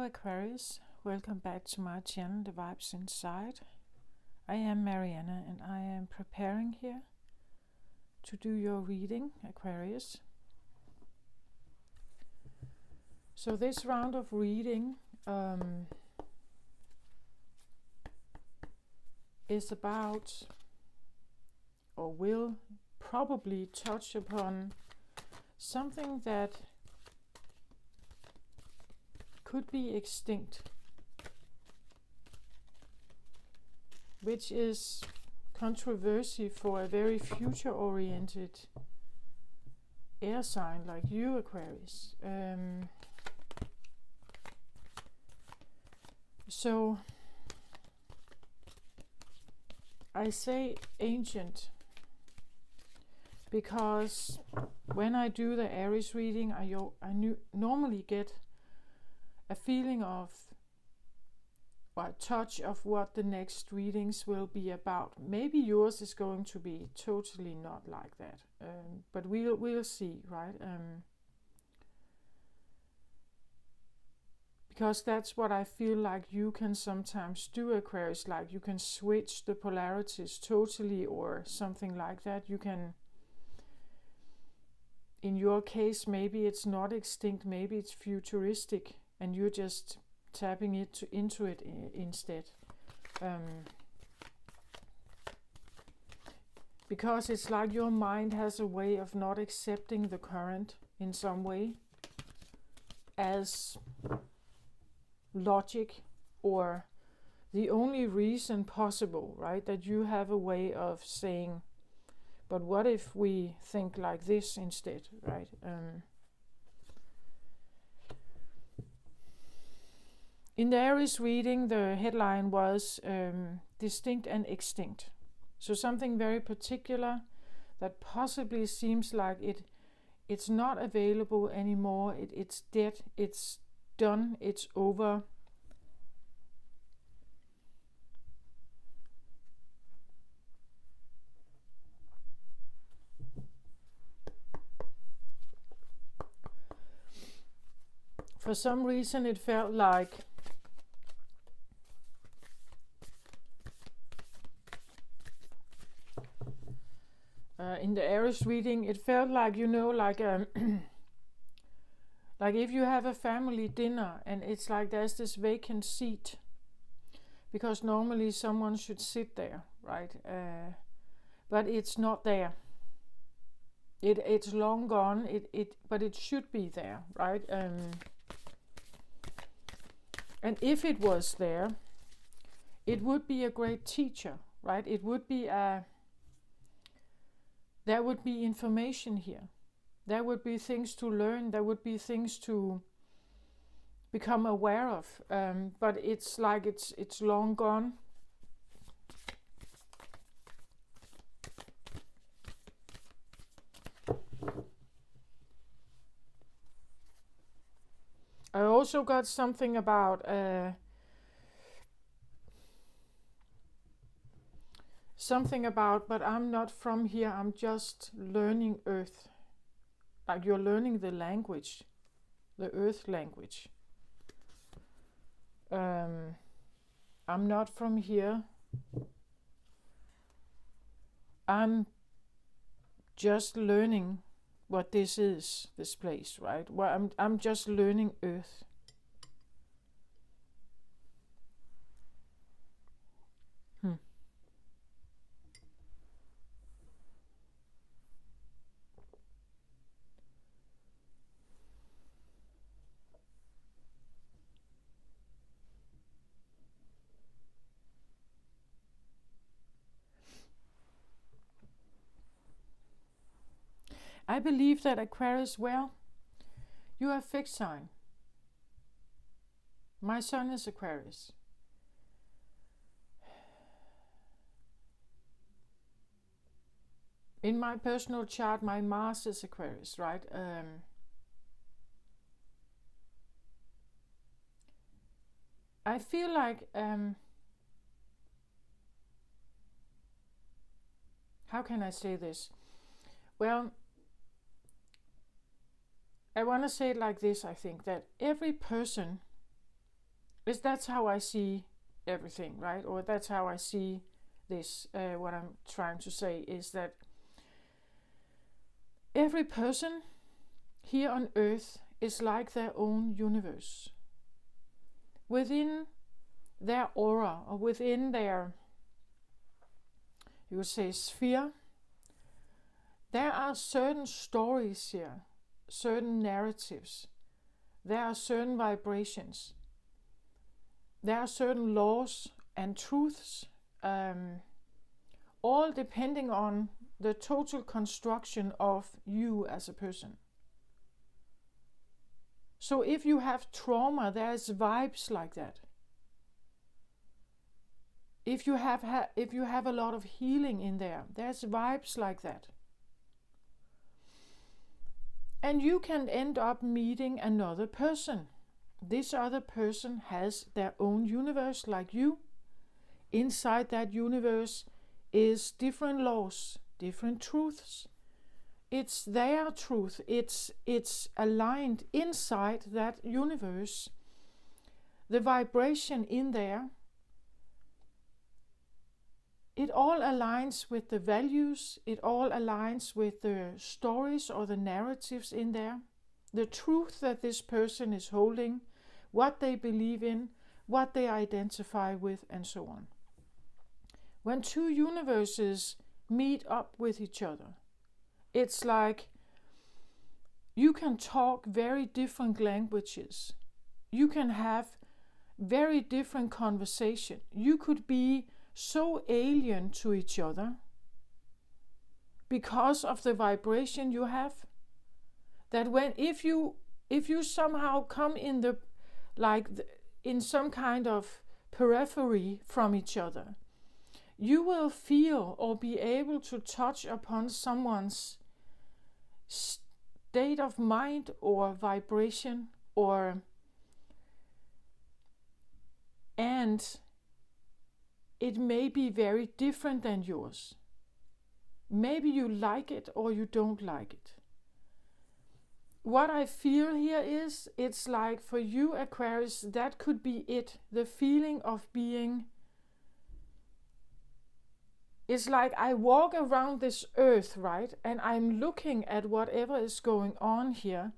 Aquarius, welcome back to my channel, The Vibes Inside. I am Mariana and I am preparing here to do your reading, Aquarius. So this round of reading is about, or will probably touch upon, something that could be extinct, which is controversy for a very future-oriented air sign like you, Aquarius. So I say ancient because when I do the Aries reading, I normally get a feeling of, or a touch of what the next readings will be about. Maybe yours is going to be totally not like that, but we'll see, right? Because that's what I feel like you can sometimes do, Aquarius, like you can switch the polarities totally or something like that. You can, in your case, maybe it's not extinct, maybe it's futuristic, and you're just tapping into it instead. Because it's like your mind has a way of not accepting the current in some way as logic or the only reason possible, right? That you have a way of saying, but what if we think like this instead, right? In the Aries reading, the headline was distinct and extinct. So something very particular that possibly seems like it's not available anymore. It's dead. It's done. It's over. For some reason, it felt like in the Aries reading, it felt like, like like if you have a family dinner and it's like there's this vacant seat, because normally someone should sit there, right? But it's not there. It's long gone. But it should be there, right? And if it was there, it would be a great teacher, right? It would be there would be information here. There would be things to learn. There would be things to become aware of. But it's like it's long gone. I also got something about but I'm not from here, I'm just learning Earth. Like you're learning the language, the Earth language. I'm not from here. I'm just learning what this is, this place, right? Well, I'm just learning Earth. I believe that Aquarius, well, you are a fixed sign. My sun is Aquarius. In my personal chart, my Mars is Aquarius, right? I feel like, how can I say this? Well, I want to say it like this, I think, that every person That's how I see everything, right? Or that's how I see this. What I'm trying to say is that every person here on earth is like their own universe. Within their aura, or within their, you would say, sphere, there are certain stories here, certain narratives, there are certain vibrations, there are certain laws and truths, all depending on the total construction of you as a person. So if you have trauma, there's vibes like that. If you have a lot of healing in there, there's vibes like that. And you can end up meeting another person. This other person has their own universe like you. Inside that universe is different laws, different truths. It's their truth. It's aligned inside that universe. The vibration in there, it all aligns with the values, it all aligns with the stories or the narratives in there, the truth that this person is holding, what they believe in, what they identify with, and so on. When two universes meet up with each other, it's like you can talk very different languages. You can have very different conversation. You could be so alien to each other because of the vibration you have, that if you somehow come in in some kind of periphery from each other, you will feel or be able to touch upon someone's state of mind or vibration, and it may be very different than yours. Maybe you like it or you don't like it. What I feel here is, it's like for you, Aquarius, that could be it. The feeling of being, it's like I walk around this earth, right? And I'm looking at whatever is going on here,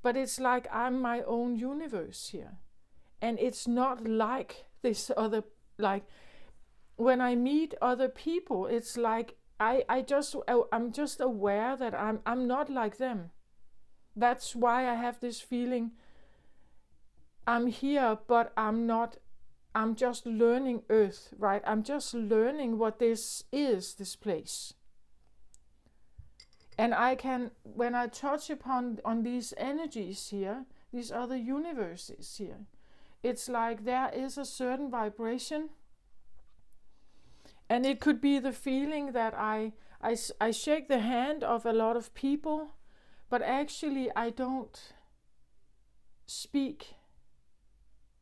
but it's like I'm my own universe here. And it's not like this other, like, when I meet other people, it's like I'm just aware that I'm not like them. That's why I have this feeling I'm here, but I'm not. I'm just learning Earth, right? I'm just learning what this is, this place. And I can, when I touch upon these energies here, these other universes here, it's like there is a certain vibration. And it could be the feeling that I shake the hand of a lot of people, but actually I don't speak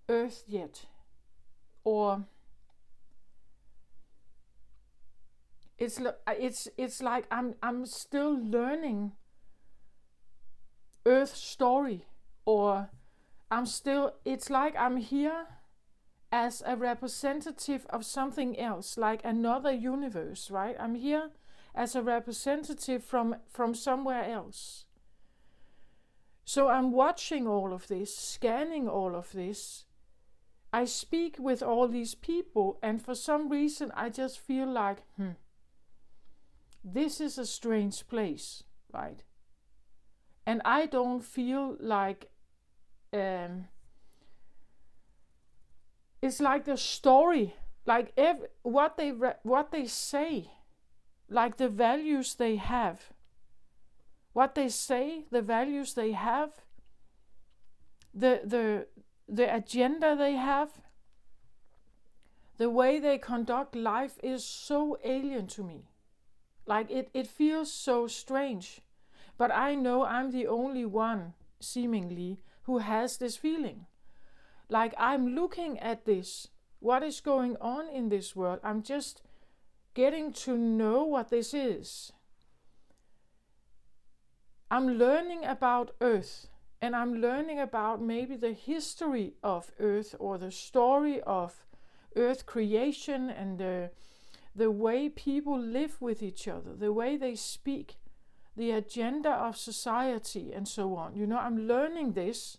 Earth yet. Or it's like I'm still learning Earth story, or it's like I'm here as a representative of something else, like another universe, right? I'm here as a representative from somewhere else. So I'm watching all of this, scanning all of this. I speak with all these people, and for some reason I just feel like, this is a strange place, right? And I don't feel like, it's like the story, like what they say, like the values they have, what they say, the values they have, the agenda they have, the way they conduct life is so alien to me. Like it feels so strange. But I know I'm the only one, seemingly, who has this feeling. Like I'm looking at this, what is going on in this world. I'm just getting to know what this is. I'm learning about Earth. And I'm learning about maybe the history of Earth, or the story of Earth creation, and the way people live with each other, the way they speak, the agenda of society, and so on. You know, I'm learning this,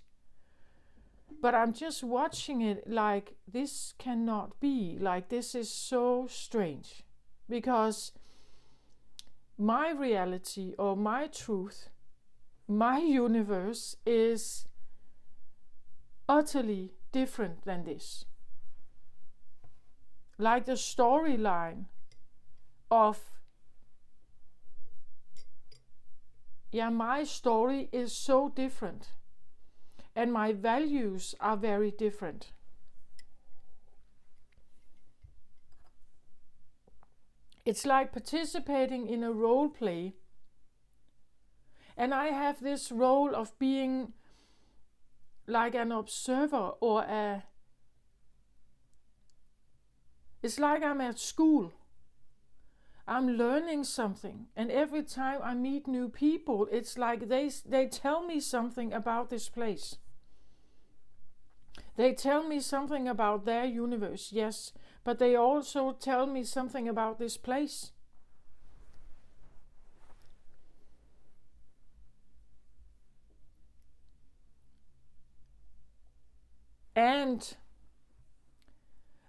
but I'm just watching it like, this cannot be. Like, this is so strange. Because my reality, or my truth, my universe is utterly different than this. Like the storyline of, my story is so different, and my values are very different. It's like participating in a role play, and I have this role of being like an observer, or it's like I'm at school. I'm learning something, and every time I meet new people, it's like they tell me something about this place. They tell me something about their universe, yes, but they also tell me something about this place. And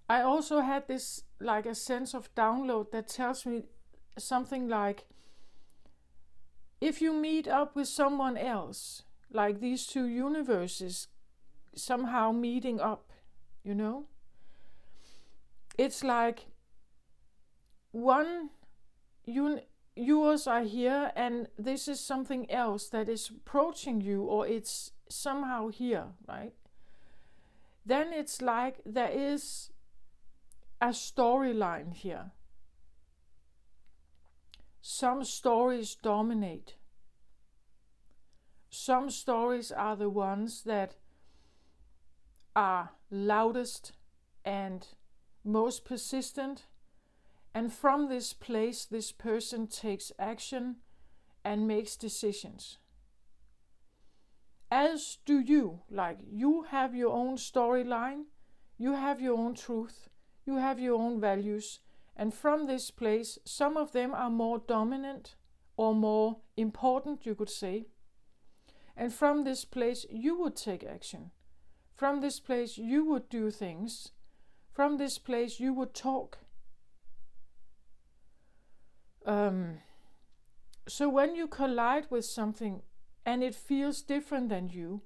I also had this, like, a sense of download that tells me something like, if you meet up with someone else, like these two universes somehow meeting up, you know, it's like yours are here, and this is something else that is approaching you, or it's somehow here, right? Then it's like there is a storyline here. Some stories dominate. Some stories are the ones that are loudest and most persistent. And from this place, this person takes action and makes decisions. As do you. Like, you have your own storyline, you have your own truth, you have your own values, and from this place, some of them are more dominant or more important, you could say. And from this place, you would take action. From this place, you would do things. From this place, you would talk. So when you collide with something and it feels different than you,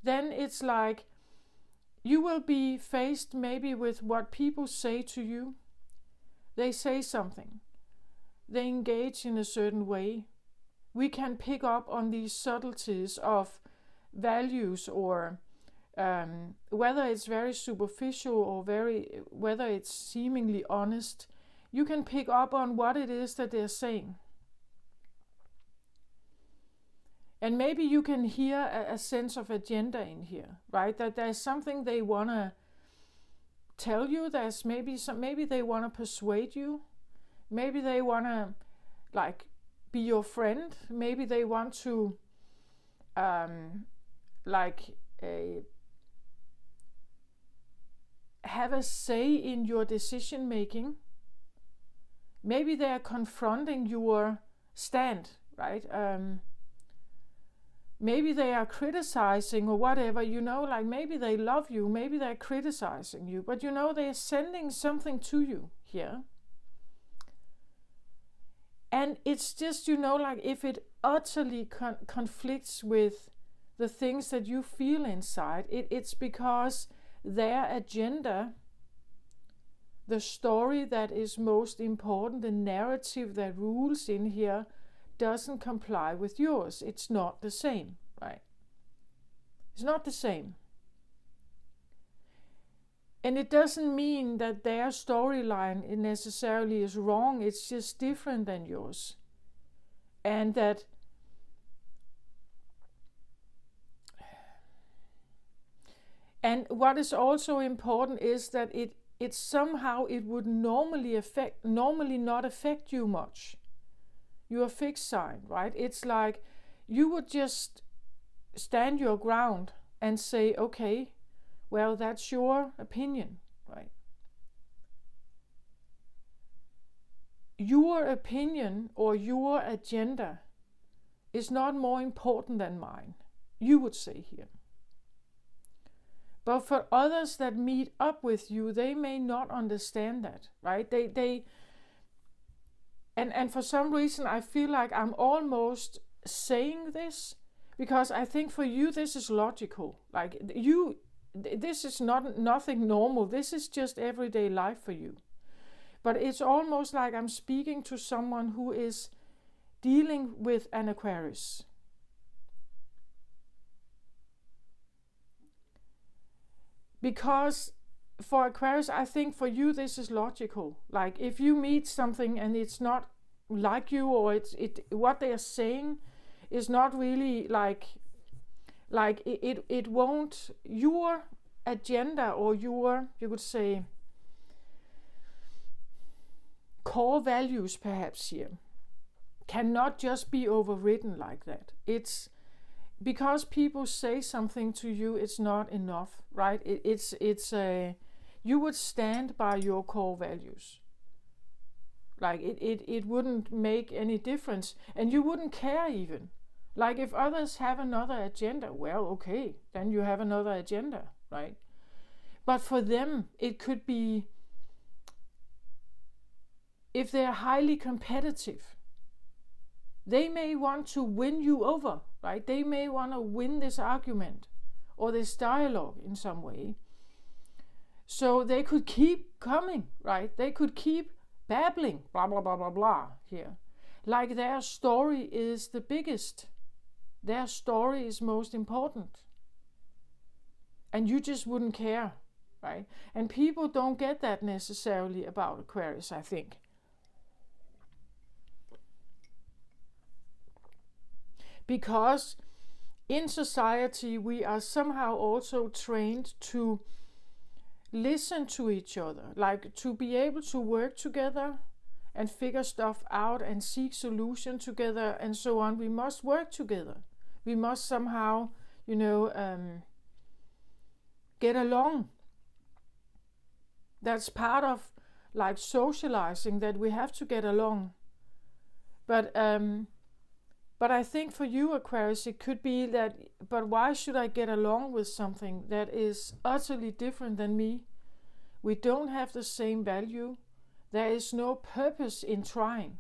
then it's like you will be faced maybe with what people say to you. They say something. They engage in a certain way. We can pick up on these subtleties of values, or whether it's very superficial or whether it's seemingly honest. You can pick up on what it is that they're saying. And maybe you can hear a sense of agenda in here, right? That there's something they want to tell you. There's maybe they want to persuade you. Maybe they want to, like, be your friend. Maybe they want to have a say in your decision making. Maybe they are confronting your stand, right? Maybe they are criticizing or whatever, you know, like maybe they love you, maybe they're criticizing you, but you know, they're sending something to you here. And it's just, you know, like if it utterly conflicts with the things that you feel inside, it's because their agenda, the story that is most important, the narrative that rules in here, doesn't comply with yours. It's not the same, right? It's not the same. And it doesn't mean that their storyline necessarily is wrong. It's just different than yours. And that what is also important is that it somehow it would normally not affect you much. Your fixed sign, right? It's like you would just stand your ground and say, okay, well, that's your opinion, right? Your opinion or your agenda is not more important than mine, you would say here. But for others that meet up with you, they may not understand that, right? And for some reason I feel like I'm almost saying this because I think for you this is logical. Like this is nothing normal. This is just everyday life for you. But it's almost like I'm speaking to someone who is dealing with an Aquarius. Because for Aquarius, I think for you this is logical. Like if you meet something and it's not like you, or what they are saying is not really like it won't, your agenda or your, you could say, core values perhaps here cannot just be overridden like that. It's because people say something to you, it's not enough, right? You would stand by your core values. Like it wouldn't make any difference, and you wouldn't care even. Like if others have another agenda, well, okay, then you have another agenda, right? But for them, it could be, if they're highly competitive, they may want to win you over, right? They may want to win this argument or this dialogue in some way. So they could keep coming, right? They could keep babbling, blah, blah, blah, blah, blah here. Like their story is the biggest. Their story is most important. And you just wouldn't care, right? And people don't get that necessarily about Aquarius, I think. Because in society we are somehow also trained to listen to each other, like to be able to work together and figure stuff out and seek solutions together and so on. We must work together. We must somehow, get along. That's part of like socializing, that we have to get along. But I think for you, Aquarius, it could be that, but why should I get along with something that is utterly different than me? We don't have the same value. There is no purpose in trying.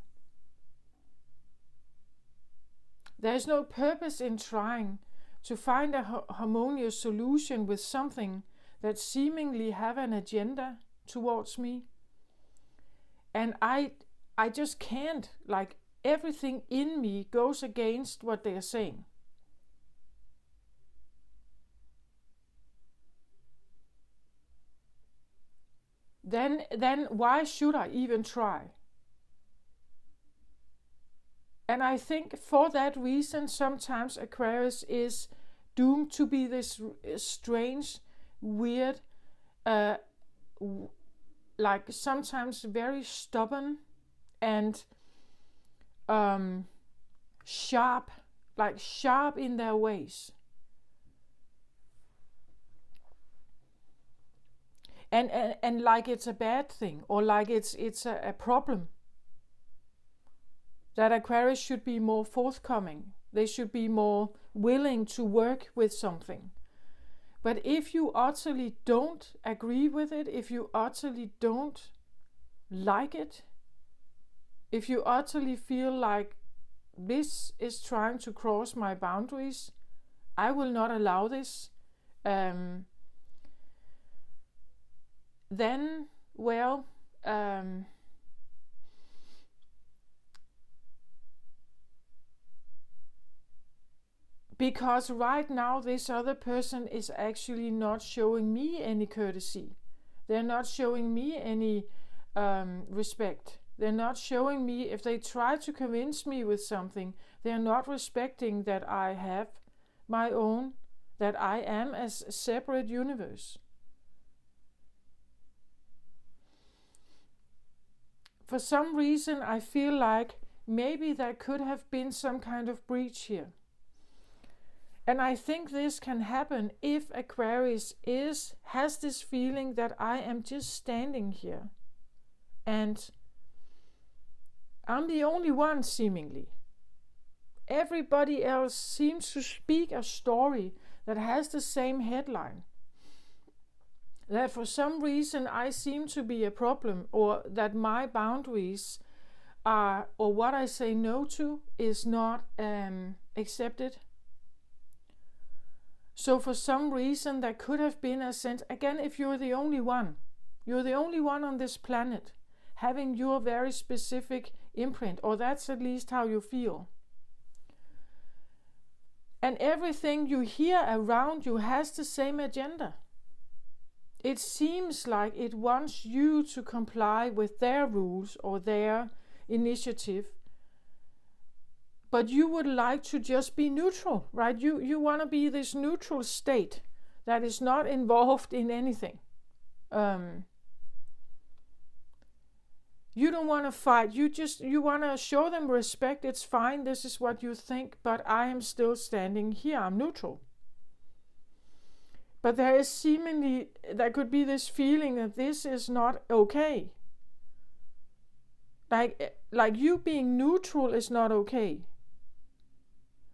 There is no purpose in trying to find a harmonious solution with something that seemingly have an agenda towards me. And I just can't, like, everything in me goes against what they are saying. Then why should I even try? And I think for that reason, sometimes Aquarius is doomed to be this strange, weird, like sometimes very stubborn and sharp in their ways. And like it's a bad thing, or like it's a problem. That Aquarius should be more forthcoming. They should be more willing to work with something. But if you utterly don't agree with it, if you utterly don't like it, if you utterly feel like this is trying to cross my boundaries, I will not allow this, then, well, because right now this other person is actually not showing me any courtesy. They're not showing me any respect. They're not showing me, if they try to convince me with something, they're not respecting that I have my own, that I am a separate universe. For some reason, I feel like maybe there could have been some kind of breach here. And I think this can happen if Aquarius has this feeling that I am just standing here and I'm the only one seemingly. Everybody else seems to speak a story that has the same headline. That for some reason I seem to be a problem, or that my boundaries are, or what I say no to is not accepted. So for some reason there could have been a sense, again, if you're the only one on this planet having your very specific imprint, or that's at least how you feel. And everything you hear around you has the same agenda. It seems like it wants you to comply with their rules or their initiative, but you would like to just be neutral, right? You want to be this neutral state that is not involved in anything. You don't want to fight. You want to show them respect. It's fine. This is what you think, but I am still standing here. I'm neutral. But there could be this feeling that this is not okay. Like you being neutral is not okay.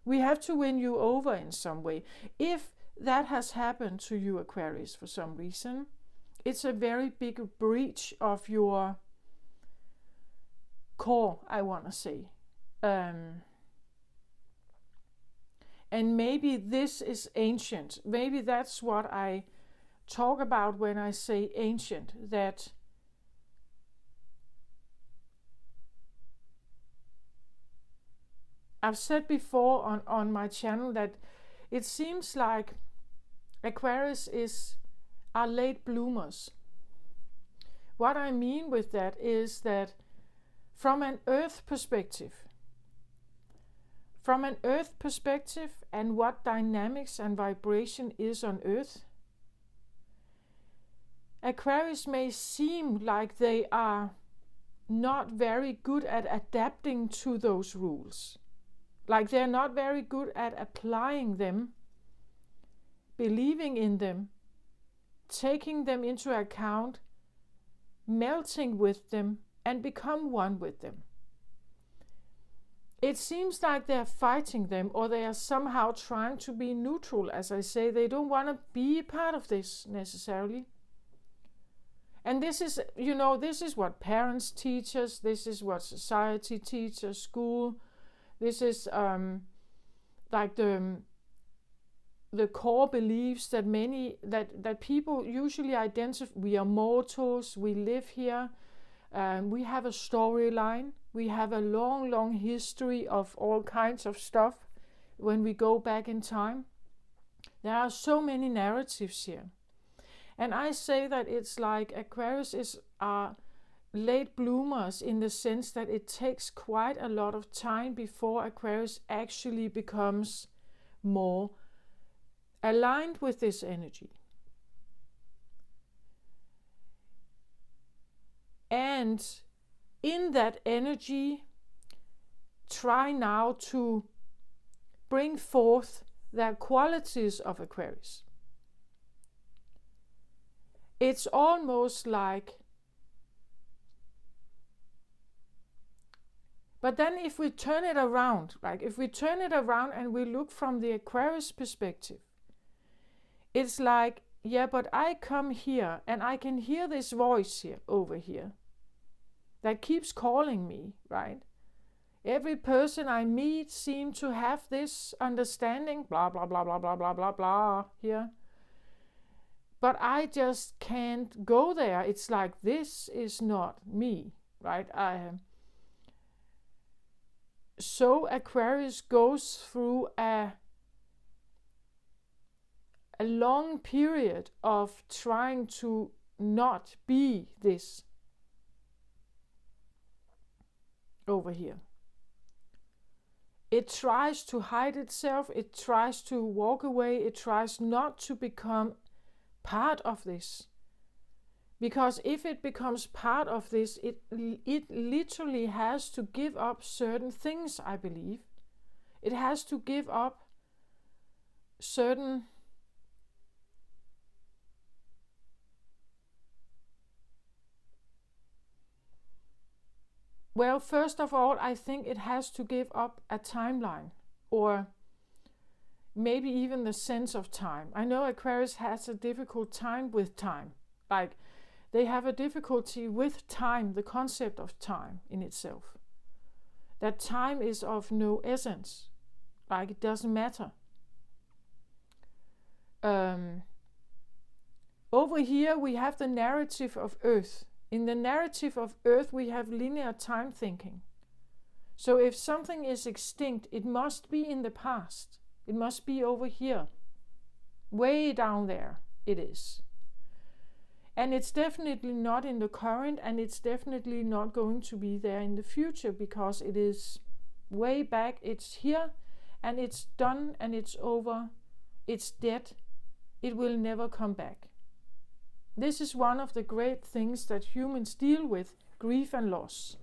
We have to win you over in some way. If that has happened to you, Aquarius, for some reason, it's a very big breach of your core, I want to say. And maybe this is ancient. Maybe that's what I talk about when I say ancient, that I've said before on my channel that it seems like Aquarius are late bloomers. What I mean with that is that from an earth perspective and what dynamics and vibration is on earth, Aquarius may seem like they are not very good at adapting to those rules. Like they're not very good at applying them, believing in them, taking them into account, melting with them, and become one with them. It seems like they're fighting them, or they are somehow trying to be neutral. As I say, they don't want to be part of this necessarily. And this is what parents teach us, this is what society teaches, school. This is like the core beliefs that people usually identify. We are mortals, we live here, we have a storyline, we have a long history of all kinds of stuff when we go back in time. There are so many narratives here. And I say that it's like Aquarius are late bloomers in the sense that it takes quite a lot of time before Aquarius actually becomes more aligned with this energy. And in that energy, try now to bring forth the qualities of Aquarius. It's almost like, but then if we turn it around, and we look from the Aquarius perspective, it's like, yeah, but I come here and I can hear this voice here, over here, that keeps calling me, right? Every person I meet seems to have this understanding, blah, blah, blah, blah, blah, blah, blah, blah, here. But I just can't go there. It's like, this is not me, right? So Aquarius goes through a long period of trying to not be this over here. It tries to hide itself, it tries to walk away, it tries not to become part of this. Because if it becomes part of this, it literally has to give up certain things, I believe. It has to give up certain well, first of all, I think it has to give up a timeline, or maybe even the sense of time. I know Aquarius has a difficult time with time. Like, they have a difficulty with time, the concept of time in itself. That time is of no essence. Like, it doesn't matter. Over here we have the narrative of Earth. In the narrative of Earth we have linear time thinking. So if something is extinct, it must be in the past. It must be over here. Way down there it is. And it's definitely not in the current, and it's definitely not going to be there in the future, because it is way back, it's here, and it's done, and it's over, it's dead. It will never come back. This is one of the great things that humans deal with, grief and loss.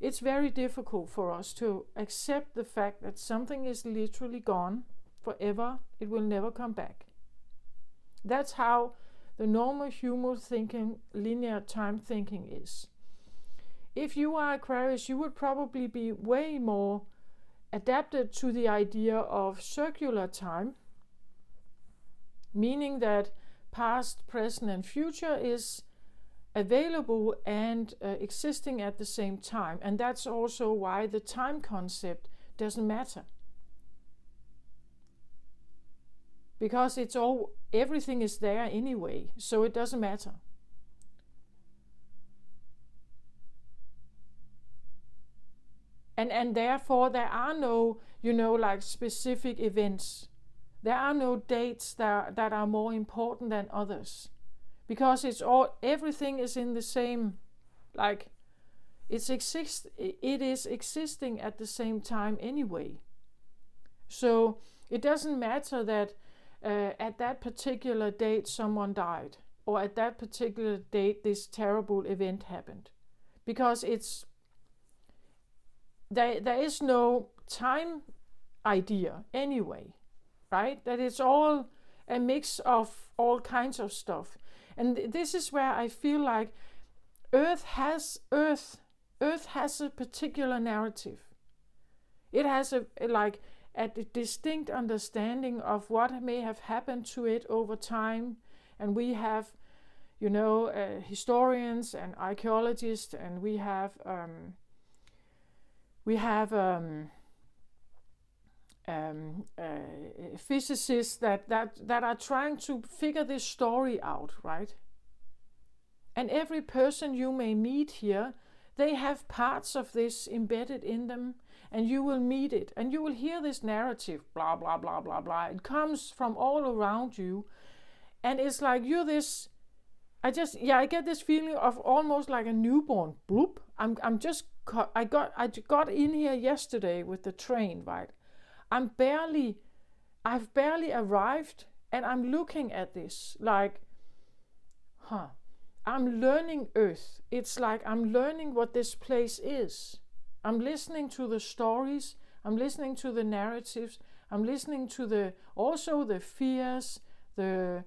It's very difficult for us to accept the fact that something is literally gone forever. It will never come back. That's how the normal human thinking, linear time thinking is. If you are Aquarius, you would probably be way more adapted to the idea of circular time, meaning that past, present, and future is available and existing at the same time. And that's also why the time concept doesn't matter. Because everything is there anyway, so it doesn't matter. And therefore there are no, like specific events. There are no dates that are more important than others, because everything is in the same, like it is existing at the same time anyway. So it doesn't matter that at that particular date someone died, or at that particular date this terrible event happened, because there is no time idea anyway. Right? That it's all a mix of all kinds of stuff. And this is where I feel like Earth has a particular narrative. It has a distinct understanding of what may have happened to it over time. And we have, historians and archaeologists, and we have physicists that are trying to figure this story out, right? And every person you may meet here, they have parts of this embedded in them, and you will meet it, and you will hear this narrative, blah, blah, blah, blah, blah. It comes from all around you, and it's like you're this, I get this feeling of almost like a newborn. Bloop. I got in here yesterday with the train, right? I've barely arrived, and I'm looking at this like, I'm learning Earth. It's like I'm learning what this place is. I'm listening to the stories, I'm listening to the narratives, I'm listening to also the fears, the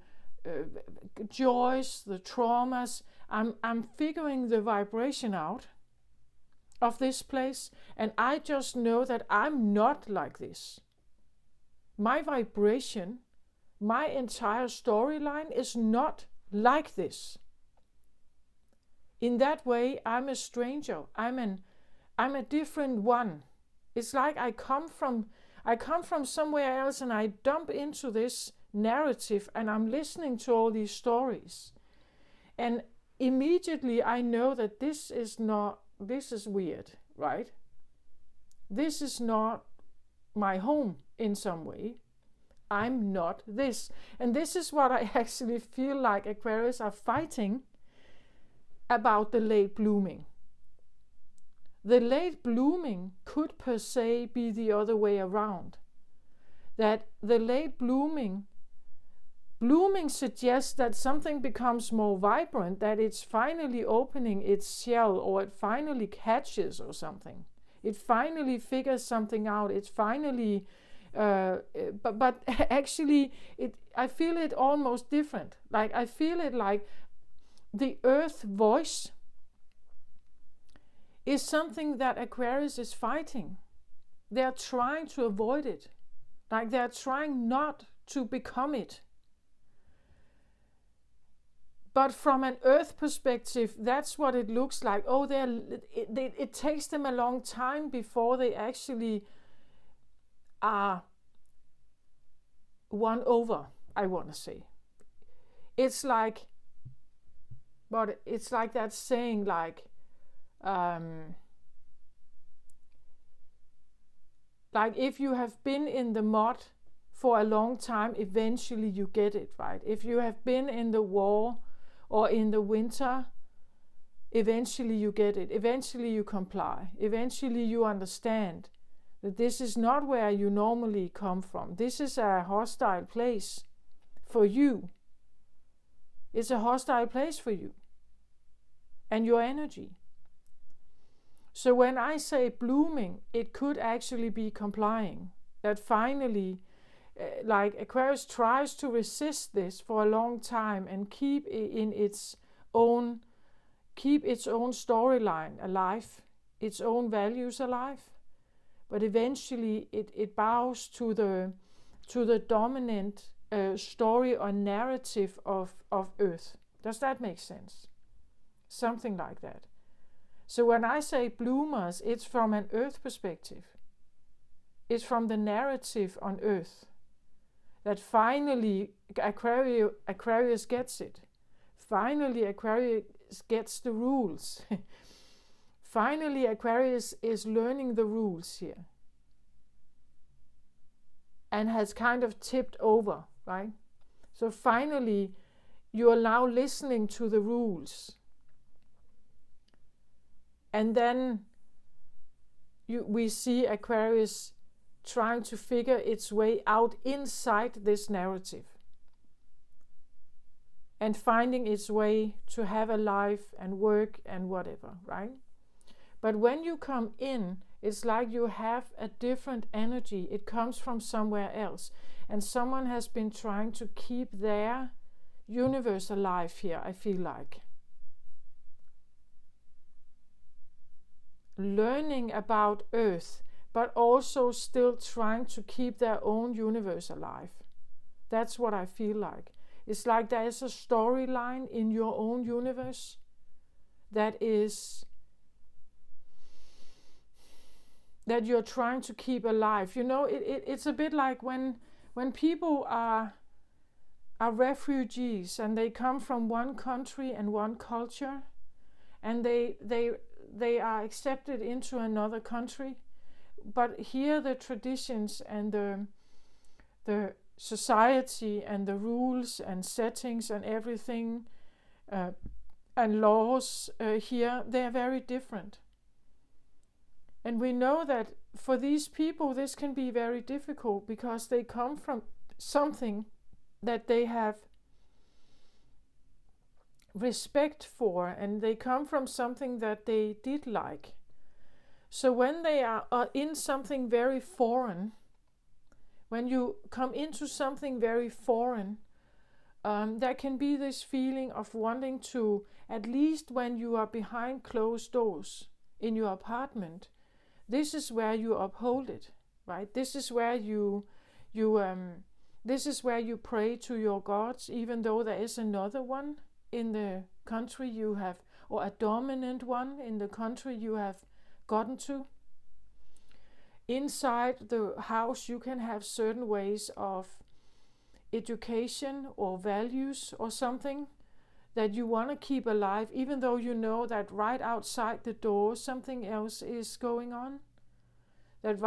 joys, the traumas. I'm figuring the vibration out of this place, and I just know that I'm not like this. My vibration, my entire storyline is not like this. In that way, I'm a stranger. I'm a different one. It's like I come from somewhere else, and I dump into this narrative, and I'm listening to all these stories. And immediately I know that this is weird, right? This is not my home in some way. I'm not this. And this is what I actually feel like Aquarius are fighting about, the late blooming. The late blooming could per se be the other way around. That the late blooming suggests that something becomes more vibrant, that it's finally opening its shell, or it finally catches or something. It finally figures something out. It finally But actually, I feel it almost different. Like I feel it like the earth voice is something that Aquarius is fighting. They're trying to avoid it. Like they're trying not to become it. But from an earth perspective, that's what it looks like. Oh, it takes them a long time before they actually are won over, I want to say. It's like, but it's like that saying, like if you have been in the mud for a long time, eventually you get it, right? If you have been in the war or in the winter, eventually you get it. Eventually you comply. Eventually you understand that this is not where you normally come from. This is a hostile place for you. It's a hostile place for you and your energy. So when I say blooming, it could actually be complying. That finally, like Aquarius tries to resist this for a long time and keep its own storyline alive, its own values alive. But eventually it bows to the dominant story or narrative of Earth. Does that make sense? Something like that. So when I say bloomers, it's from an Earth perspective. It's from the narrative on Earth. That finally Aquarius gets it. Finally Aquarius gets the rules. Finally Aquarius is learning the rules here. And has kind of tipped over, right? So finally you are now listening to the rules. And then we see Aquarius trying to figure its way out inside this narrative and finding its way to have a life and work and whatever, right? But when you come in, it's like you have a different energy. It comes from somewhere else. And someone has been trying to keep their universe alive here, I feel like. Learning about Earth, but also still trying to keep their own universe alive. That's what I feel like. It's like there is a storyline in your own universe that you're trying to keep alive. You know, it's a bit like when people are refugees and they come from one country and one culture, and they are accepted into another country, but here the traditions and the society and the rules and settings and everything and laws here, they are very different. And we know that for these people this can be very difficult because they come from something that they have respect for, and they come from something that they did like. So when they are in something very foreign, when you come into something very foreign, there can be this feeling of wanting to, at least when you are behind closed doors in your apartment, this is where you uphold it, right? This is where you pray to your gods, even though there is another one in the country you have, or a dominant one in the country you have gotten to. Inside the house you can have certain ways of education or values or something that you want to keep alive, even though you know that right outside the door something else is going on. That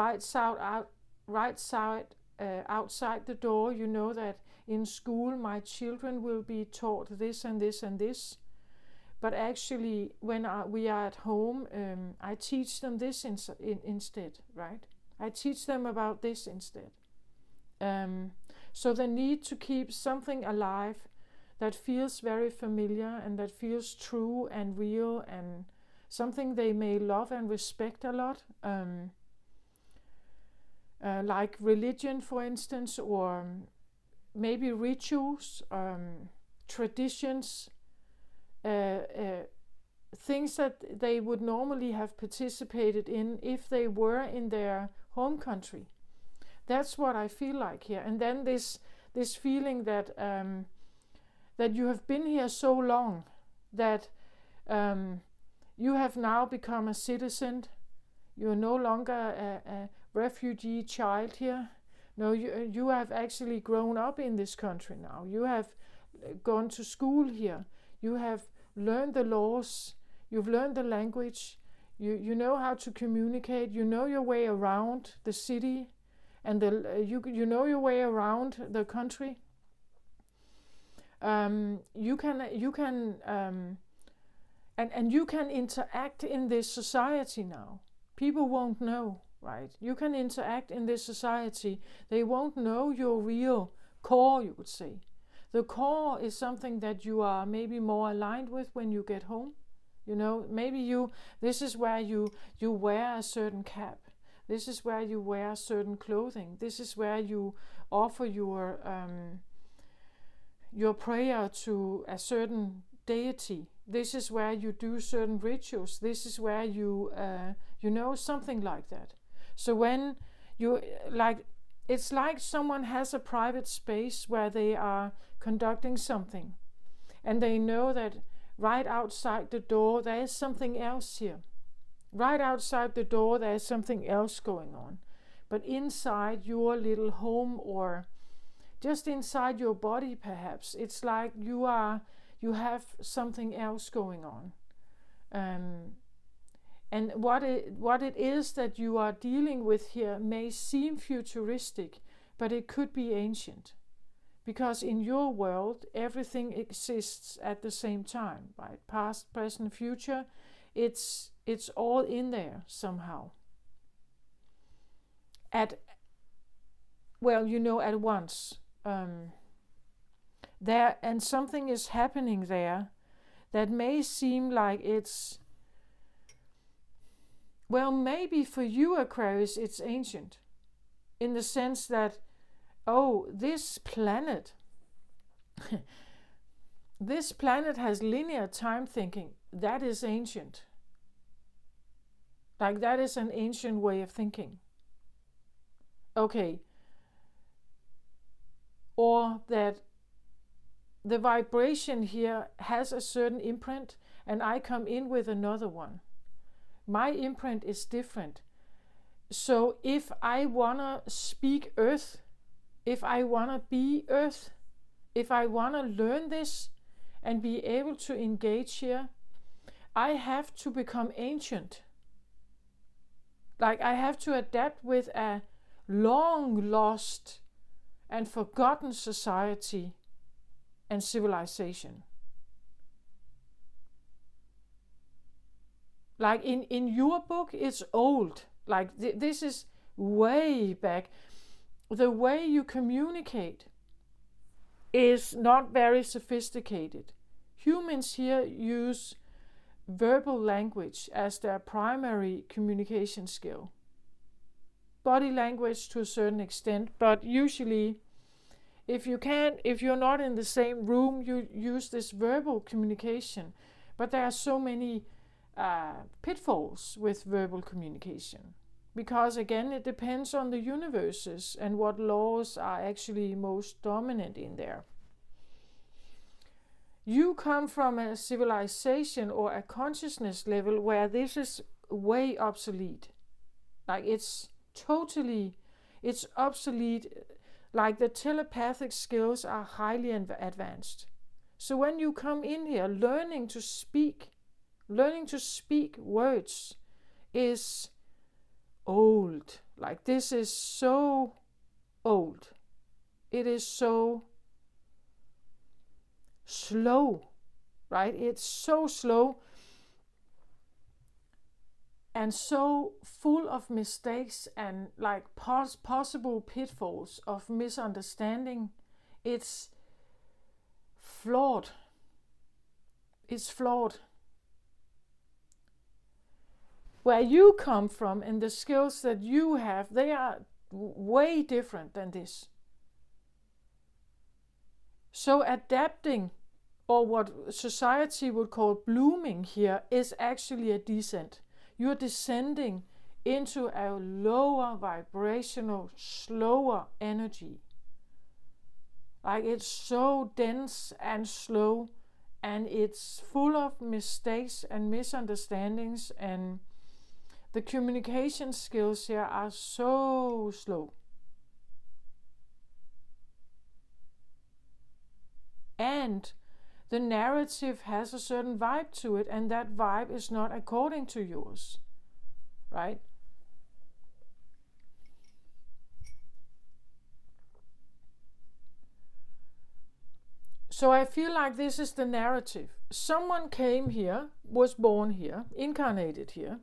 outside the door, you know that in school my children will be taught this and this and this. But actually, when we are at home, I teach them this instead, right? I teach them about this instead. So the need to keep something alive that feels very familiar and that feels true and real and something they may love and respect a lot. like religion, for instance, or maybe rituals, traditions, things that they would normally have participated in if they were in their home country. That's what I feel like here. And then this feeling that that you have been here so long that you have now become a citizen. You're no longer a refugee child here. No, you have actually grown up in this country now. You have gone to school here. You have learned the laws. You've learned the language. You know how to communicate. You know your way around the city, and you know your way around the country. You can and you can interact in this society now. People won't know, right? You can interact in this society. They won't know your real core, you would say. The core is something that you are maybe more aligned with when you get home. You know, maybe this is where you wear a certain cap. This is where you wear certain clothing. This is where you offer your prayer to a certain deity. This is where you do certain rituals. This is where you something like that. So when you it's like someone has a private space where they are conducting something, and they know that right outside the door there is something else here. Right outside the door there is something else going on. But inside your little home, or just inside your body perhaps, it's like you have something else going on. And what it is that you are dealing with here may seem futuristic, but it could be ancient. Because in your world, everything exists at the same time, right? Past, present, future, it's all in there somehow. At once. There, and something is happening there that may seem like it's, well, maybe for you, Aquarius, it's ancient, in the sense that, oh, this planet has linear time thinking. That is ancient. Like, that is an ancient way of thinking. Okay. Or that the vibration here has a certain imprint, and I come in with another one. My imprint is different. So if I want to speak Earth, if I want to be Earth, if I want to learn this and be able to engage here, I have to become ancient. Like, I have to adapt with a long lost and forgotten society and civilization. Like in your book, it's old. Like this is way back. The way you communicate is not very sophisticated. Humans here use verbal language as their primary communication skill. Body language to a certain extent, but usually if you're not in the same room, you use this verbal communication. But there are so many pitfalls with verbal communication, because again, it depends on the universes and what laws are actually most dominant in there. You come from a civilization or a consciousness level where this is way obsolete. Like, it's obsolete. Like, the telepathic skills are highly advanced. So when you come in here, learning to speak words is old. Like, this is so old. It is so slow, right? It's so slow and so full of mistakes and like possible pitfalls of misunderstanding. It's flawed. It's flawed. Where you come from and the skills that you have, they are way different than this. So adapting, or what society would call blooming here, is actually a descent. You're descending into a lower vibrational, slower energy. Like it's so dense and slow, and it's full of mistakes and misunderstandings, and the communication skills here are so slow. And the narrative has a certain vibe to it, and that vibe is not according to yours, right? So I feel like this is the narrative. Someone came here, was born here, incarnated here,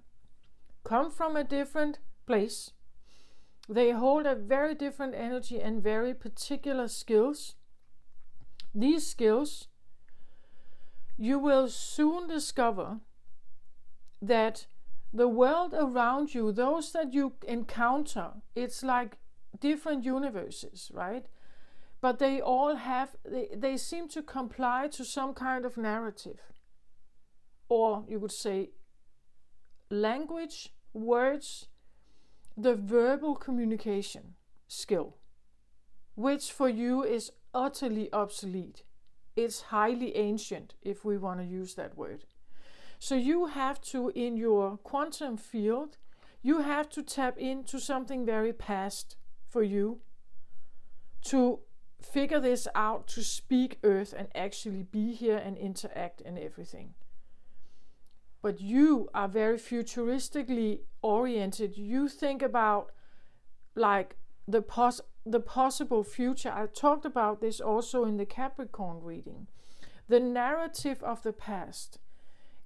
come from a different place. They hold a very different energy and very particular skills. These skills, you will soon discover that the world around you, those that you encounter, it's like different universes, right? But they all have, they seem to comply to some kind of narrative. Or you would say language, words, the verbal communication skill, which for you is utterly obsolete. It's highly ancient, if we want to use that word. So you have to, in your quantum field, you have to tap into something very past for you to figure this out, to speak Earth and actually be here and interact and everything. But you are very futuristically oriented. You think about like the possible future. I talked about this also in the Capricorn reading. The narrative of the past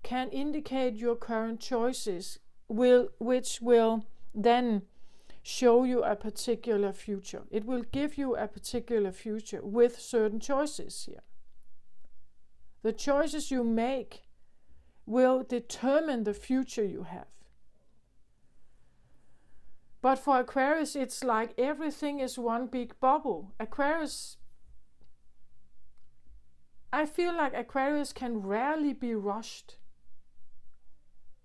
can indicate your current choices, which will then show you a particular future. It will give you a particular future with certain choices here. The choices you make will determine the future you have. But for Aquarius, it's like everything is one big bubble. Aquarius, I feel like Aquarius can rarely be rushed.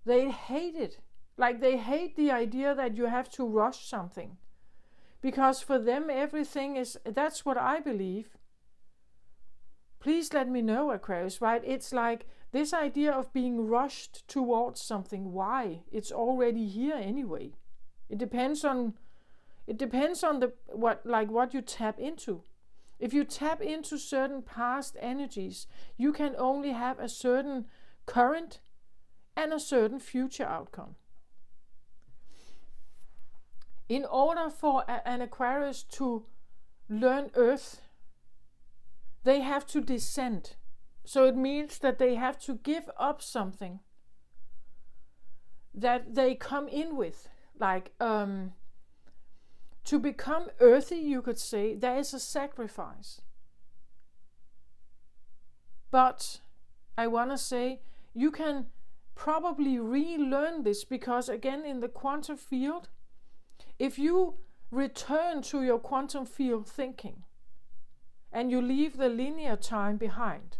They hate it. Like they hate the idea that you have to rush something. Because for them everything is, that's what I believe. Please let me know, Aquarius, right? It's like this idea of being rushed towards something. Why? It's already here anyway. It depends on the what you tap into. If you tap into certain past energies, you can only have a certain current and a certain future outcome. In order for an Aquarius to learn Earth, they have to descend. So it means that they have to give up something that they come in with. Like to become earthy, you could say, there is a sacrifice. But I want to say you can probably relearn this, because again, in the quantum field, if you return to your quantum field thinking and you leave the linear time behind,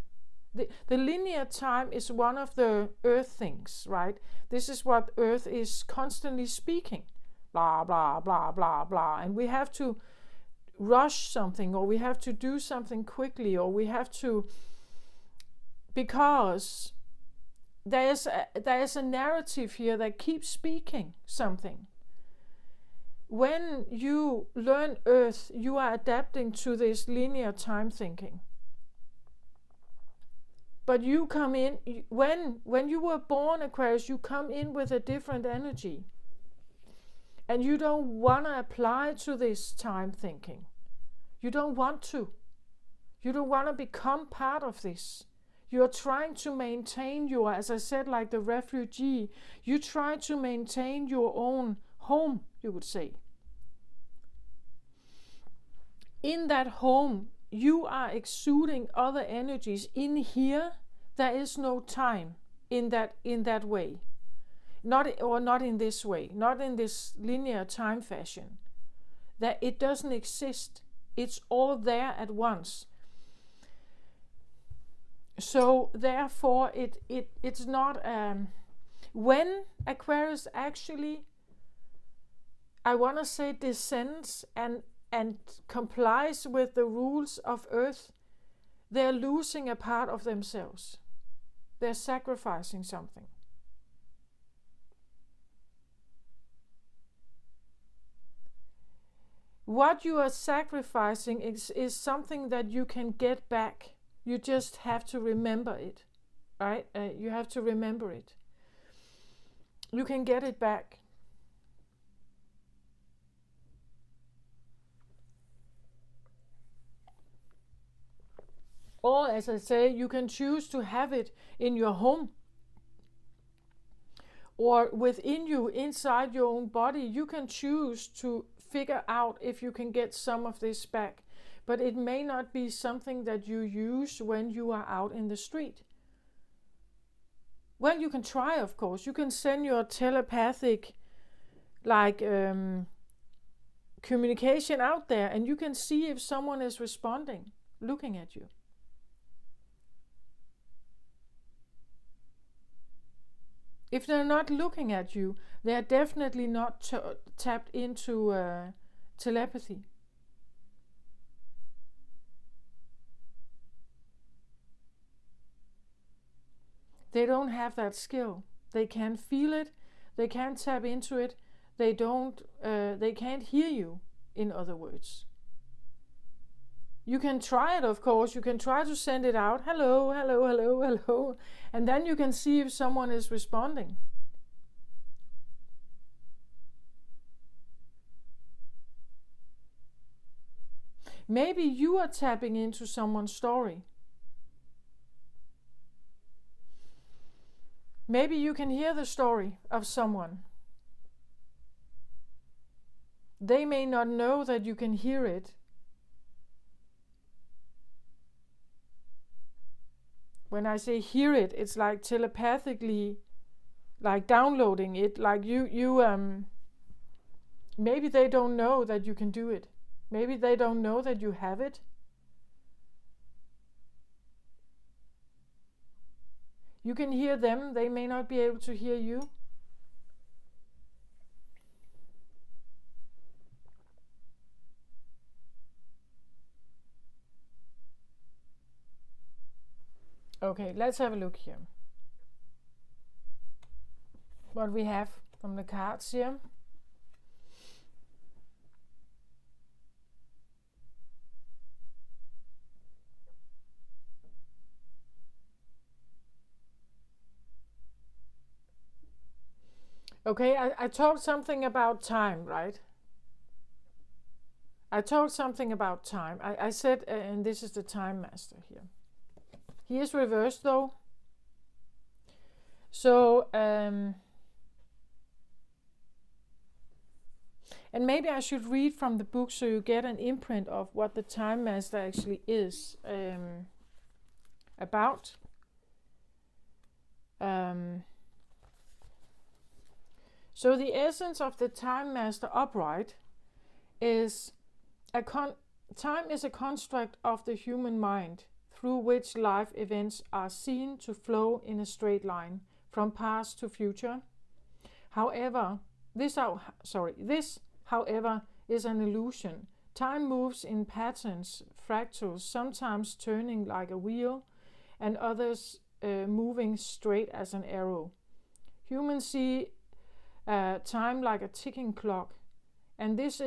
the linear time is one of the Earth things, right? This is what Earth is constantly speaking. Blah, blah, blah, blah, blah. And we have to rush something, or we have to do something quickly, or we have to, because there is a narrative here that keeps speaking something. When you learn Earth, you are adapting to this linear time thinking. But you come in, when you were born, Aquarius, you come in with a different energy. And you don't want to apply to this time thinking. You don't want to. You don't want to become part of this. You're trying to maintain your, as I said, like the refugee, you try to maintain your own home, you would say. In that home, you are exuding other energies. In here, there is no time in that way. Not in this way, not in this linear time fashion. that it doesn't exist. It's all there at once. So therefore it's not when Aquarius actually, I want to say, descends and complies with the rules of Earth, they're losing a part of themselves. They're sacrificing something. What you are sacrificing is something that you can get back. You just have to remember it, right? You have to remember it. You can get it back. Or, as I say, you can choose to have it in your home or within you, inside your own body. You can choose to figure out if you can get some of this back. But it may not be something that you use when you are out in the street. Well, you can try, of course. You can send your telepathic, communication out there, and you can see if someone is responding, looking at you. If they're not looking at you, they're definitely not tapped into telepathy. They don't have that skill. They can't feel it. They can't tap into it. They can't hear you, in other words. You can try it, of course. You can try to send it out. Hello, hello, hello, hello. And then you can see if someone is responding. Maybe you are tapping into someone's story. Maybe you can hear the story of someone. They may not know that you can hear it. When I say hear it, it's like telepathically, like downloading it. Like maybe they don't know that you can do it. Maybe they don't know that you have it. You can hear them, they may not be able to hear you. Okay, let's have a look here. What we have from the cards here. Okay, I talked something about time, right? I talked something about time. I said, and this is the time master here. He is reversed though. So, and maybe I should read from the book so you get an imprint of what the time master actually is about. So the essence of the time master upright is time is a construct of the human mind through which life events are seen to flow in a straight line from past to future. However, this however is an illusion. Time moves in patterns, fractals, sometimes turning like a wheel and others moving straight as an arrow. Humans see time like a ticking clock, and this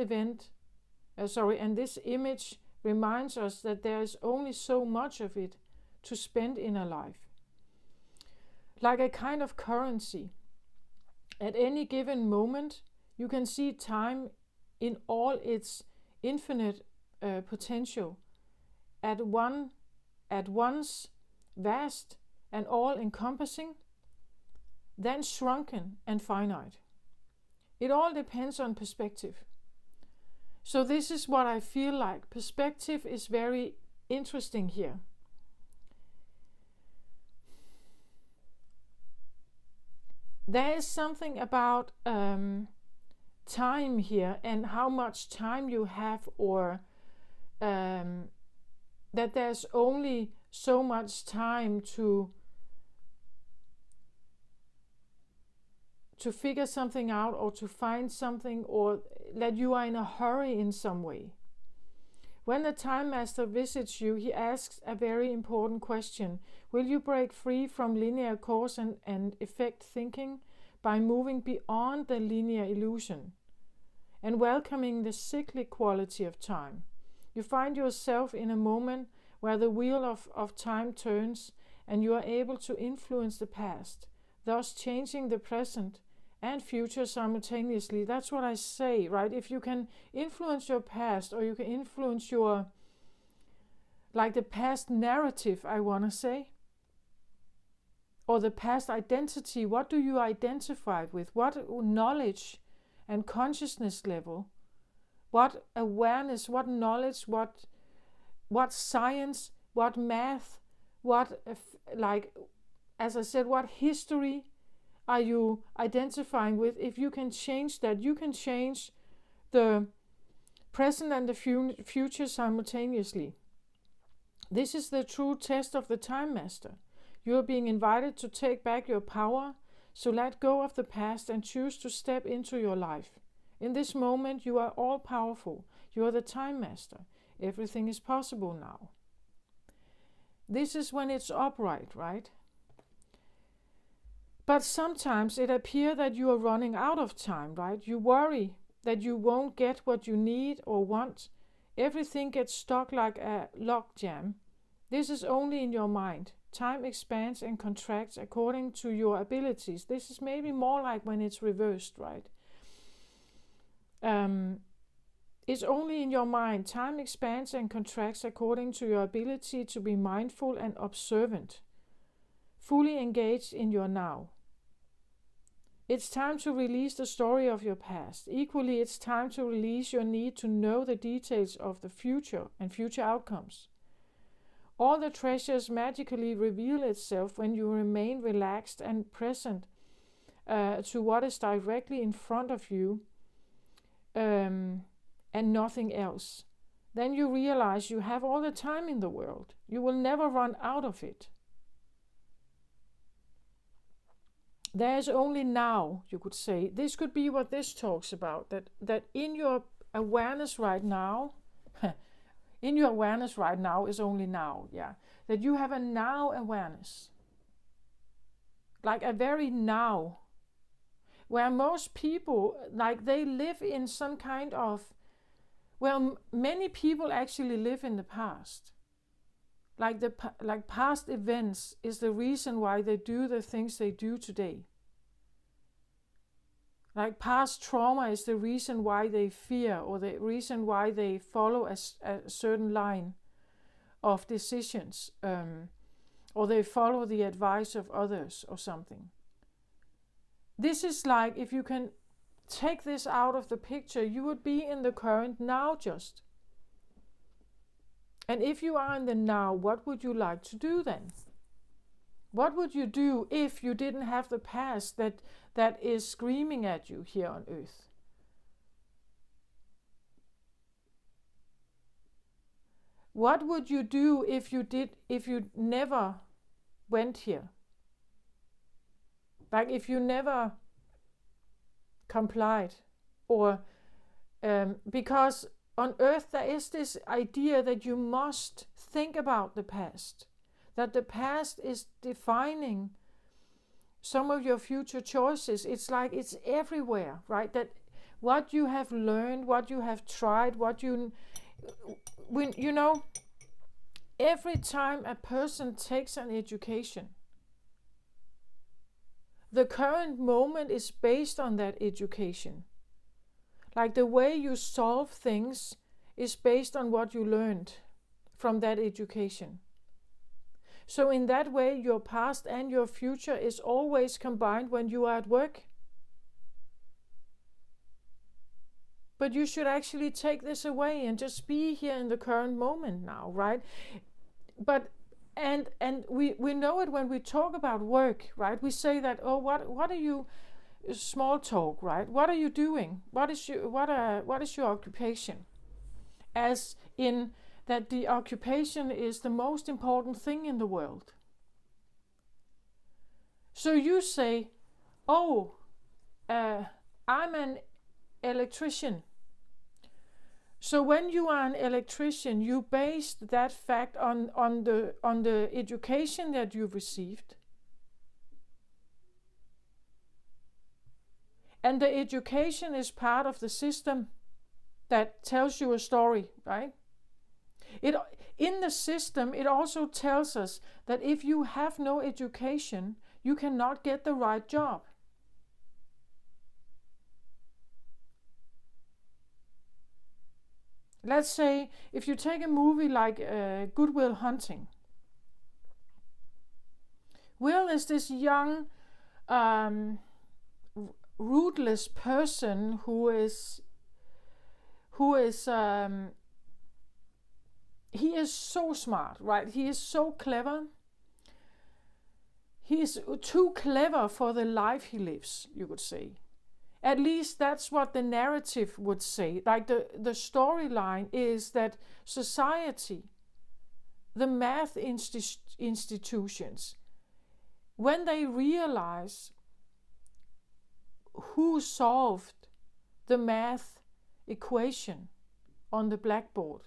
image reminds us that there is only so much of it to spend in a life. Like a kind of currency. At any given moment, you can see time in all its infinite potential, at once vast and all-encompassing, then shrunken and finite. It all depends on perspective. So this is what I feel like. Perspective is very interesting here. There is something about time here and how much time you have, or that there's only so much time to figure something out or to find something, or that you are in a hurry in some way. When the Time Master visits you, he asks a very important question. Will you break free from linear cause and effect thinking by moving beyond the linear illusion and welcoming the cyclic quality of time? You find yourself in a moment where the wheel of time turns and you are able to influence the past, thus changing the present and future simultaneously. That's what I say, right? If you can influence your past, or you can influence your, like the past narrative, I want to say, or the past identity, what do you identify with? What knowledge and consciousness level, what awareness, what knowledge, what science, what math, what, like, as I said, what history are you identifying with? If you can change that, you can change the present and the future simultaneously. This is the true test of the Time Master. You are being invited to take back your power, so let go of the past and choose to step into your life. In this moment, you are all powerful. You are the Time Master. Everything is possible now. This is when it's upright, right? But sometimes it appears that you are running out of time, right? You worry that you won't get what you need or want. Everything gets stuck like a logjam. This is only in your mind. Time expands and contracts according to your abilities. This is maybe more like when it's reversed, right? It's only in your mind. Time expands and contracts according to your ability to be mindful and observant, fully engaged in your now. It's time to release the story of your past. Equally, it's time to release your need to know the details of the future and future outcomes. All the treasures magically reveal itself when you remain relaxed and present to what is directly in front of you and nothing else. Then you realize you have all the time in the world. You will never run out of it. There is only now, you could say. This could be what this talks about, that in your awareness right now, in your awareness right now is only now, yeah. That you have a now awareness. Like a very now. Where most people, like they live in some kind of, well, many people actually live in the past. Like past events is the reason why they do the things they do today. Like past trauma is the reason why they fear, or the reason why they follow a certain line of decisions, or they follow the advice of others or something. This is like, if you can take this out of the picture, you would be in the current now just. And if you are in the now, what would you like to do then? What would you do if you didn't have the past that is screaming at you here on earth? What would you do if you never went here? Like if you never complied, or because on earth there is this idea that you must think about the past, that the past is defining some of your future choices. It's like it's everywhere, right? That what you have learned, what you have tried, when you know, every time a person takes an education, the current moment is based on that education. Like the way you solve things is based on what you learned from that education. So in that way, your past and your future is always combined when you are at work. But you should actually take this away and just be here in the current moment now, right? But and we know it when we talk about work, right? We say that, oh, what are you, small talk, right? What are you doing? What is your occupation? As in that the occupation is the most important thing in the world. So you say, oh, I'm an electrician. So when you are an electrician, you base that fact on the education that you've received. And the education is part of the system that tells you a story, right? In the system, it also tells us that if you have no education, you cannot get the right job. Let's say if you take a movie like Good Will Hunting. Will is this young, rootless person who is he is so smart, right? He is so clever. He is too clever for the life he lives, you could say. At least that's what the narrative would say. Like the storyline is that society, the math institutions, when they realize who solved the math equation on the blackboard,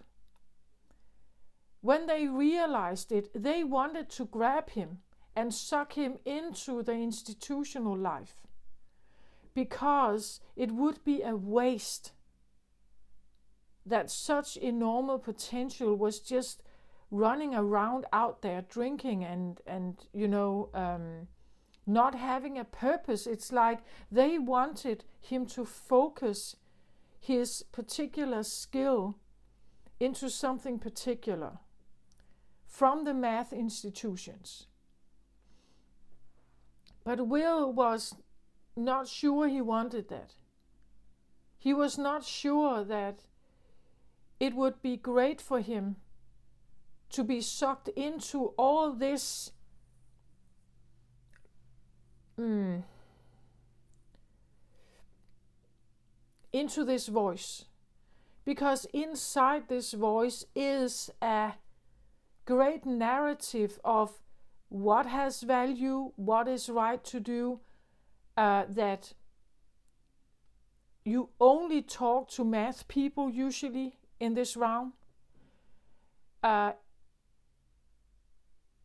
when they realized it, they wanted to grab him and suck him into the institutional life, because it would be a waste that such enormous potential was just running around out there drinking and not having a purpose. It's like they wanted him to focus his particular skill into something particular from the math institutions. But Will was not sure he wanted that. He was not sure that it would be great for him to be sucked into all this into this voice, because inside this voice is a great narrative of what has value, what is right to do, that you only talk to math people usually in this realm.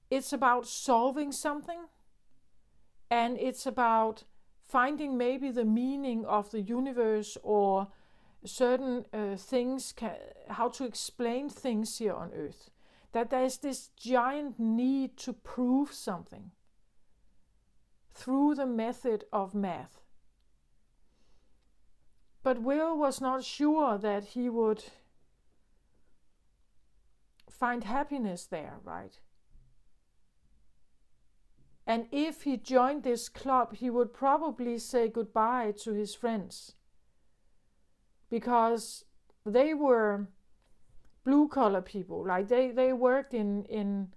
It's about solving something, and it's about finding maybe the meaning of the universe or certain things, how to explain things here on Earth. That there's this giant need to prove something through the method of math. But Will was not sure that he would find happiness there, right? And if he joined this club, he would probably say goodbye to his friends, because they were blue-collar people. Like they worked in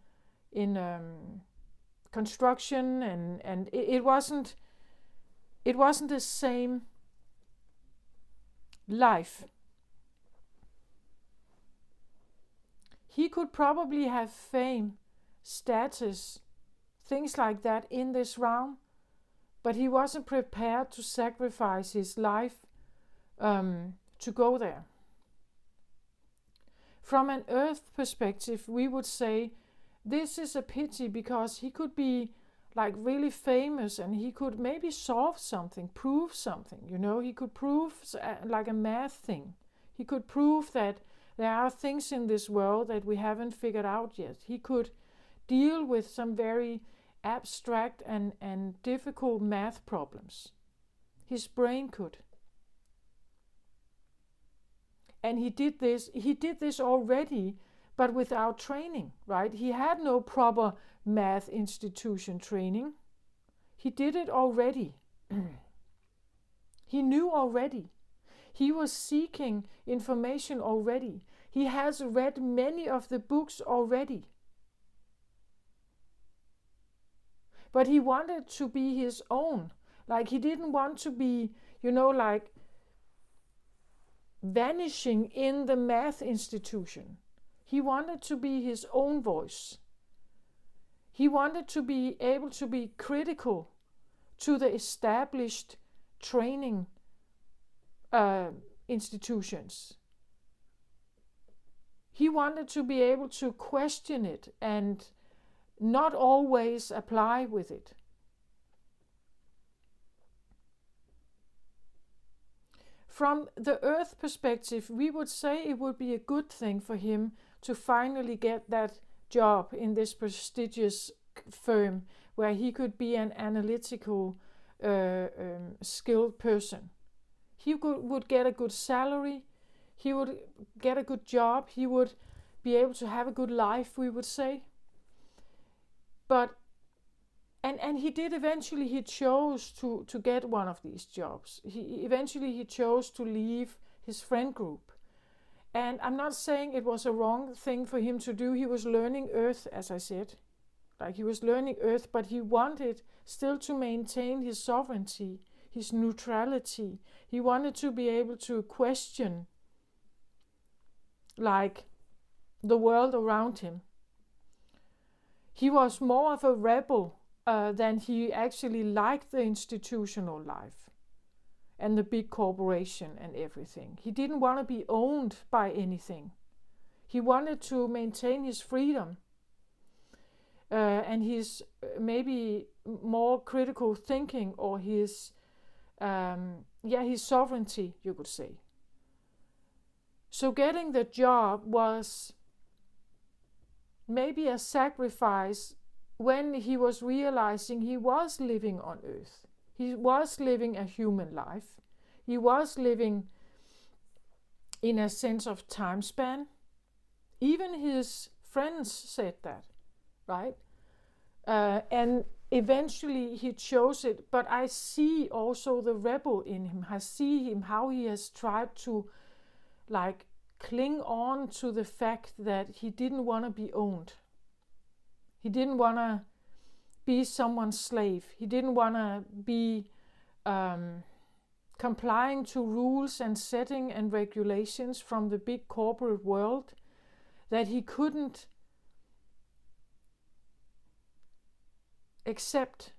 construction, and it wasn't the same life. He could probably have fame, status, things like that in this realm, but he wasn't prepared to sacrifice his life to go there. From an Earth perspective, we would say this is a pity, because he could be like really famous and he could maybe solve something, prove something, he could prove like a math thing. He could prove that there are things in this world that we haven't figured out yet. He could deal with some very abstract and difficult math problems. His brain could. And he did this already, but without training, right? He had no proper math institution training. He did it already. He knew already. He was seeking information already. He has read many of the books already. But he wanted to be his own. Like he didn't want to be, like vanishing in the math institution. He wanted to be his own voice. He wanted to be able to be critical to the established training institutions. He wanted to be able to question it and not always apply with it. From the Earth perspective, we would say it would be a good thing for him to finally get that job in this prestigious firm where he could be an analytical, skilled person. He would get a good salary, he would get a good job, he would be able to have a good life, we would say. But and he did eventually, he chose to get one of these jobs. He chose to leave his friend group. And I'm not saying it was a wrong thing for him to do. He was learning Earth, as I said. Like he was learning Earth, but he wanted still to maintain his sovereignty, his neutrality. He wanted to be able to question, like, the world around him. He was more of a rebel than he actually liked the institutional life and the big corporation and everything. He didn't want to be owned by anything. He wanted to maintain his freedom and his maybe more critical thinking, or his sovereignty, you could say. So getting the job was maybe a sacrifice when he was realizing he was living on Earth. He was living a human life. He was living in a sense of time span. Even his friends said that, right? And eventually he chose it. But I see also the rebel in him. I see him, how he has tried to like cling on to the fact that he didn't want to be owned. He didn't want to be someone's slave. He didn't want to be complying to rules and setting and regulations from the big corporate world that he couldn't accept.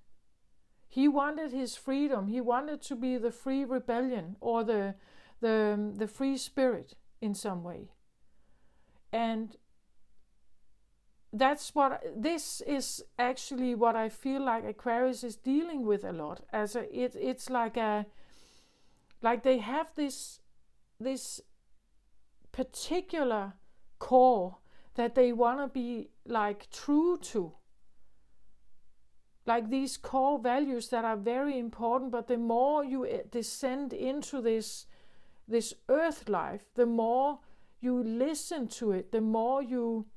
He wanted his freedom. He wanted to be the free rebellion, or the free spirit in some way. And this is actually what I feel like Aquarius is dealing with a lot. It's like they have this particular core that they want to be like true to. Like these core values that are very important, but the more you descend into this earth life, the more you listen to it, the more you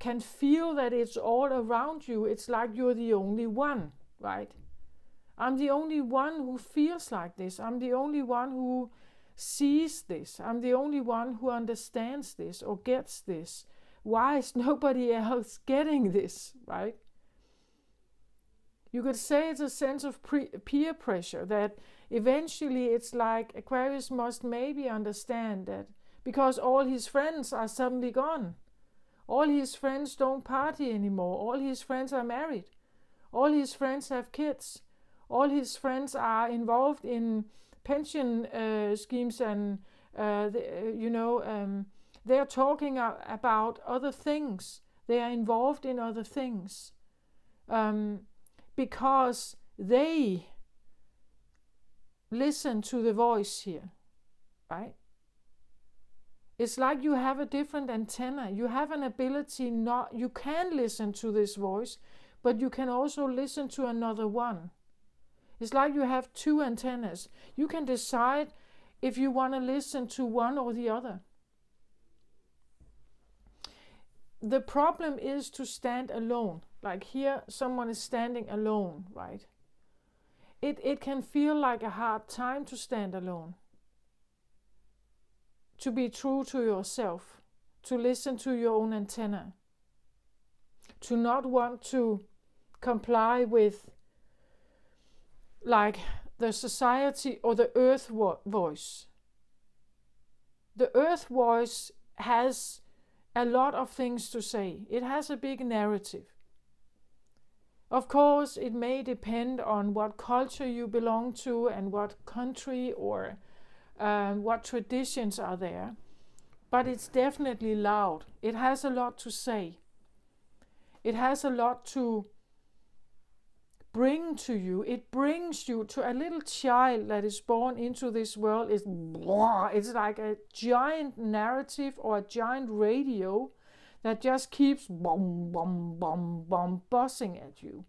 can feel that it's all around you. It's like you're the only one, right? I'm the only one who feels like this. I'm the only one who sees this. I'm the only one who understands this or gets this. Why is nobody else getting this, right? You could say it's a sense of peer pressure, that eventually it's like Aquarius must maybe understand that because all his friends are suddenly gone. All his friends don't party anymore. All his friends are married. All his friends have kids. All his friends are involved in pension schemes, and they're talking about other things. They are involved in other things because they listen to the voice here, right? It's like you have a different antenna. You have an ability, you can listen to this voice, but you can also listen to another one. It's like you have two antennas. You can decide if you want to listen to one or the other. The problem is to stand alone. Like here, someone is standing alone, right? It can feel like a hard time to stand alone. To be true to yourself, to listen to your own antenna, to not want to comply with like the society or the earth voice. The earth voice has a lot of things to say. It has a big narrative. Of course, it may depend on what culture you belong to and what country or what traditions are there. But it's definitely loud. It has a lot to say. It has a lot to bring to you. It brings you to a little child that is born into this world. It's like a giant narrative or a giant radio that just keeps bum bum bum bum buzzing at you.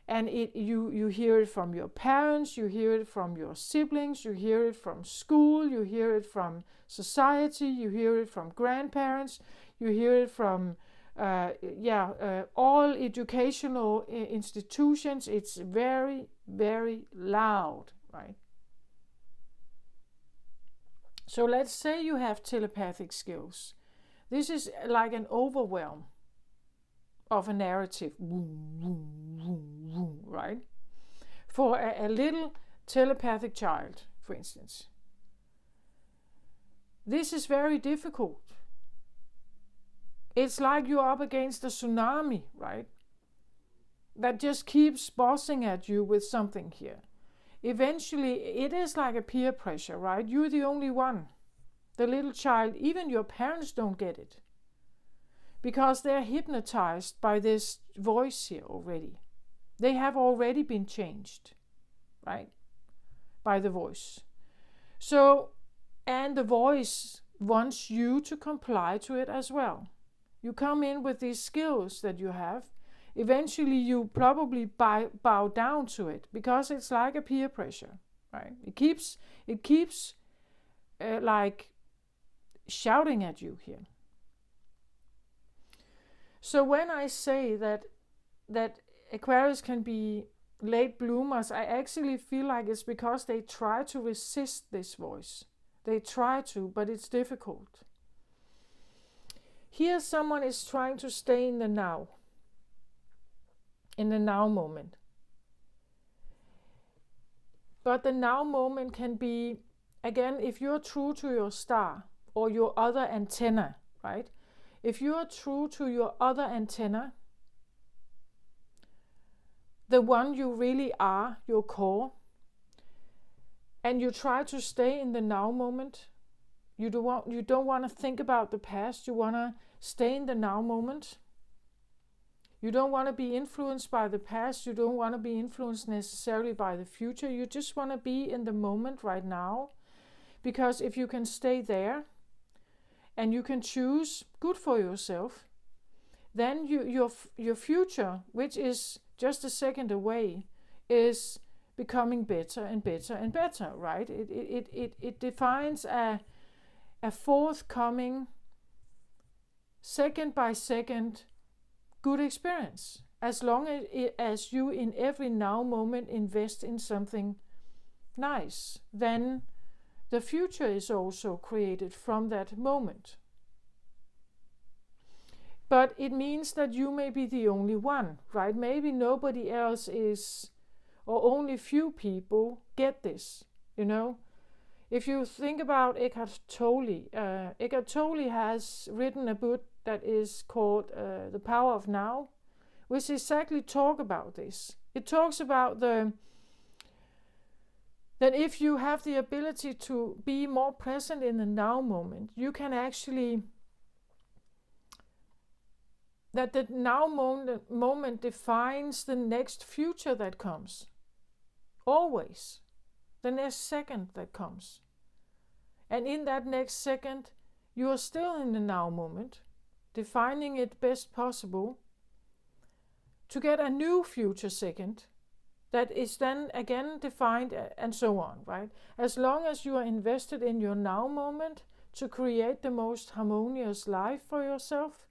And you hear it from your parents, you hear it from your siblings, you hear it from school, you hear it from society, you hear it from grandparents, you hear it from all educational institutions. It's very, very loud, right? So let's say you have telepathic skills. This is like an overwhelm of a narrative, right? For a little telepathic child, for instance. This is very difficult. It's like you're up against a tsunami, right? That just keeps buzzing at you with something here. Eventually, it is like a peer pressure, right? You're the only one. The little child, even your parents don't get it. Because they're hypnotized by this voice here already. They have already been changed, right? By the voice. So, and the voice wants you to comply to it as well. You come in with these skills that you have. Eventually, you probably bow down to it because it's like a peer pressure, right? It keeps like shouting at you here. So when I say that Aquarius can be late bloomers, I actually feel like it's because they try to resist this voice. They try to, but it's difficult. Here someone is trying to stay in the now moment. But the now moment can be, again, if you're true to your star or your other antenna, right? If you are true to your other antenna, the one you really are, your core, and you try to stay in the now moment, you don't want to think about the past, you want to stay in the now moment. You don't want to be influenced by the past, you don't want to be influenced necessarily by the future, you just want to be in the moment right now. Because if you can stay there, and you can choose good for yourself, then your future, which is just a second away, is becoming better and better and better, right? It defines a forthcoming, second by second, good experience. As long as you in every now moment invest in something nice, then the future is also created from that moment. But it means that you may be the only one, right? Maybe nobody else is, or only few people get this, you know? If you think about Eckhart Tolle, Eckhart Tolle has written a book that is called The Power of Now, which exactly talk about this. It talks about that if you have the ability to be more present in the now moment, you can actually, that the now moment defines the next future that comes. Always. The next second that comes. And in that next second, you are still in the now moment, defining it best possible to get a new future second that is then again defined and so on, right? As long as you are invested in your now moment to create the most harmonious life for yourself,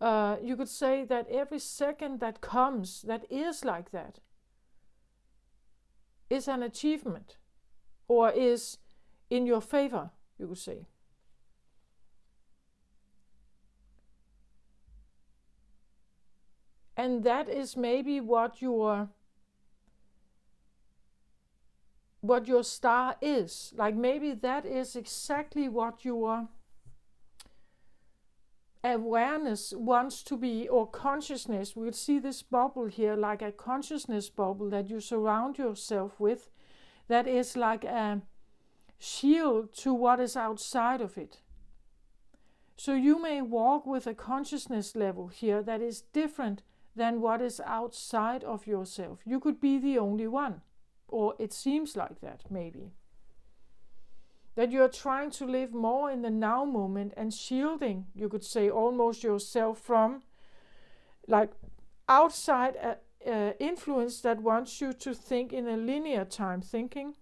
you could say that every second that comes that is like that is an achievement or is in your favor, you could say. And that is maybe what your what your star is. Like maybe that is exactly what your awareness wants to be, or consciousness. We'll see this bubble here, like a consciousness bubble that you surround yourself with, that is like a shield to what is outside of it. So you may walk with a consciousness level here that is different than what is outside of yourself. You could be the only one, or it seems like that maybe. That you're trying to live more in the now moment and shielding, you could say, almost yourself from like outside influence that wants you to think in a linear time thinking.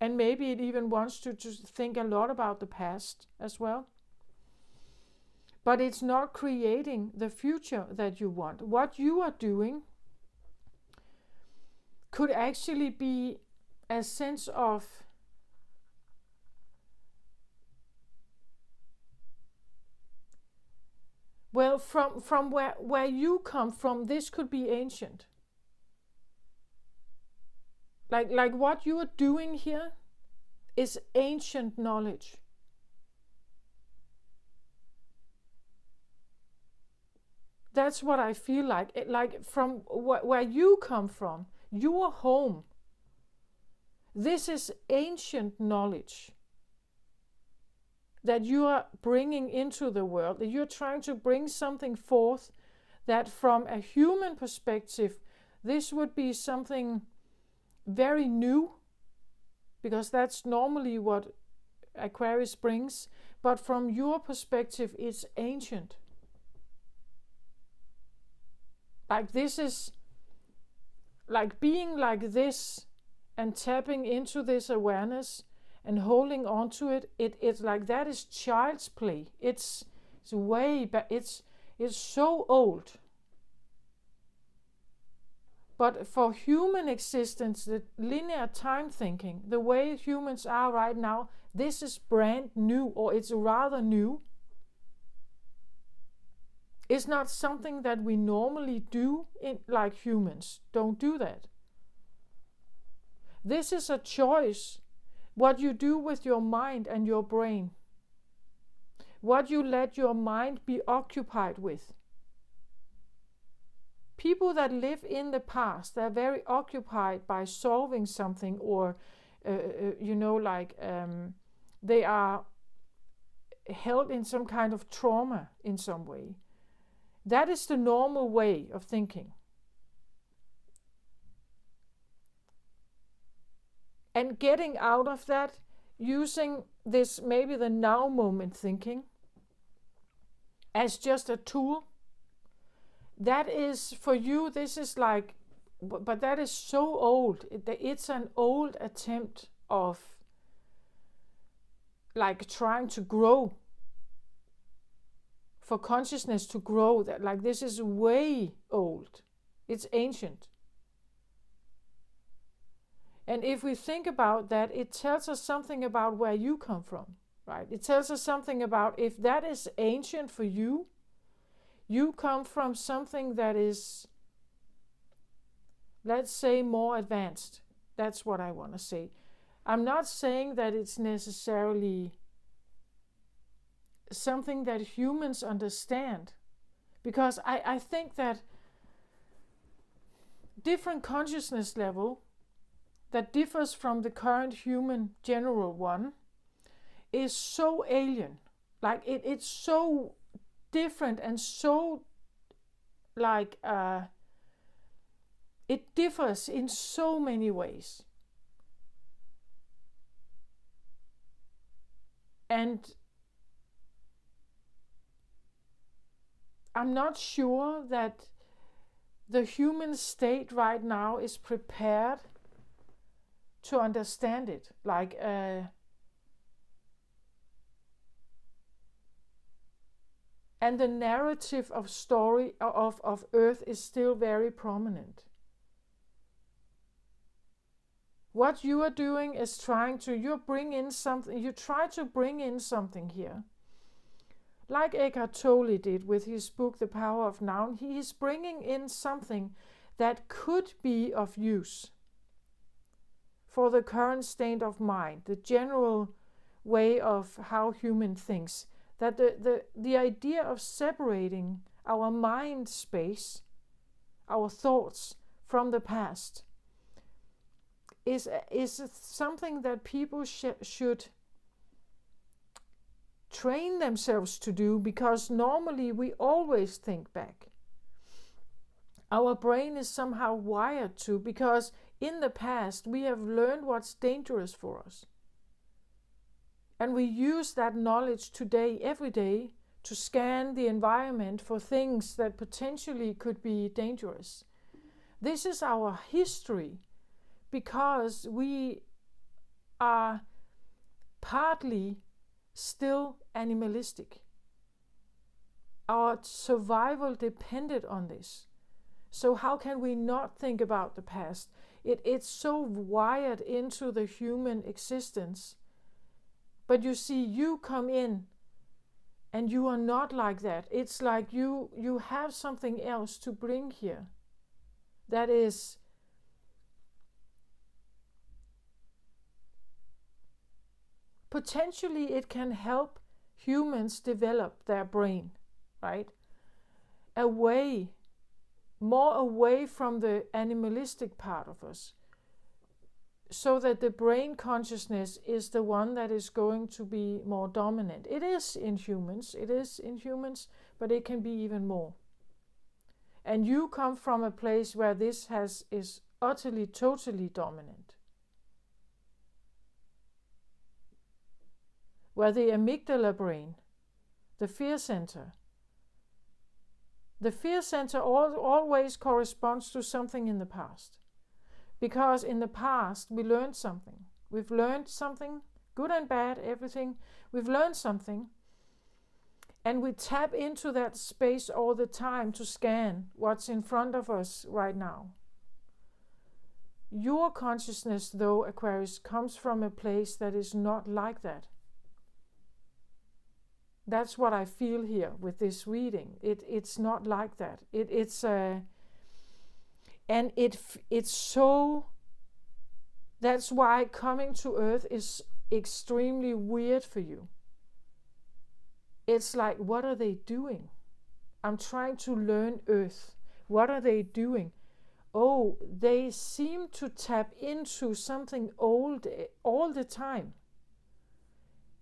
And maybe it even wants you to think a lot about the past as well. But it's not creating the future that you want. What you are doing could actually be a sense of from where you come from, this could be ancient. Like what you are doing here is ancient knowledge. That's what I feel like. Like from where you come from, your home. This is ancient knowledge that you are bringing into the world. That you're trying to bring something forth that from a human perspective, this would be something very new, because that's normally what Aquarius brings. But from your perspective, it's ancient. Like this is like being like this and tapping into this awareness and holding on to it. It's like that is child's play. It's way back. It's so old. But for human existence, the linear time thinking, the way humans are right now, this is brand new, or it's rather new. It's not something that we normally do like humans. Don't do that. This is a choice. What you do with your mind and your brain. What you let your mind be occupied with. People that live in the past, they're very occupied by solving something, or, they are held in some kind of trauma in some way. That is the normal way of thinking. And getting out of that, using this, maybe the now moment thinking, as just a tool. That is, for you, this is like, but that is so old. It's an old attempt of like trying to grow. For consciousness to grow, that like this is way old. It's ancient. And if we think about that, it tells us something about where you come from, right? It tells us something about, if that is ancient for you, you come from something that is, let's say, more advanced. That's what I want to say. I'm not saying that it's necessarily something that humans understand, because I think that different consciousness level that differs from the current human general one is so alien. Like it's so different and so like it differs in so many ways. And I'm not sure that the human state right now is prepared to understand it. Like and the narrative of story of Earth is still very prominent. What you are doing is trying to, you try to bring in something here. Like Eckhart Tolle did with his book, The Power of Now, he is bringing in something that could be of use for the current state of mind, the general way of how human thinks, that the idea of separating our mind space, our thoughts from the past, is something that people should train themselves to do, because normally we always think back. Our brain is somehow wired to, because in the past we have learned what's dangerous for us. And we use that knowledge today, every day, to scan the environment for things that potentially could be dangerous. This is our history, because we are partly still animalistic. Our survival depended on this. So how can we not think about the past? It's so wired into the human existence. But you see, you come in and you are not like that. It's like you have something else to bring here. That is potentially, it can help humans develop their brain, right? More away from the animalistic part of us, so that the brain consciousness is the one that is going to be more dominant. It is in humans, but it can be even more. And you come from a place where this is utterly, totally dominant. Where the amygdala brain, the fear center always corresponds to something in the past. Because in the past we learned something. We've learned something, good and bad, everything. We've learned something. And we tap into that space all the time to scan what's in front of us right now. Your consciousness, though, Aquarius, comes from a place that is not like that. That's what I feel here with this reading. It's not like that. It's so. That's why coming to Earth is extremely weird for you. It's like, what are they doing? I'm trying to learn Earth. What are they doing? Oh, they seem to tap into something old all the time.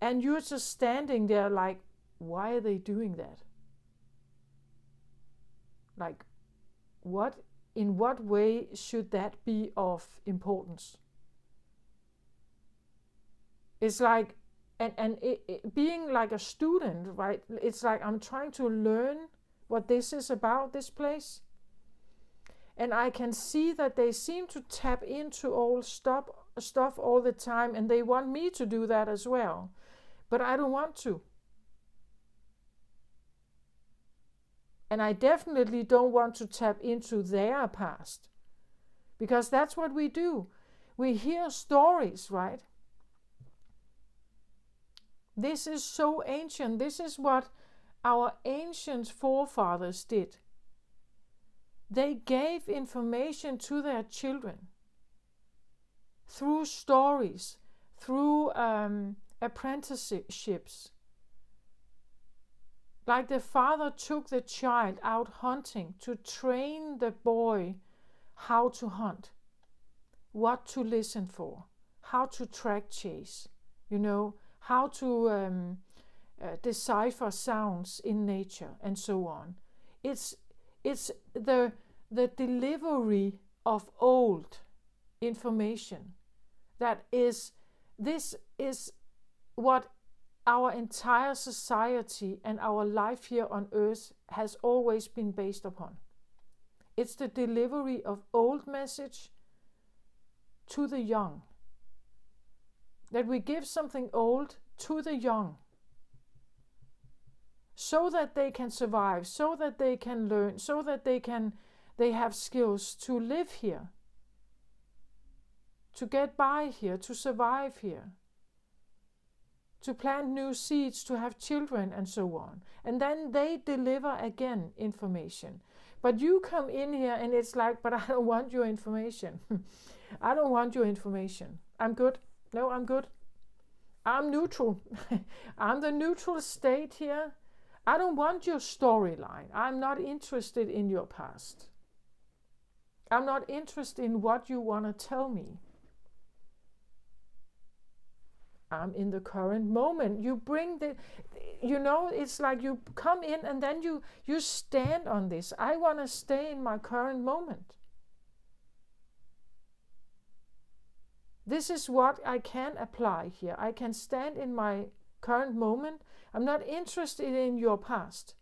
And you're just standing there like, why are they doing that? Like, what? In what way should that be of importance? It's like, and being like a student, right? It's like I'm trying to learn what this is about, this place. And I can see that they seem to tap into old stuff all the time, and they want me to do that as well. But I don't want to. And I definitely don't want to tap into their past. Because that's what we do. We hear stories, right? This is so ancient. This is what our ancient forefathers did. They gave information to their children through stories, through apprenticeships. Like the father took the child out hunting to train the boy how to hunt, what to listen for, how to track chase, how to decipher sounds in nature, and so on. It's the delivery of old information this is what our entire society and our life here on Earth has always been based upon. It's the delivery of old message to the young. That we give something old to the young, so that they can survive, so that they can learn, so that they have skills to live here, to get by here, to survive here, to plant new seeds, to have children, and so on. And then they deliver again information. But you come in here and it's like, but I don't want your information. I don't want your information. I'm good. No, I'm good. I'm neutral. I'm the neutral state here. I don't want your storyline. I'm not interested in your past. I'm not interested in what you want to tell me. I'm in the current moment. You bring the, it's like you come in and then you stand on this. I want to stay in my current moment. This is what I can apply here. I can stand in my current moment. I'm not interested in your past.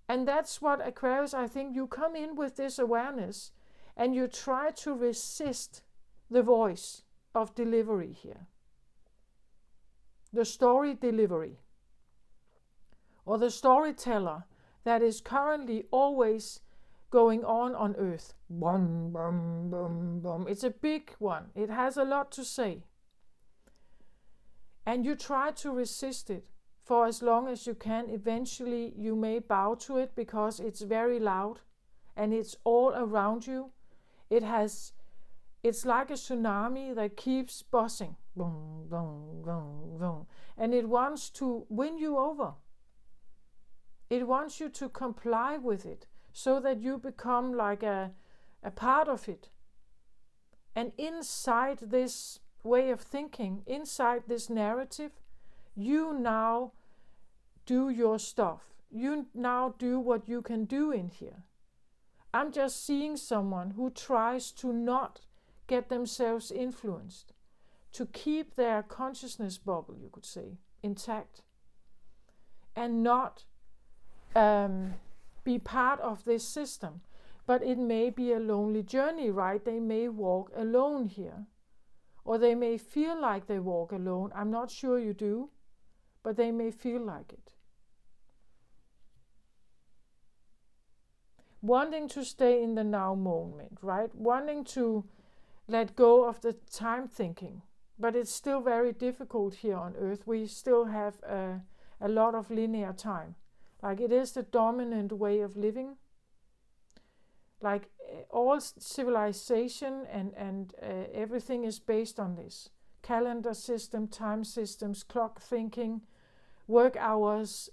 And that's what Aquarius, I think you come in with this awareness and you try to resist the voice of delivery here. The story delivery. Or the storyteller that is currently always going on earth. Bum, bum, bum, bum. It's a big one. It has a lot to say. And you try to resist it for as long as you can. Eventually you may bow to it because it's very loud and it's all around you. It's like a tsunami that keeps buzzing. Boom, boom, boom, boom. And it wants to win you over. It wants you to comply with it so that you become like a part of it. And inside this way of thinking, inside this narrative, you now do your stuff. You now do what you can do in here. I'm just seeing someone who tries to not get themselves influenced, to keep their consciousness bubble, you could say, intact, and not be part of this system. But it may be a lonely journey, right? They may walk alone here, or they may feel like they walk alone. I'm not sure you do, but they may feel like it. Wanting to stay in the now moment, right? Wanting to let go of the time thinking. But it's still very difficult here on Earth. We still have a lot of linear time. Like it is the dominant way of living. Like all civilization and everything is based on this. Calendar system, time systems, clock thinking, work hours,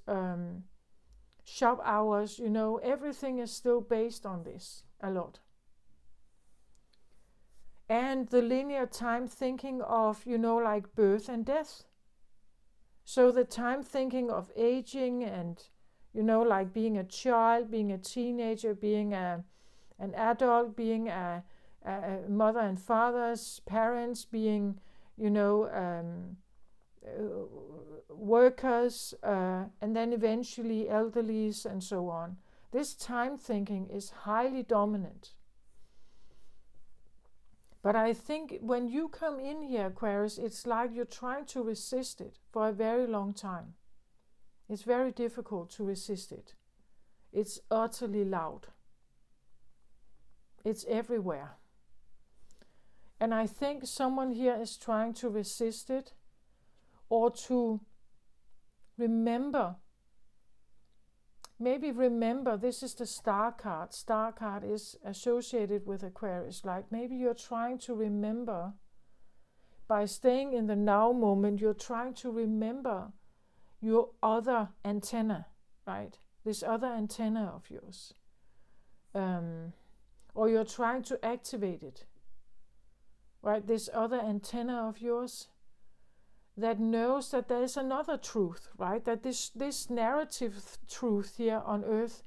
shop hours, everything is still based on this a lot. And the linear time thinking of, like birth and death. So the time thinking of aging and, like being a child, being a teenager, being an adult, being a mother and father's parents, being, workers, and then eventually elderlies and so on. This time thinking is highly dominant. But I think when you come in here, Aquarius, it's like you're trying to resist it for a very long time. It's very difficult to resist it. It's utterly loud. It's everywhere. And I think someone here is trying to resist it or to remember. Maybe remember, this is the star card. Star card is associated with Aquarius. Like maybe you're trying to remember, by staying in the now moment, you're trying to remember your other antenna, right? This other antenna of yours. Or you're trying to activate it, right? This other antenna of yours that knows that there is another truth, right? That this narrative truth here on Earth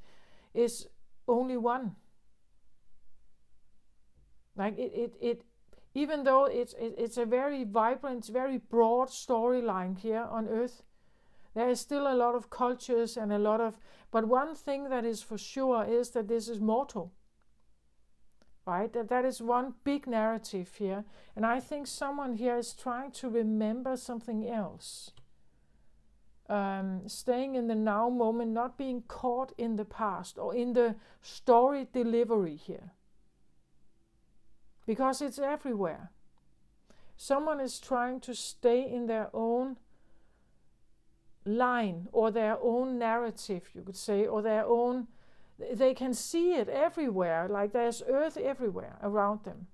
is only one. Like it even though it's a very vibrant, very broad storyline here on Earth, there is still a lot of cultures and but one thing that is for sure is that this is mortal. Right? That is one big narrative here. And I think someone here is trying to remember something else. Staying in the now moment, not being caught in the past or in the story delivery here. Because it's everywhere. Someone is trying to stay in their own line or their own narrative, you could say, or their own, they can see it everywhere, like there's earth everywhere around them.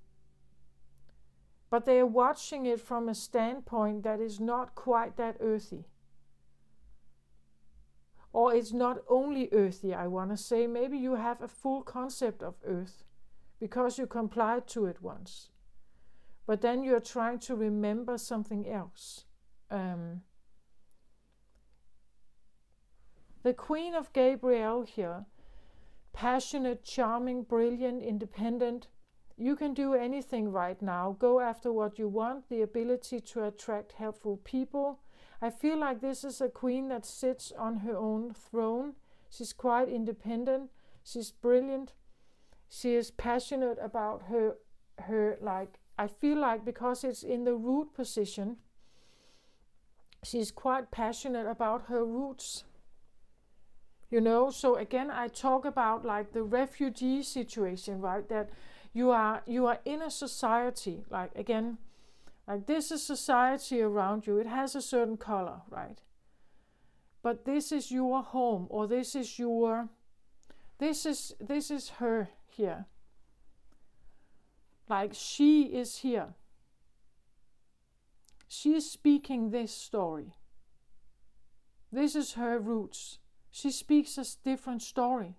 But they are watching it from a standpoint that is not quite that earthy. Or it's not only earthy, I want to say. Maybe you have a full concept of earth because you complied to it once. But then you're trying to remember something else. The Queen of Gabriel here, passionate, charming, brilliant, independent. You can do anything right now. Go after what you want, the ability to attract helpful people. I feel like this is a queen that sits on her own throne. She's quite independent. She's brilliant. She is passionate about her like, I feel like because it's in the root position, she's quite passionate about her roots. You know, so again, I talk about like the refugee situation, right? That you are in a society, like again, like this is society around you. It has a certain color, right? But this is your home, or this is her here. Like she is here. She is speaking this story. This is her roots. She speaks a different story.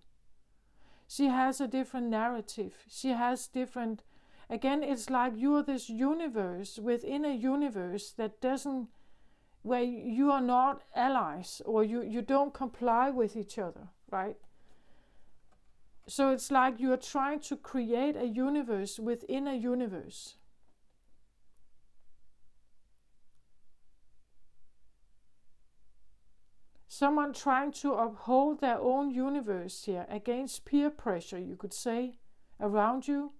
She has a different narrative. She has different... Again, it's like you're this universe within a universe that doesn't... where you are not allies, or you don't comply with each other, right? So it's like you're trying to create a universe within a universe. Someone trying to uphold their own universe here against peer pressure, you could say, around you.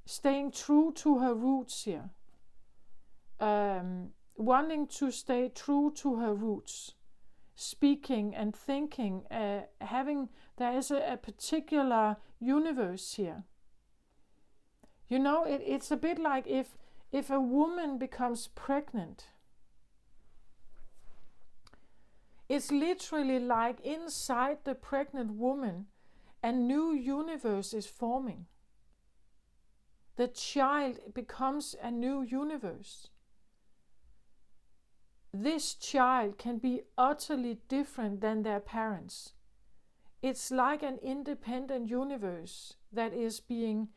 Staying true to her roots here. Wanting to stay true to her roots. Speaking and thinking, there is a particular universe here. You know, it's a bit like if a woman becomes pregnant. It's literally like inside the pregnant woman, a new universe is forming. The child becomes a new universe. This child can be utterly different than their parents. It's like an independent universe that is being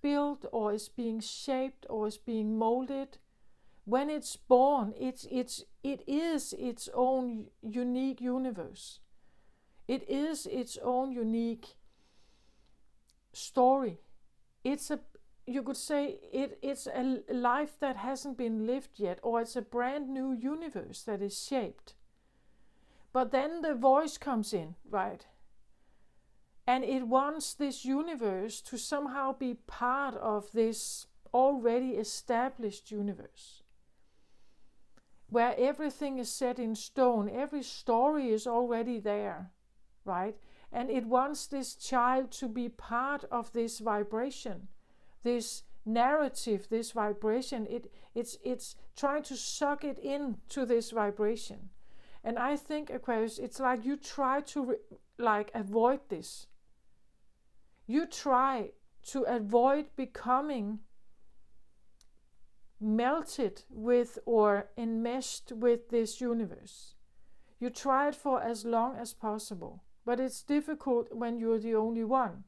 built or is being shaped or is being molded. When it's born, it is its own unique universe. It is its own unique story. You could say it's a life that hasn't been lived yet, or it's a brand new universe that is shaped. But then the voice comes in, right? And it wants this universe to somehow be part of this already established universe, where everything is set in stone, every story is already there, right? And it wants this child to be part of this vibration, this narrative, this vibration. It's trying to suck it into this vibration. And I think, Aquarius, it's like you try to avoid this. You try to avoid becoming melted with or enmeshed with this universe. You try it for as long as possible, but it's difficult when you're the only one,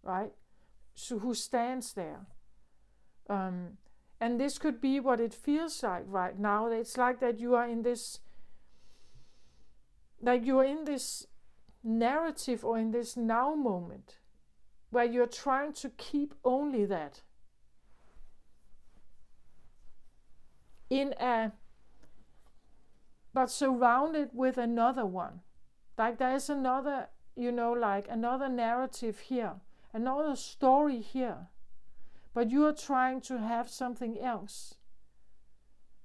right? So who stands there? And this could be what it feels like right now. It's like that you are in this, like you're in this narrative or in this now moment where you're trying to keep only that. But surrounded with another one. Like there's another, like another narrative here, another story here. But you are trying to have something else.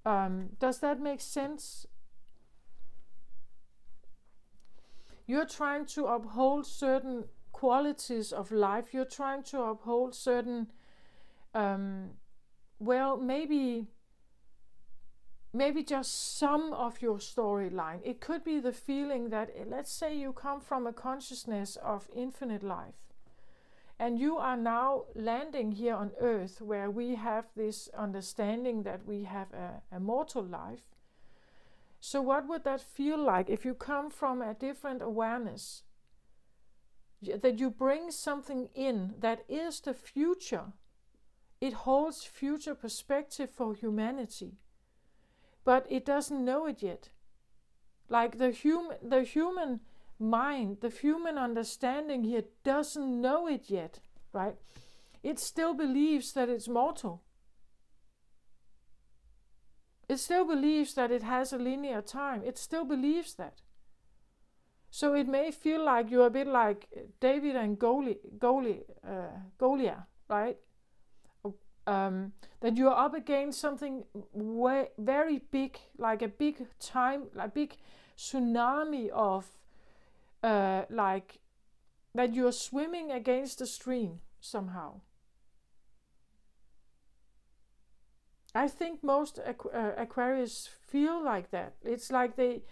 Does that make sense? You're trying to uphold certain qualities of life. You're trying to uphold certain, maybe maybe just some of your storyline. It could be the feeling that, let's say you come from a consciousness of infinite life, and you are now landing here on earth where we have this understanding that we have a mortal life. So what would that feel like if you come from a different awareness? That you bring something in that is the future. It holds future perspective for humanity, but it doesn't know it yet. Like the human mind, the human understanding here doesn't know it yet, right? It still believes that it's mortal. It still believes that it has a linear time. It still believes that. So it may feel like you're a bit like David and Goliath, right? That you're up against something very big, like a big time, like big tsunami of, like that you're swimming against the stream somehow. I think most Aquarius feel like that. It's like they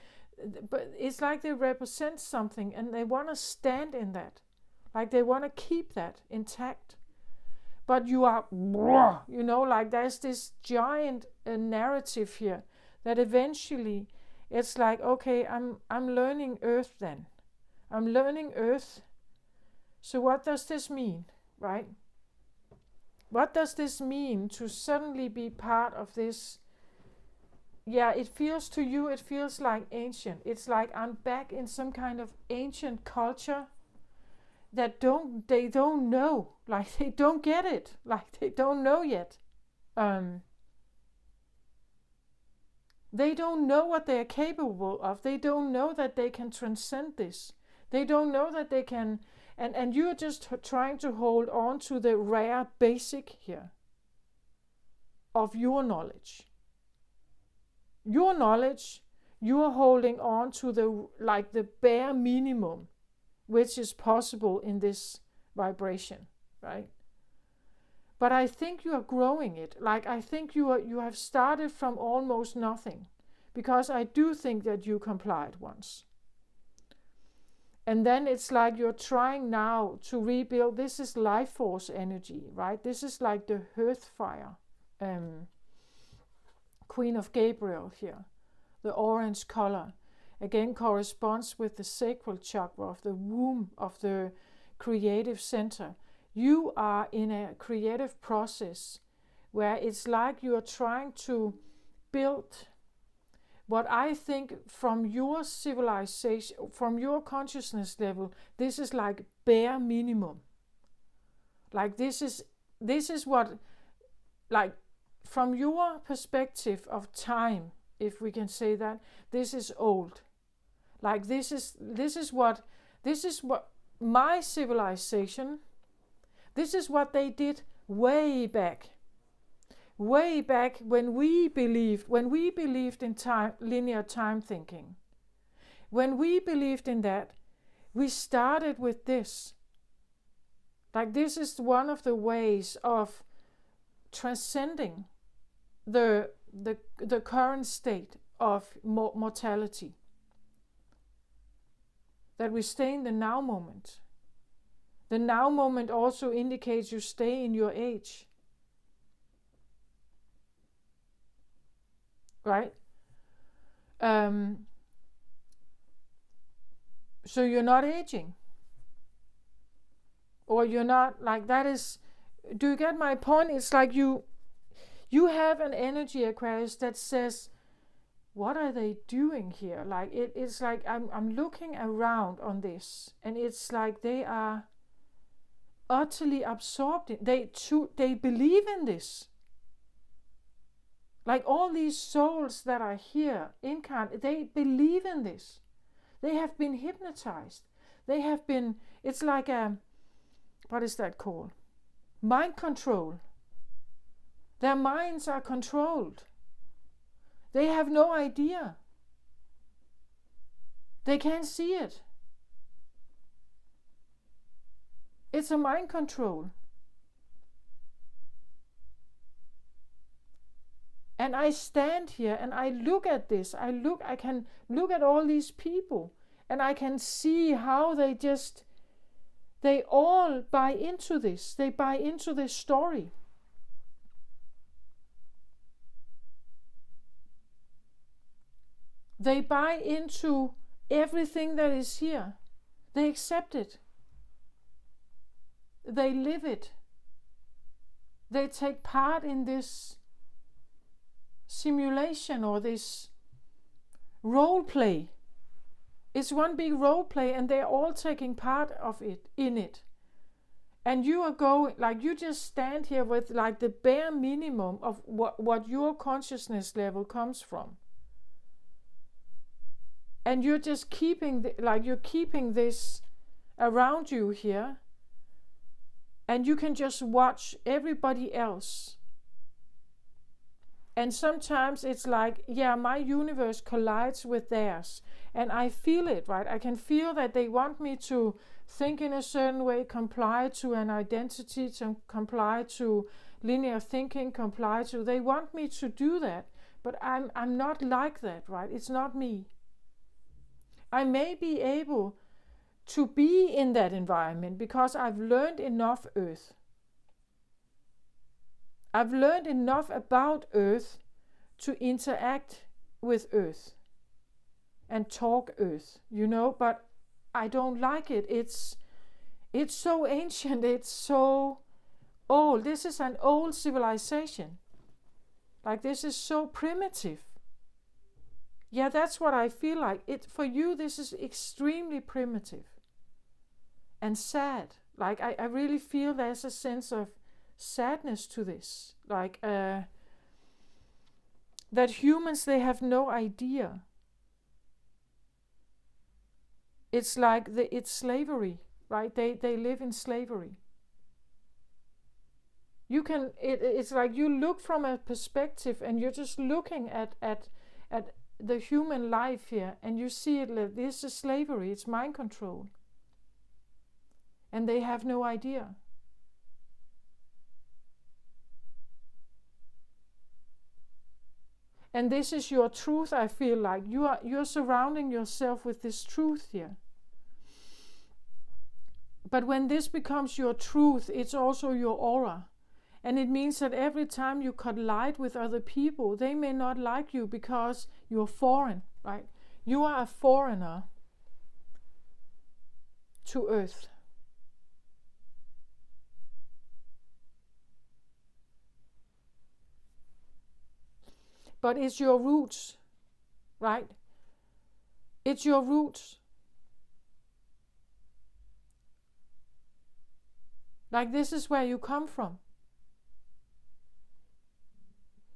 represent something and they want to stand in that. Like they want to keep that intact. But you are, like there's this giant narrative here that eventually it's like, okay, I'm learning Earth then. I'm learning Earth. So what does this mean, right? What does this mean to suddenly be part of this? Yeah, it feels to you, it feels like ancient. It's like I'm back in some kind of ancient culture that they don't know. Like they don't get it. Like they don't know yet. They don't know what they are capable of. They don't know that they can transcend this. They don't know that they can. And you're just trying to hold on to the rare basic here of your knowledge. Your knowledge, you are holding on to the bare minimum, which is possible in this vibration, right? But I think you are growing it. Like I think you have started from almost nothing, because I do think that you complied once. And then it's like you're trying now to rebuild. This is life force energy, right? This is like the hearth fire. Queen of Gabriel here. The orange color. Again corresponds with the sacral chakra of the womb of the creative center. You are in a creative process where it's like you are trying to build what I think from your civilization, from your consciousness level, this is like bare minimum. Like this is what, like from your perspective of time, if we can say that, this is old. Like this is what my civilization, this is what they did way back when we believed in time, linear time thinking. When we believed in that, we started with this. Like this is one of the ways of transcending the current state of mortality. That we stay in the now moment. The now moment also indicates you stay in your age. Right? So you're not aging. Or you're not, like that is, do you get my point? It's like you have an energy, Aquarius, that says, what are they doing here? Like it's like I'm looking around on this, and it's like they are utterly absorbed in, they believe in this. Like all these souls that are here incarnate, they believe in this. They have been hypnotized. They have been, it's like what is that called? Mind control. Their minds are controlled. They have no idea. They can't see it. It's a mind control. And I stand here and I look at this, I can look at all these people, and I can see how they all buy into this. They buy into this story. They buy into everything that is here. They accept it. They live it. They take part in this simulation or this role play. It's one big role play, and they're all taking part of it, in it. And you are going, like, you just stand here with like the bare minimum of what your consciousness level comes from. And you're just keeping, you're keeping this around you here. And you can just watch everybody else. And sometimes it's like, yeah, my universe collides with theirs. And I feel it, right? I can feel that they want me to think in a certain way, comply to an identity, to comply to linear thinking, they want me to do that. But I'm not like that, right? It's not me. I may be able to be in that environment because I've learned enough Earth. I've learned enough about Earth to interact with Earth and talk Earth, but I don't like it. It's so ancient, it's so old. This is an old civilization. Like, this is so primitive. Yeah, that's what I feel like. For you, this is extremely primitive and sad. Like, I really feel there's a sense of sadness to this. Like, that humans, they have no idea. It's like it's slavery, right? They live in slavery. It's like you look from a perspective and you're just looking at the human life here, and you see it like this is slavery, it's mind control. And they have no idea. And this is your truth, I feel like. You're surrounding yourself with this truth here. But when this becomes your truth, it's also your aura. And it means that every time you collide with other people, they may not like you because you're foreign, right? You are a foreigner to Earth. But it's your roots, right? It's your roots. Like, this is where you come from.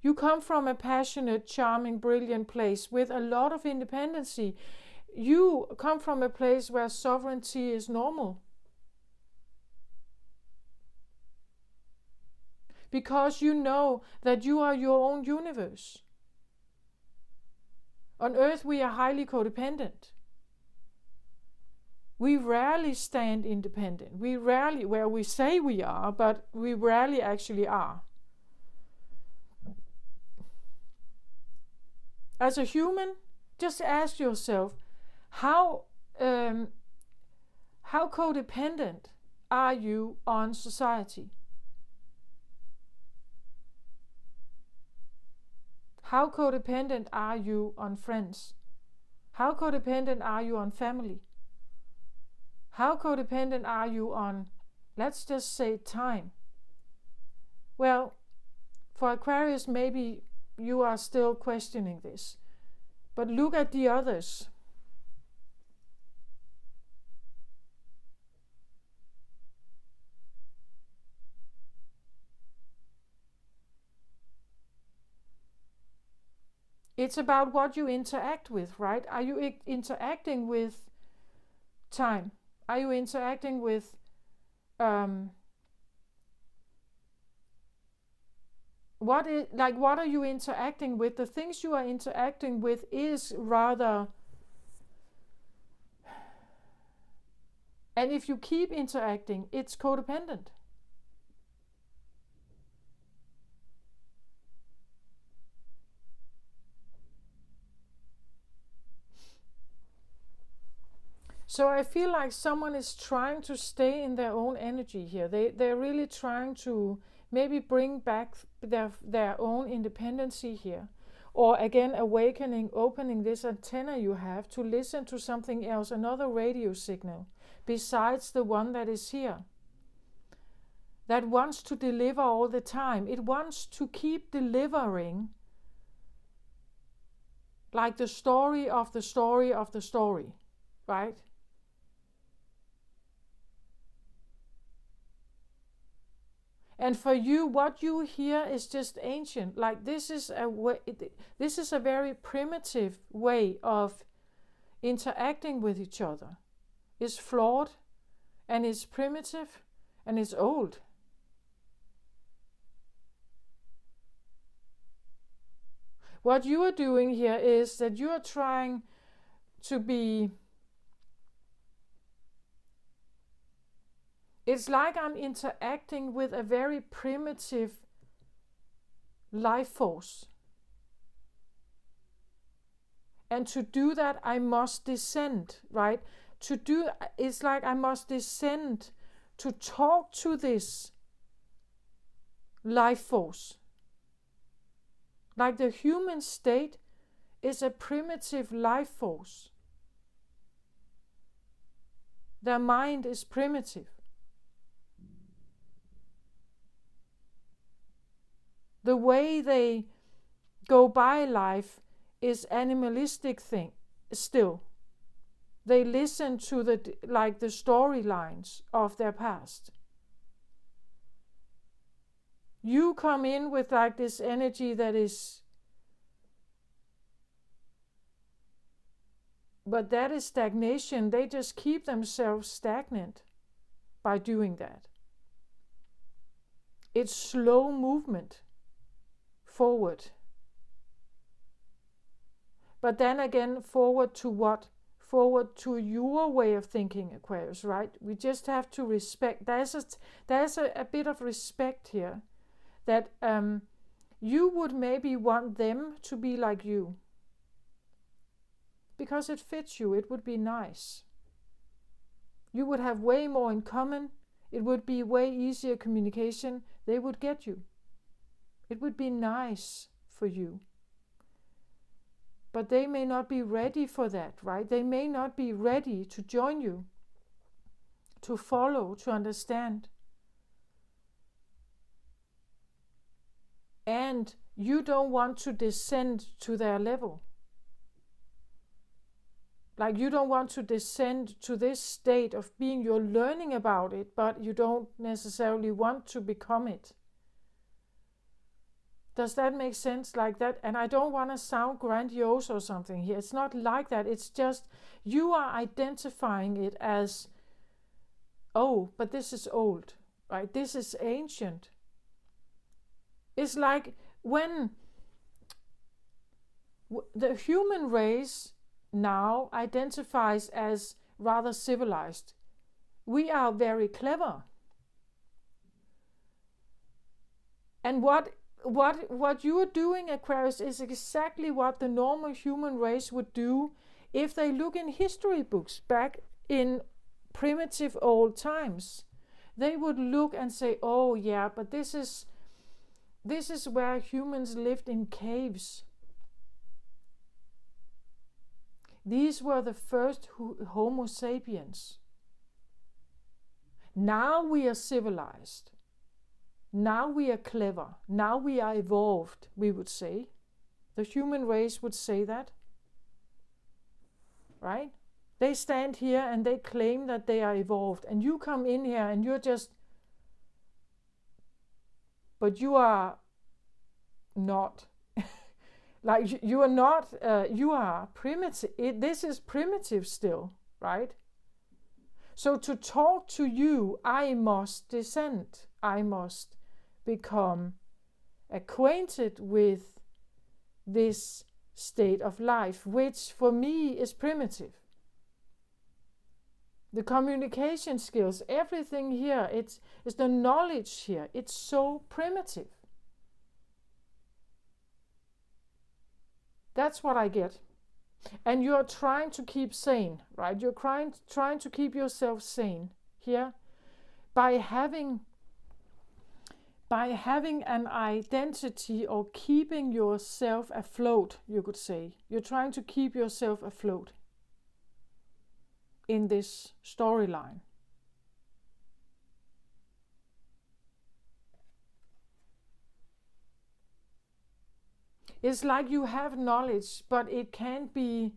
You come from a passionate, charming, brilliant place with a lot of independency. You come from a place where sovereignty is normal. Because you know that you are your own universe. On Earth, we are highly codependent. We rarely stand independent. We say we are, but we rarely actually are. As a human, just ask yourself, how codependent are you on society? How codependent are you on friends? How codependent are you on family? How codependent are you on, let's just say, time? Well, for Aquarius, maybe you are still questioning this. But look at the others. It's about what you interact with, right? Are you interacting with time? Are you interacting with what are you interacting with? The things you are interacting with is rather, and if you keep interacting, it's codependent. So I feel like someone is trying to stay in their own energy here. They're really trying to maybe bring back their own independency here. Or again, awakening, opening this antenna you have to listen to something else, another radio signal, besides the one that is here. That wants to deliver all the time. It wants to keep delivering, like the story of the story of the story, right? And for you, what you hear is just ancient. Like this is a very primitive way of interacting with each other. It's flawed, and it's primitive, and it's old. What you are doing here is that you are trying to be. It's like I'm interacting with a very primitive life force. And to do that, I must descend, right? It's like I must descend to talk to this life force. Like the human state is a primitive life force. Their mind is primitive. The way they go by life is animalistic thing still. They listen to the storylines of their past. You come in with like this energy that is, but that is stagnation. They just keep themselves stagnant by doing that. It's slow movement forward. But then again, forward to what? Forward to your way of thinking, Aquarius, right? We just have to respect. There's a bit of respect here that you would maybe want them to be like you. Because it fits you, it would be nice. You would have way more in common. It would be way easier communication. They would get you. It would be nice for you. But they may not be ready for that, right? They may not be ready to join you, to follow, to understand. And you don't want to descend to their level. Like you don't want to descend to this state of being, you're learning about it, but you don't necessarily want to become it. Does that make sense like that? And I don't want to sound grandiose or something here. It's not like that. It's just you are identifying it as, oh, but this is old, right? This is ancient. It's like when the human race now identifies as rather civilized. We are very clever. And what you are doing, Aquarius, is exactly what the normal human race would do if they look in history books back in primitive old times. They would look and say, oh yeah, but this is where humans lived in caves. These were the first Homo sapiens. Now we are civilized. Now we are clever. Now we are evolved, we would say. The human race would say that. Right? They stand here and they claim that they are evolved. And you come in here and you're just... But you are not. Like you are not, you are primitive. This is primitive still, right? So to talk to you, I must descend. I must become acquainted with this state of life, which for me is primitive. The communication skills, everything here, it's the knowledge here. It's so primitive. That's what I get. And you're trying to keep sane, right? You're trying to keep yourself sane here by having an identity, or keeping yourself afloat, you could say. You're trying to keep yourself afloat in this storyline. It's like you have knowledge, but it can't be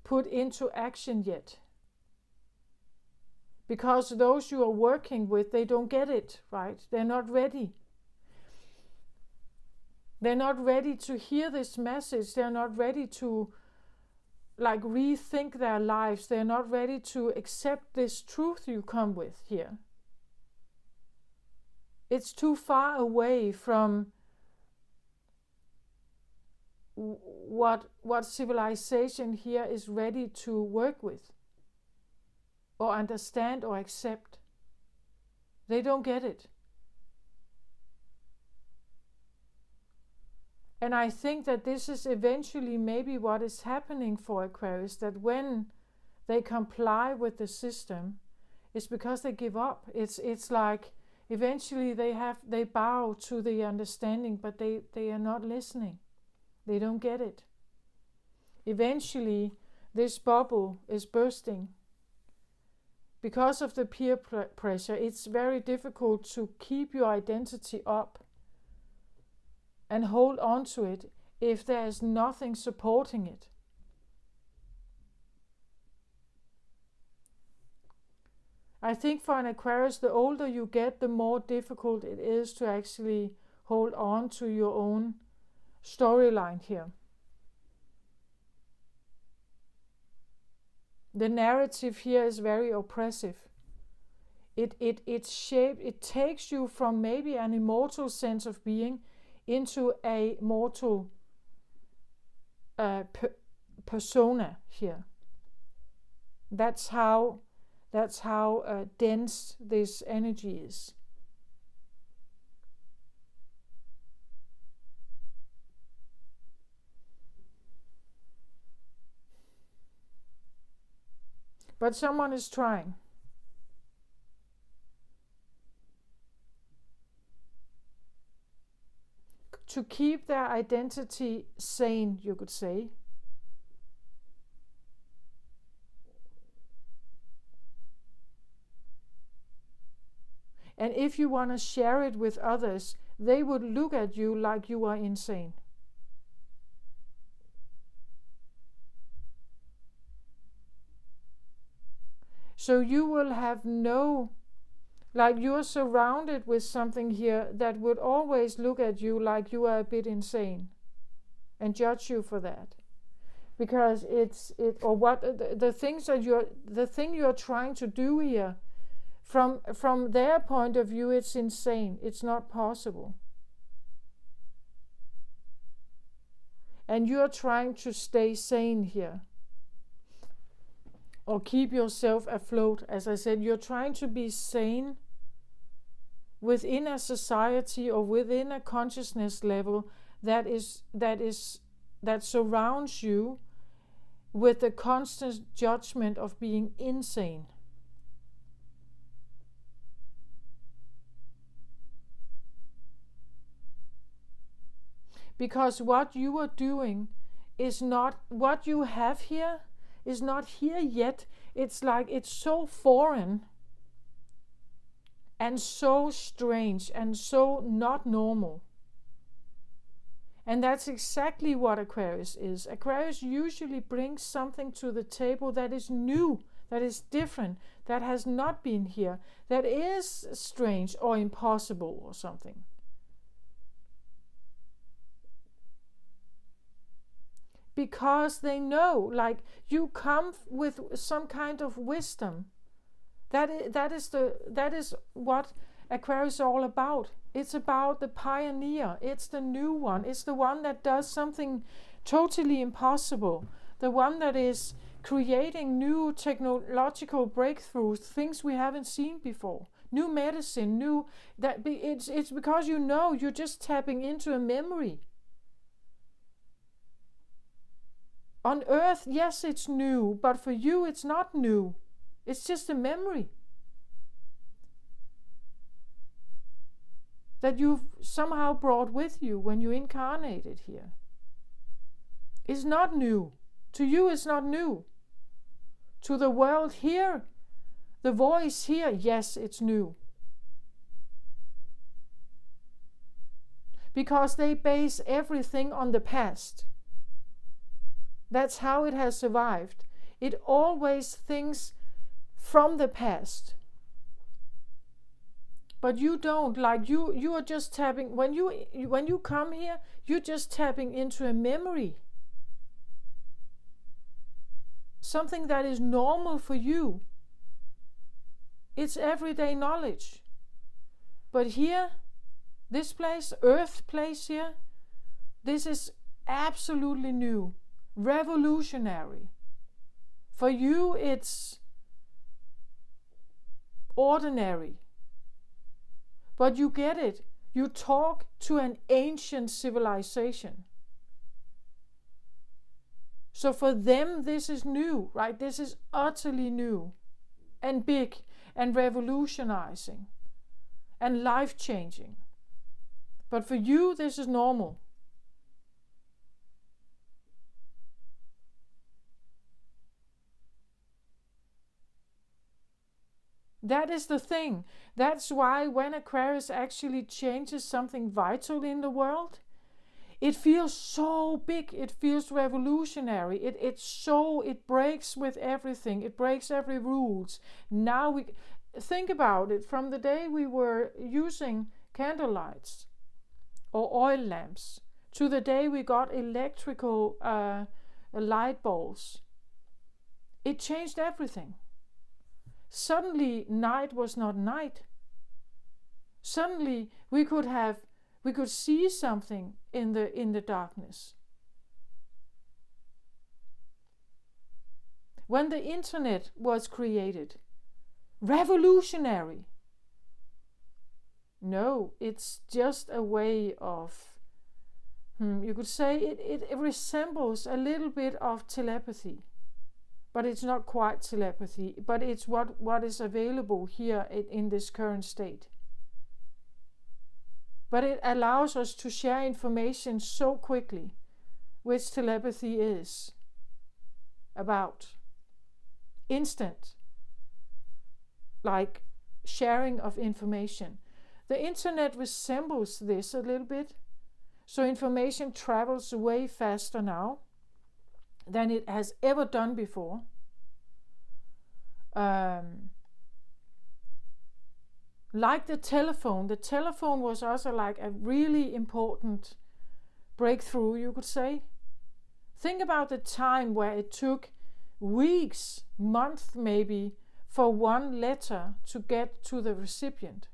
put into action yet. Because those you are working with, they don't get it, right? They're not ready. They're not ready to hear this message. They're not ready to rethink their lives. They're not ready to accept this truth you come with here. It's too far away from what civilization here is ready to work with, or understand, or accept. They don't get it. And I think that this is eventually maybe what is happening for Aquarius, that when they comply with the system, it's because they give up. It's like eventually they bow to the understanding, but they are not listening. They don't get it. Eventually, this bubble is bursting. Because of the peer pressure, it's very difficult to keep your identity up and hold on to it if there is nothing supporting it. I think for an Aquarius, the older you get, the more difficult it is to actually hold on to your own storyline here. The narrative here is very oppressive. It takes you from maybe an immortal sense of being into a mortal persona here. That's how dense this energy is. But someone is trying. To keep their identity sane, you could say. And if you want to share it with others, they would look at you like you are insane. So you will have you're surrounded with something here that would always look at you like you are a bit insane and judge you for that. Because the thing you're trying to do here, from their point of view, it's insane. It's not possible. And you're trying to stay sane here, or keep yourself afloat. As I said, you're trying to be sane within a society or within a consciousness level that surrounds you with the constant judgment of being insane. Because what you are doing is not what you have here, is not here yet. It's like it's so foreign and so strange and so not normal. And that's exactly what Aquarius is. Aquarius usually brings something to the table that is new, that is different, that has not been here, that is strange or impossible or something. Because they know, like, you come with some kind of wisdom. That is what Aquarius is all about. It's about the pioneer. It's the new one. It's the one that does something totally impossible. The one that is creating new technological breakthroughs, things we haven't seen before. New medicine, it's because you're just tapping into a memory On earth, yes, it's new, but for you it's not new. It's just a memory that you've somehow brought with you when you incarnated here. It's not new. To you it's not new. To the world here, the voice here, yes, it's new. Because they base everything on the past. That's how it has survived. It always thinks from the past. But you don't, like you are just tapping, when you come here, you're just tapping into a memory. Something that is normal for you. It's everyday knowledge. But here, this place, Earth place here, this is absolutely new, revolutionary. For you, it's ordinary. But you get it. You talk to an ancient civilization. So for them, this is new, right? This is utterly new and big and revolutionizing and life-changing. But for you, this is normal. That is the thing. That's why when Aquarius actually changes something vital in the world, it feels so big, it feels revolutionary, it breaks with everything, it breaks every rules. Now we think about it, from the day we were using candlelights or oil lamps to the day we got electrical light bulbs, it changed everything. Suddenly night was not night. Suddenly we could see something in the darkness. When the internet was created, revolutionary. No, it's just a way of, you could say it resembles a little bit of telepathy. But it's not quite telepathy, but it's what is available here in this current state. But it allows us to share information so quickly, which telepathy is about. Instant, like sharing of information. The internet resembles this a little bit, so information travels way faster now than it has ever done before. Like the telephone was also like a really important breakthrough, you could say. Think about the time where it took weeks, months maybe, for one letter to get to the recipient.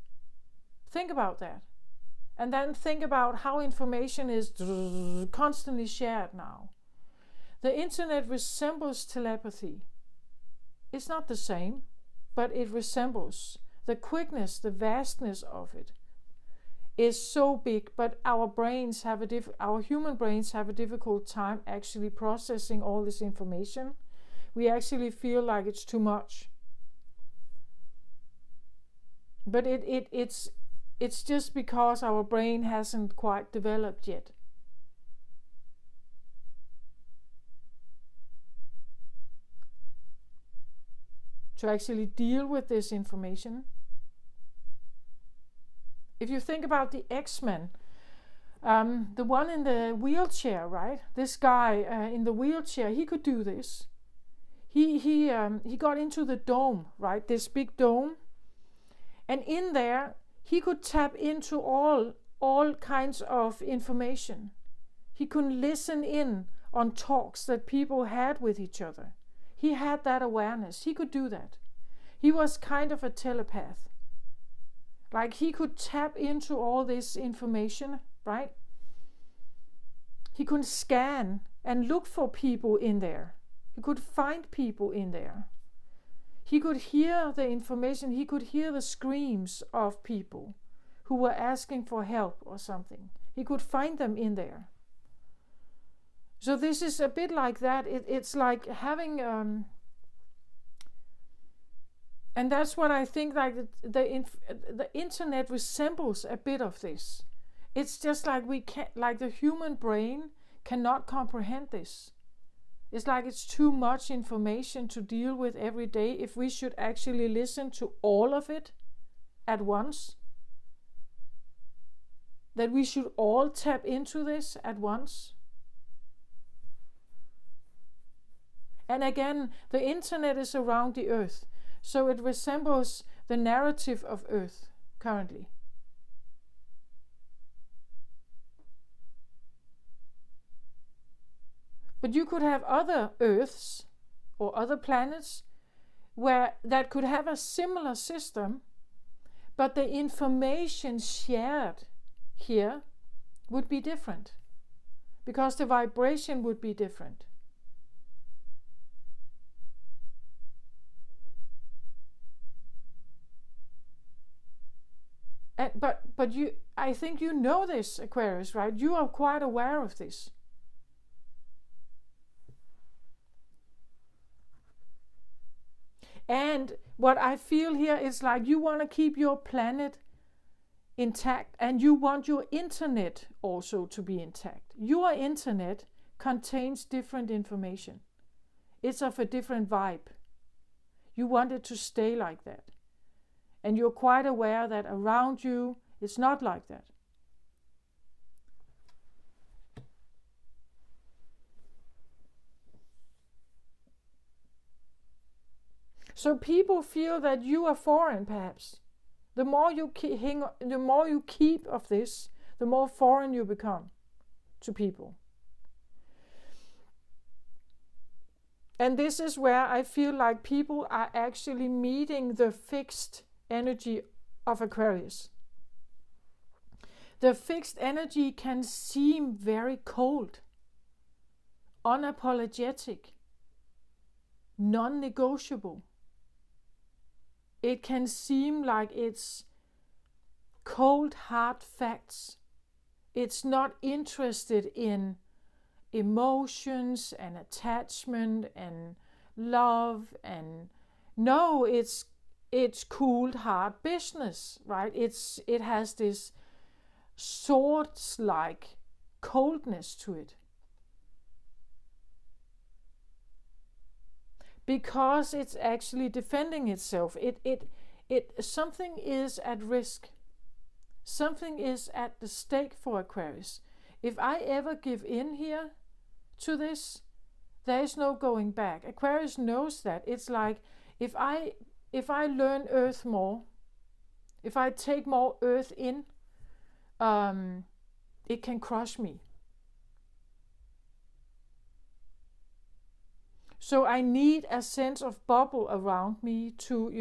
Think about that. And then think about how information is constantly shared now. The internet resembles telepathy. It's not the same, but it resembles. The quickness, the vastness of it is so big, but our human brains have a difficult time actually processing all this information. We actually feel like it's too much. But it's just because our brain hasn't quite developed yet. To actually deal with this information. If you think about the X-Men, the one in the wheelchair, right? This guy in the wheelchair, he could do this. He got into the dome, right? This big dome, and in there he could tap into all kinds of information. He could listen in on talks that people had with each other. He had that awareness. He could do that. He was kind of a telepath. Like he could tap into all this information, right? He could scan and look for people in there. He could find people in there. He could hear the information. He could hear the screams of people who were asking for help or something. He could find them in there. So this is a bit like that. It's like having and that's what I think, like the internet resembles a bit of this. It's just like we can't, like the human brain cannot comprehend this. It's like it's too much information to deal with every day if we should actually listen to all of it at once. That we should all tap into this at once. And again, the internet is around the earth, so it resembles the narrative of earth currently. But you could have other earths or other planets where that could have a similar system, but the information shared here would be different because the vibration would be different. But you, I think you know this, Aquarius, right? You are quite aware of this. And what I feel here is like you want to keep your planet intact and you want your internet also to be intact. Your internet contains different information. It's of a different vibe. You want it to stay like that. And you're quite aware that around you it's not like that. So people feel that you are foreign, perhaps. The more you keep of this, the more foreign you become to people. And this is where I feel like people are actually meeting the fixed energy of Aquarius. The fixed energy can seem very cold, unapologetic, non-negotiable. It can seem like it's cold, hard facts. It's not interested in emotions and attachment and love, and no, it's cold, hard business, right? It has this swords-like coldness to it. Because it's actually defending itself. Something is at risk. Something is at the stake for Aquarius. If I ever give in here to this, there is no going back. Aquarius knows that. It's like if I learn Earth more, if I take more Earth in, it can crush me. So I need a sense of bubble around me to,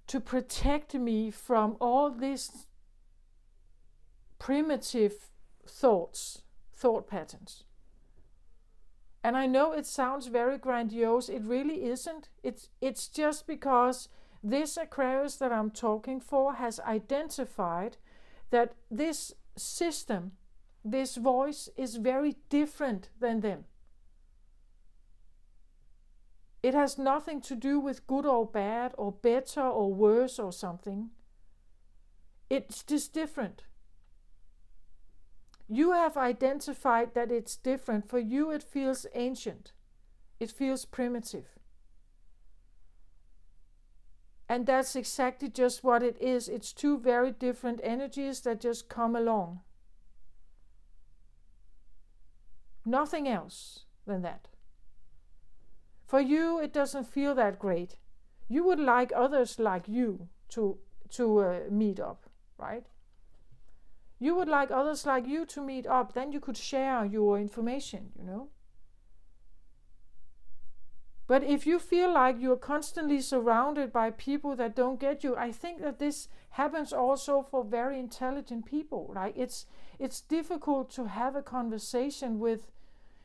to protect me from all these primitive thought patterns. And I know it sounds very grandiose. It really isn't. It's just because this Aquarius that I'm talking for has identified that this system, this voice is very different than them. It has nothing to do with good or bad or better or worse or something. It's just different. You have identified that it's different. For you it feels ancient. It feels primitive. And that's exactly just what it is. It's two very different energies that just come along. Nothing else than that. For you, it doesn't feel that great. You would like others like you to meet up, right? You would like others like you to meet up. Then you could share your information, But if you feel like you're constantly surrounded by people that don't get you, I think that this happens also for very intelligent people, right? It's difficult to have a conversation with,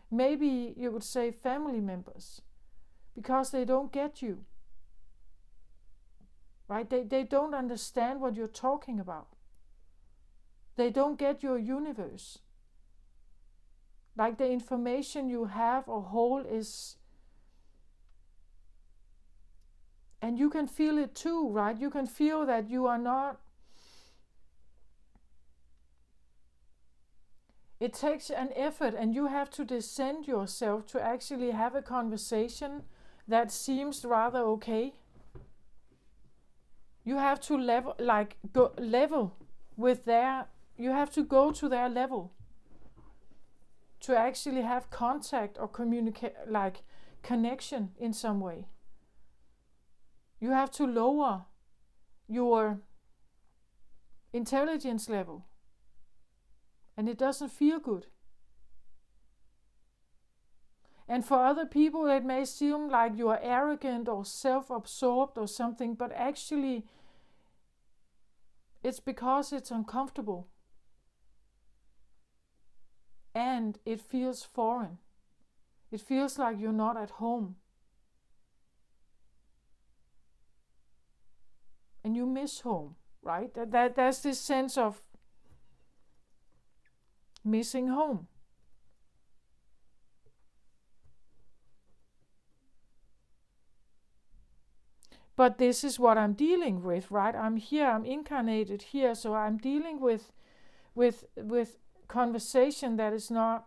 maybe you would say, family members, because they don't get you, right? They don't understand what you're talking about. They don't get your universe. like the information you have or hold is, and you can feel it too, right? You can feel that you are not, it takes an effort, and you have to descend yourself to actually have a conversation that seems rather okay. You have to level with their, you have to go to their level to actually have contact or communicate, like connection in some way. You have to lower your intelligence level, and it doesn't feel good. And for other people, it may seem like you are arrogant or self-absorbed or something, but actually, it's because it's uncomfortable. And it feels foreign. It feels like you're not at home. And you miss home, right? There's this sense of missing home. But this is what I'm dealing with, right? I'm here, I'm incarnated here, so I'm dealing with conversation that is not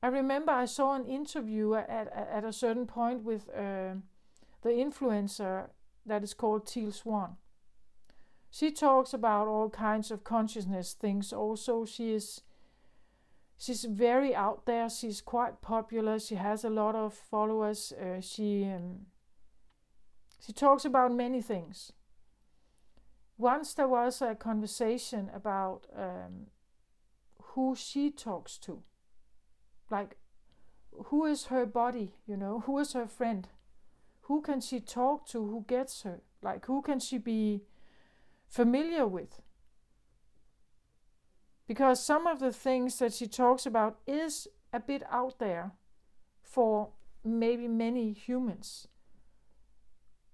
I remember I saw an interview at a certain point with the influencer that is called Teal Swan. She talks about all kinds of consciousness things. Also, she's very out there. She's quite popular. She has a lot of followers. She talks about many things. Once there was a conversation about who she talks to. Like, who is her body, who is her friend? Who can she talk to, who gets her? Like, who can she be familiar with? Because some of the things that she talks about is a bit out there for maybe many humans.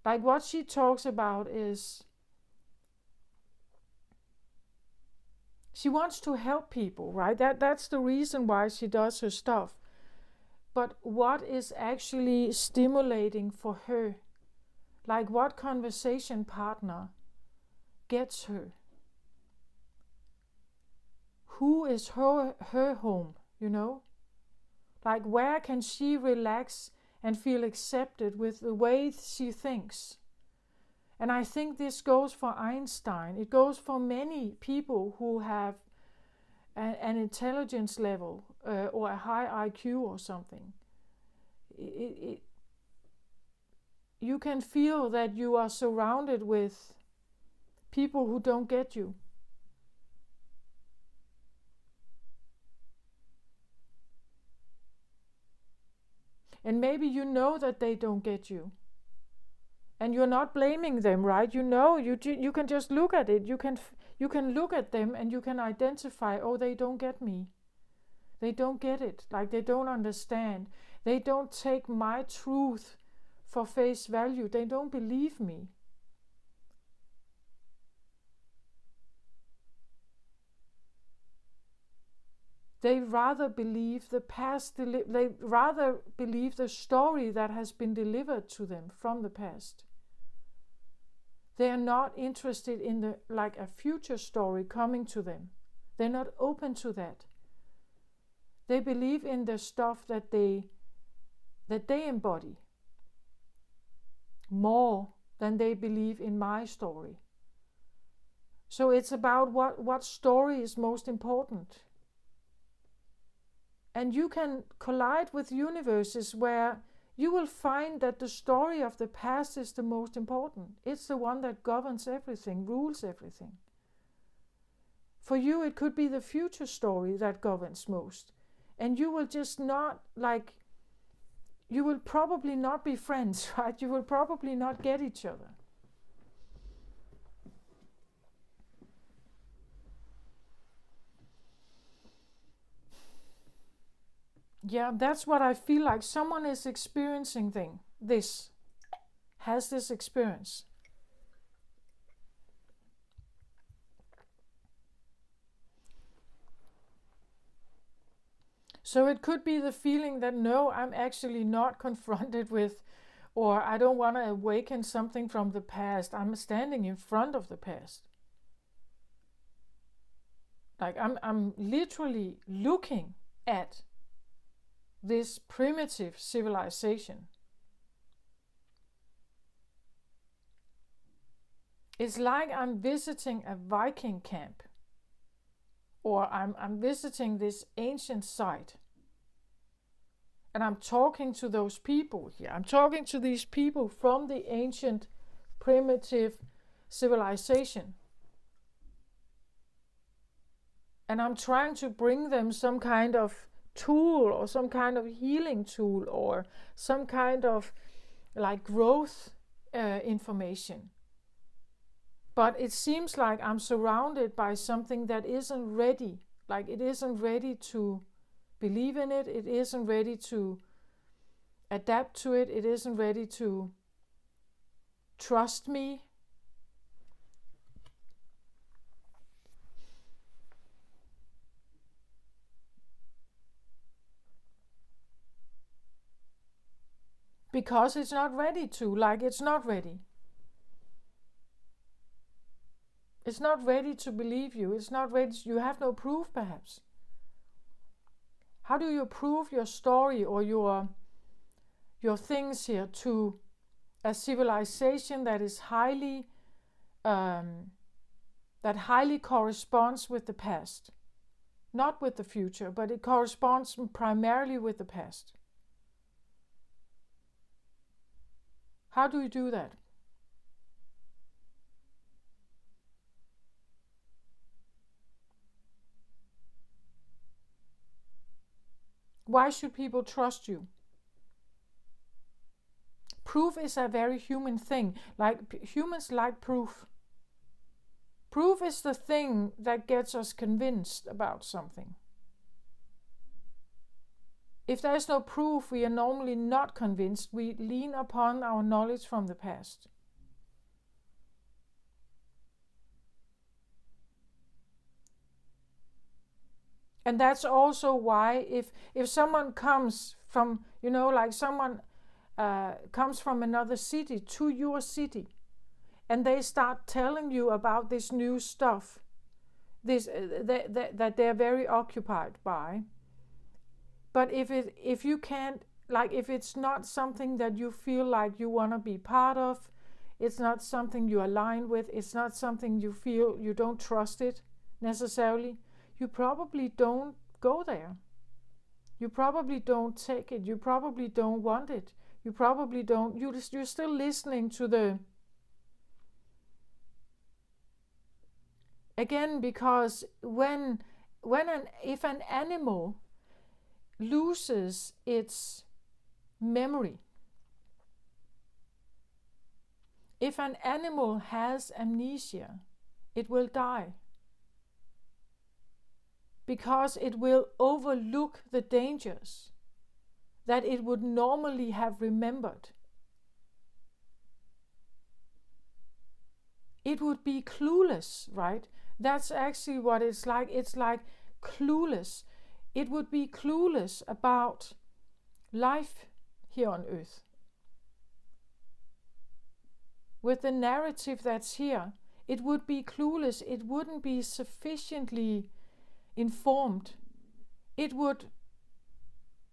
Like, what she talks about is she wants to help people, right? That's the reason why she does her stuff. But what is actually stimulating for her? Like, what conversation partner gets her? Who is her home, Like, where can she relax and feel accepted with the way she thinks? And I think this goes for Einstein. It goes for many people who have an intelligence level or a high IQ or something. You can feel that you are surrounded with people who don't get you. And maybe you know that they don't get you. And you're not blaming them, right? You can just look at it. You can look at them and you can identify, oh, they don't get me. They don't get it. Like, they don't understand. They don't take my truth for face value. They don't believe me. They rather believe the past. They rather believe the story that has been delivered to them from the past. They are not interested in a future story coming to them. They're not open to that. They believe in the stuff that they embody more than they believe in my story. So it's about what story is most important. And you can collide with universes where you will find that the story of the past is the most important. It's the one that governs everything, rules everything. For you, it could be the future story that governs most. And you will just not, you will probably not be friends, right? You will probably not get each other. Yeah, that's what I feel like. Someone is experiencing has this experience. So it could be the feeling that no, I'm actually not confronted with, or I don't want to awaken something from the past. I'm standing in front of the past. Like I'm literally looking at this primitive civilization. It's like I'm visiting a Viking camp, or I'm visiting this ancient site. And I'm talking to those people here. I'm talking to these people from the ancient primitive civilization. And I'm trying to bring them some kind of tool, or some kind of healing tool, or some kind of like growth information. But it seems like I'm surrounded by something that isn't ready. Like it isn't ready to believe in it. It isn't ready to adapt to it. It isn't ready to trust me. Because it's not ready to. Like it's not ready. It's not ready to believe you. It's not ready. You have no proof, perhaps. How do you prove your story or your things here to a civilization that is highly that highly corresponds with the past, not with the future, but it corresponds primarily with the past? How do you do that? Why should people trust you? Proof is a very human thing. Like humans like proof. Proof is the thing that gets us convinced about something. If there is no proof, we are normally not convinced. We lean upon our knowledge from the past. And that's also why if someone comes from, like someone comes from another city to your city, and they start telling you about this new stuff, this that they're very occupied by. But if you can't, like if it's not something that you feel like you want to be part of, it's not something you align with, it's not something you feel, you don't trust it necessarily, you probably don't go there. You probably don't take it. You probably don't want it. You probably don't. You're still listening to the. Again, because if an animal loses its memory, if an animal has amnesia, it will die. Because it will overlook the dangers that it would normally have remembered. It would be clueless, right? That's actually what it's like. It's like clueless. It would be clueless about life here on earth. With the narrative that's here, it would be clueless. It wouldn't be sufficiently informed. It would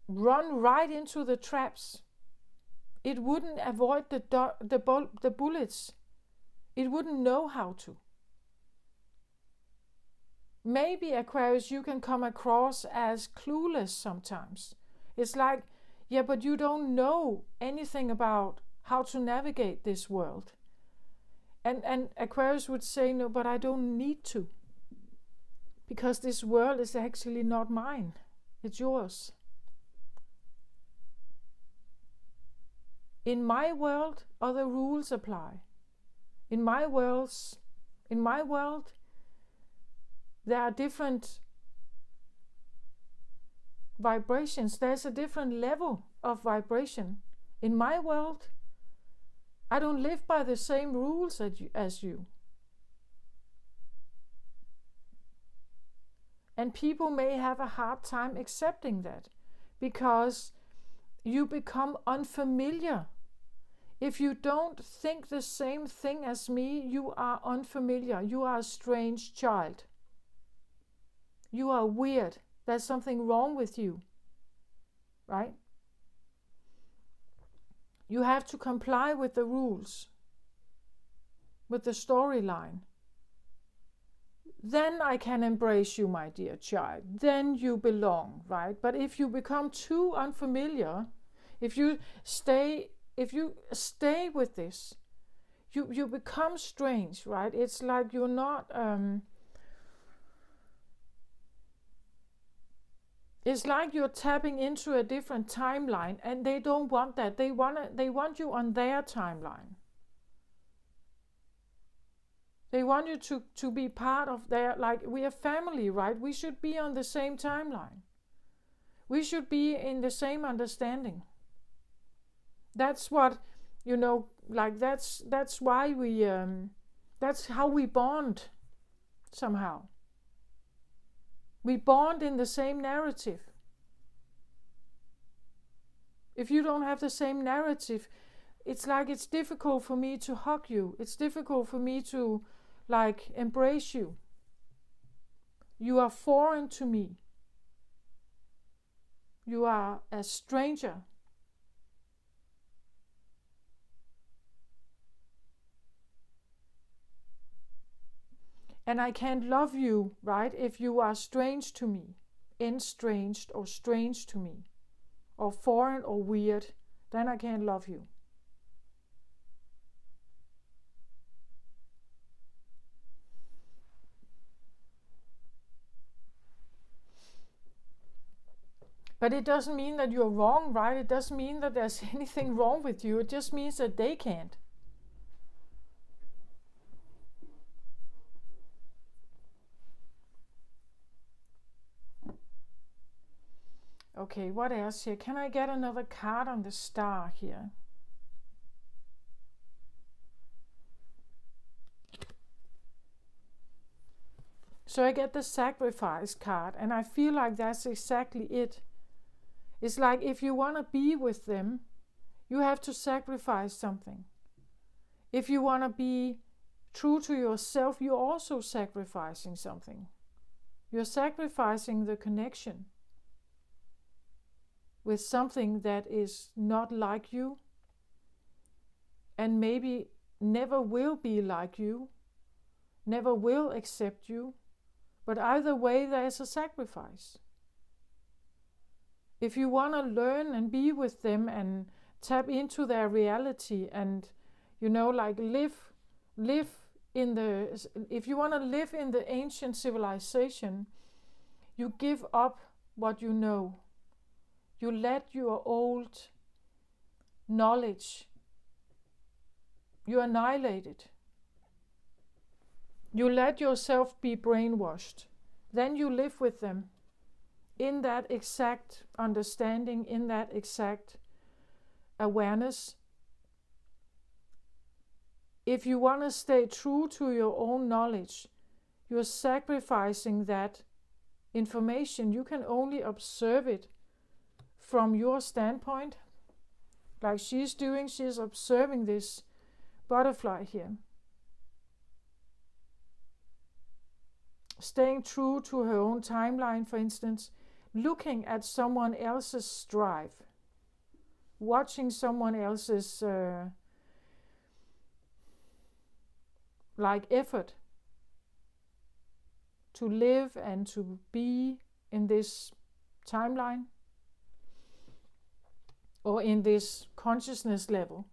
run right into the traps. It wouldn't avoid the bullets. It wouldn't know how to. Maybe, Aquarius, you can come across as clueless sometimes. It's like, yeah, but you don't know anything about how to navigate this world. And Aquarius would say, no, but I don't need to. Because this world is actually not mine. It's yours. In my world, other rules apply. In my world, there are different vibrations. There's a different level of vibration. In my world, I don't live by the same rules as you. And people may have a hard time accepting that because you become unfamiliar. If you don't think the same thing as me, you are unfamiliar. You are a strange child. You are weird. There's something wrong with you, right? You have to comply with the rules, with the storyline. Then I can embrace you, my dear child. Then you belong, right? But if you become too unfamiliar, if you stay with this, you become strange, right? It's like you're not. It's like you're tapping into a different timeline, and they don't want that. They want you on their timeline. They want you to be part of their, like, we are family, right? We should be on the same timeline. We should be in the same understanding. That's what, like that's why we, that's how we bond somehow. We bond in the same narrative. If you don't have the same narrative, it's like it's difficult for me to hug you. It's difficult for me to, like, embrace you. You are foreign to me. You are a stranger. And I can't love you, right, if you are strange to me, estranged or strange to me, or foreign or weird, then I can't love you. But it doesn't mean that you're wrong, right? It doesn't mean that there's anything wrong with you. It just means that they can't. Okay, what else here? Can I get another card on the star here? So I get the sacrifice card, and I feel like that's exactly it. It's like if you want to be with them, you have to sacrifice something. If you want to be true to yourself, you're also sacrificing something. You're sacrificing the connection with something that is not like you and maybe never will be like you, never will accept you. But either way, there is a sacrifice. If you want to learn and be with them and tap into their reality and, like live in the, if you want to live in the ancient civilization, you give up what you know. You let your old knowledge, you annihilate it. You let yourself be brainwashed. Then you live with them in that exact understanding, in that exact awareness. If you want to stay true to your own knowledge, you're sacrificing that information. You can only observe it from your standpoint, like she's doing. She's observing this butterfly here, staying true to her own timeline, for instance, looking at someone else's drive, watching someone else's effort to live and to be in this timeline or in this consciousness level.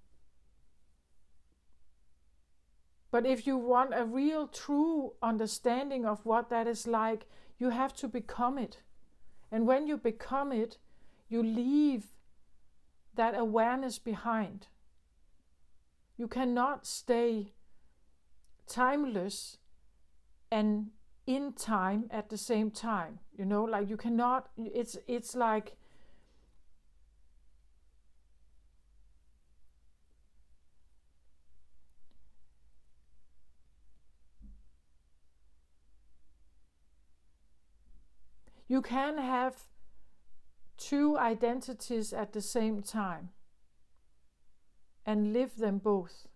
But if you want a real true understanding of what that is like, you have to become it. And when you become it, you leave that awareness behind. You cannot stay timeless and in time at the same time. Like you cannot, it's like You can have two identities at the same time and live them both.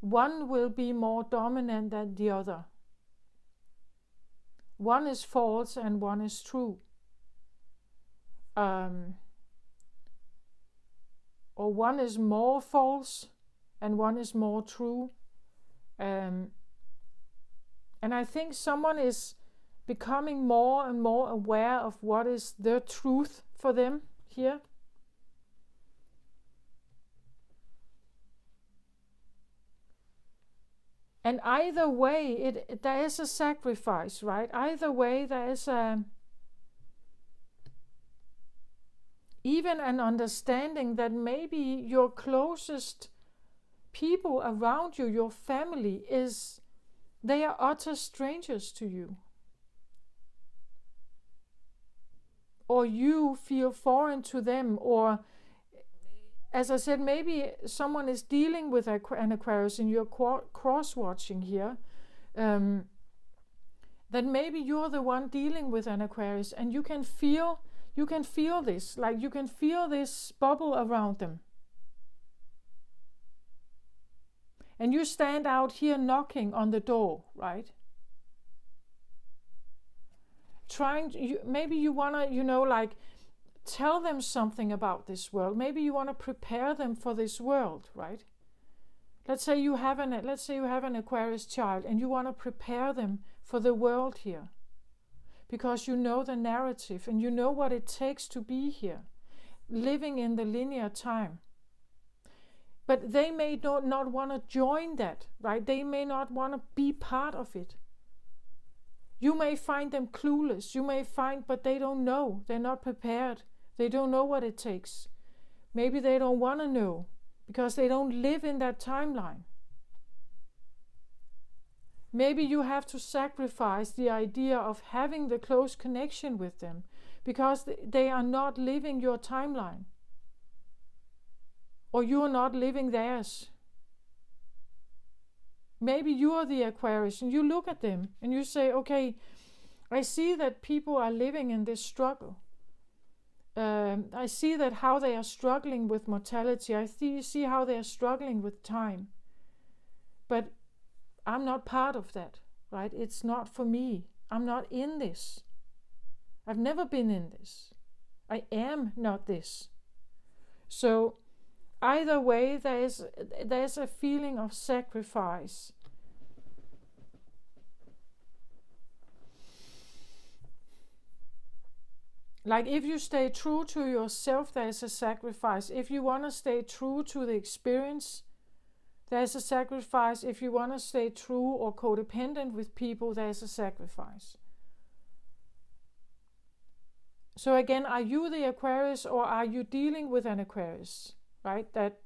One will be more dominant than the other. One is false and one is true. Or one is more false and one is more true. And I think someone is becoming more and more aware of what is the truth for them here. And either way, there is a sacrifice, right? Either way, there is even an understanding that maybe your closest people around you, your family, they are utter strangers to you. Or you feel foreign to them, or as I said, maybe someone is dealing with an Aquarius and you're cross-watching here. Then maybe you're the one dealing with an Aquarius, and you can feel this, like you can feel this bubble around them. And you stand out here knocking on the door, right? Maybe you want to, tell them something about this world. Maybe you want to prepare them for this world, right? Let's say you have an Aquarius child and you want to prepare them for the world here, because you know the narrative and you know what it takes to be here, living in the linear time. But they may not want to join that, right? They may not want to be part of it. You may find them clueless. But they don't know. They're not prepared. They don't know what it takes. Maybe they don't want to know because they don't live in that timeline. Maybe you have to sacrifice the idea of having the close connection with them because they are not living your timeline. Or you are not living theirs. Maybe you are the Aquarius and you look at them and you say, okay, I see that people are living in this struggle. I see that how they are struggling with mortality. I see how they are struggling with time. But I'm not part of that, right? It's not for me. I'm not in this. I've never been in this. I am not this. So either way, there's a feeling of sacrifice. Like if you stay true to yourself, there's a sacrifice. If you want to stay true to the experience, there's a sacrifice. If you want to stay true or codependent with people, there's a sacrifice. So again, are you the Aquarius or are you dealing with an Aquarius? Right? That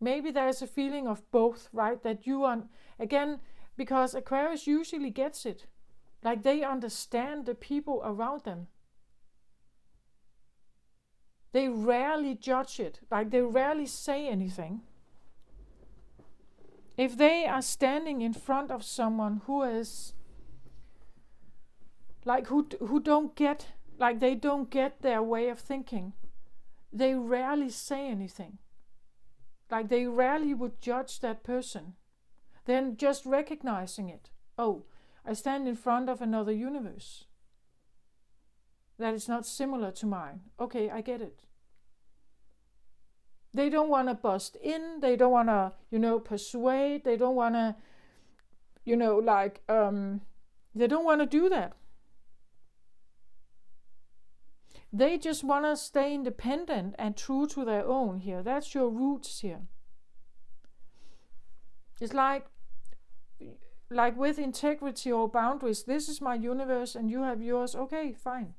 maybe there's a feeling of both, right? That you are, again, because Aquarius usually gets it. Like they understand the people around them. They rarely judge it. Like they rarely say anything. If they are standing in front of someone who is like who don't get, like they don't get their way of thinking, they rarely say anything. Like they rarely would judge that person. Then just recognizing it. Oh, I stand in front of another universe that is not similar to mine. Okay, I get it. They don't want to bust in. They don't want to, persuade. They don't want to, they don't want to do that. They just want to stay independent and true to their own here. That's your roots here. It's like with integrity or boundaries, this is my universe and you have yours. Okay, fine.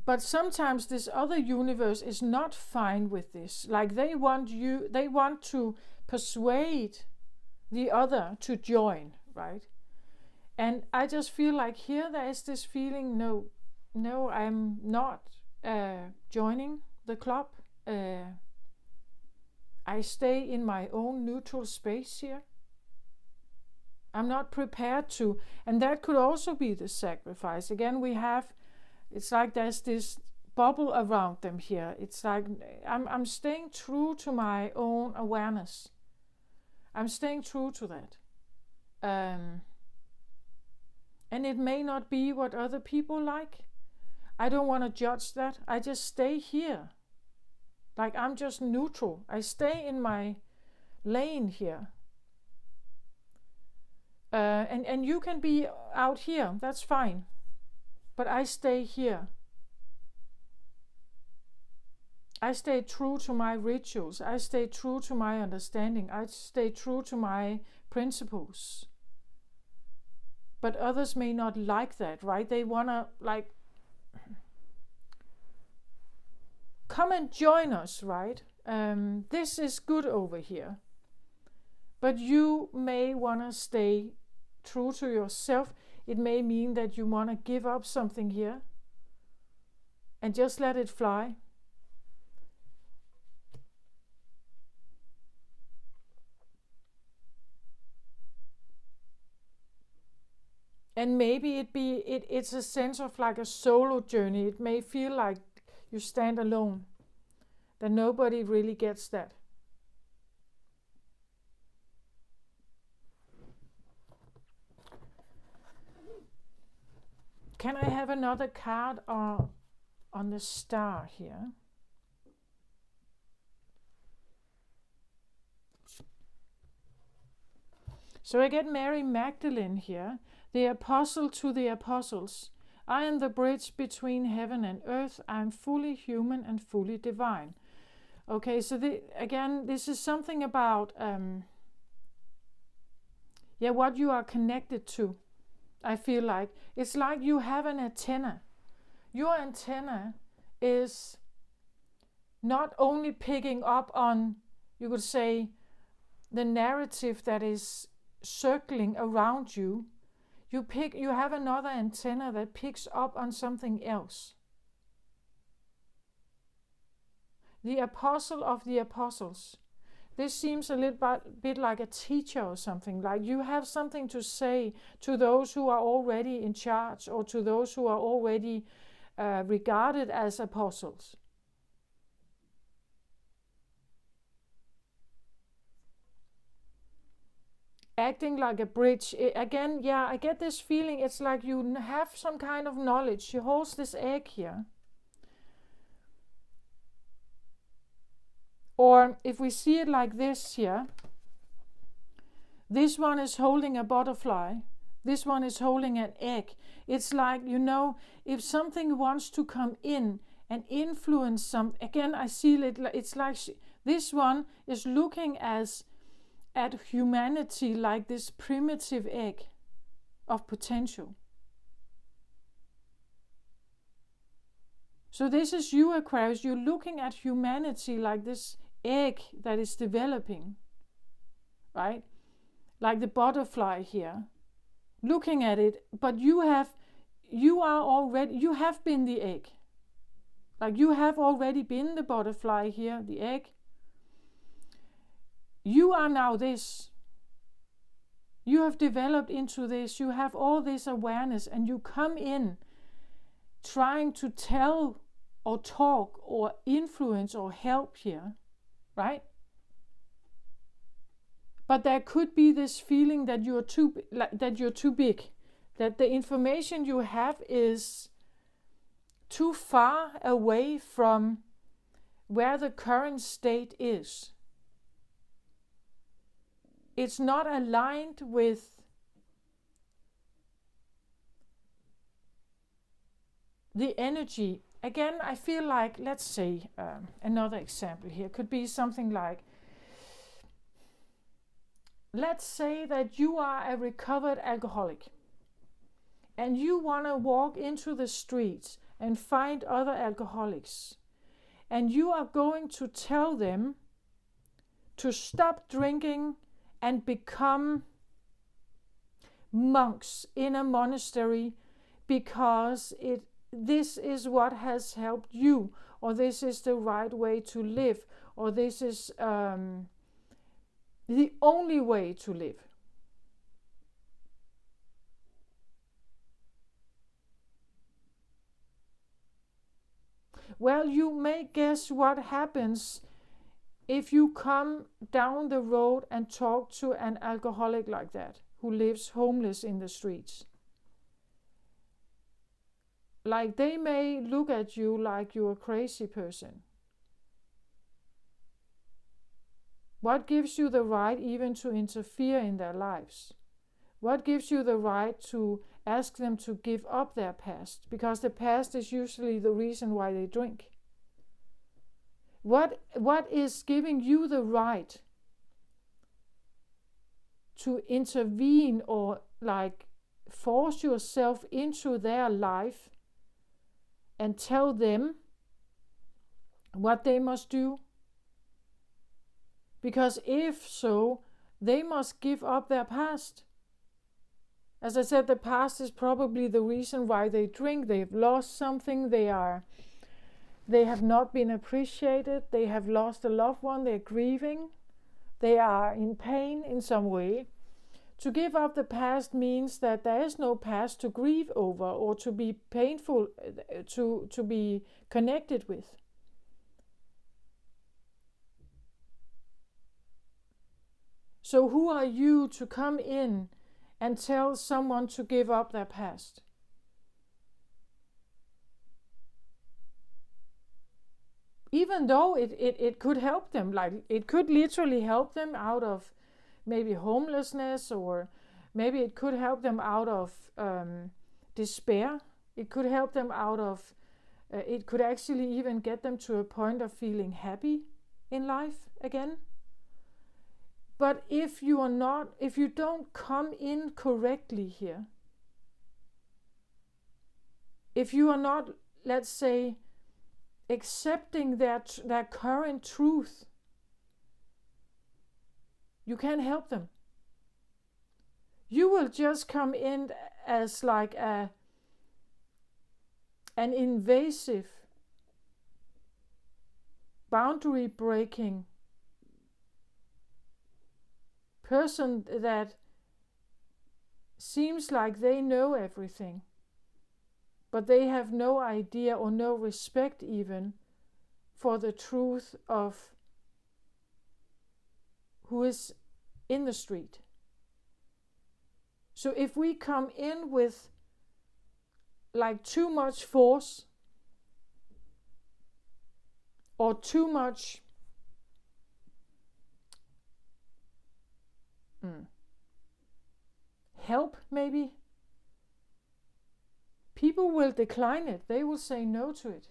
But sometimes this other universe is not fine with this. Like they want to persuade the other to join, right? And I just feel like here there is this feeling, no, I'm not joining the club. I stay in my own neutral space here. I'm not prepared to, and that could also be the sacrifice. Again, it's like there's this bubble around them here. It's like I'm staying true to my own awareness. I'm staying true to that. And it may not be what other people like. I don't want to judge that. I just stay here. Like I'm just neutral. I stay in my lane here. And you can be out here. That's fine. But I stay here. I stay true to my rituals. I stay true to my understanding. I stay true to my principles. But others may not like that, right? They want to like come and join us, right? This is good over here. But you may want to stay true to yourself. It may mean that you want to give up something here and just let it fly. And maybe it's a sense of like a solo journey. It may feel like you stand alone, that nobody really gets that. Can I have another card on the star here? So I get Mary Magdalene here, the apostle to the apostles. I am the bridge between heaven and earth. I am fully human and fully divine. Okay, so again, this is something about what you are connected to. I feel like it's like you have an antenna. Your antenna is not only picking up on, you could say, the narrative that is circling around you. You have another antenna that picks up on something else. The apostle of the apostles. This seems a little bit like a teacher or something, like you have something to say to those who are already in charge or to those who are already regarded as apostles. Acting like a bridge. Again, I get this feeling it's like you have some kind of knowledge. She holds this egg here. Or if we see it like this here, this one is holding a butterfly, this one is holding an egg. It's like, if something wants to come in and influence some, again, I see it's like this one is looking at humanity like this primitive egg of potential. So this is you, Aquarius. You're looking at humanity like this egg that is developing, right? Like the butterfly here, looking at it, but you have been the egg. Like you have already been the butterfly here, the egg. You are now this. You have developed into this. You have all this awareness, and you come in trying to tell or talk or influence or help here, right? But there could be this feeling that you're too big, that the information you have is too far away from where the current state is. It's not aligned with the energy. Again, I feel like, let's say, another example here could be something like, let's say that you are a recovered alcoholic and you want to walk into the streets and find other alcoholics, and you are going to tell them to stop drinking and become monks in a monastery because this is what has helped you, or this is the right way to live, or this is the only way to live. Well, you may guess what happens if you come down the road and talk to an alcoholic like that, who lives homeless in the streets. Like, they may look at you like you're a crazy person. What gives you the right even to interfere in their lives? What gives you the right to ask them to give up their past? Because the past is usually the reason why they drink. What is giving you the right to intervene or like force yourself into their life and tell them what they must do? Because if so, they must give up their past. As I said, the past is probably the reason why they drink. They've lost something. They have not been appreciated. They have lost a loved one. They're grieving. They are in pain in some way. To give up the past means that there is no past to grieve over or to be painful, to be connected with. So who are you to come in and tell someone to give up their past? Even though it could help them, like it could literally help them out of maybe homelessness, or maybe it could help them out of despair. It could help them out of, it could actually even get them to a point of feeling happy in life again. But if you don't come in correctly here, if you are not, let's say, accepting their current truth, you can't help them. You will just come in as like an invasive, boundary breaking person that seems like they know everything, but they have no idea or no respect even for the truth of who is in the street. So if we come in with like too much force or too much help, maybe, people will decline it. They will say no to it.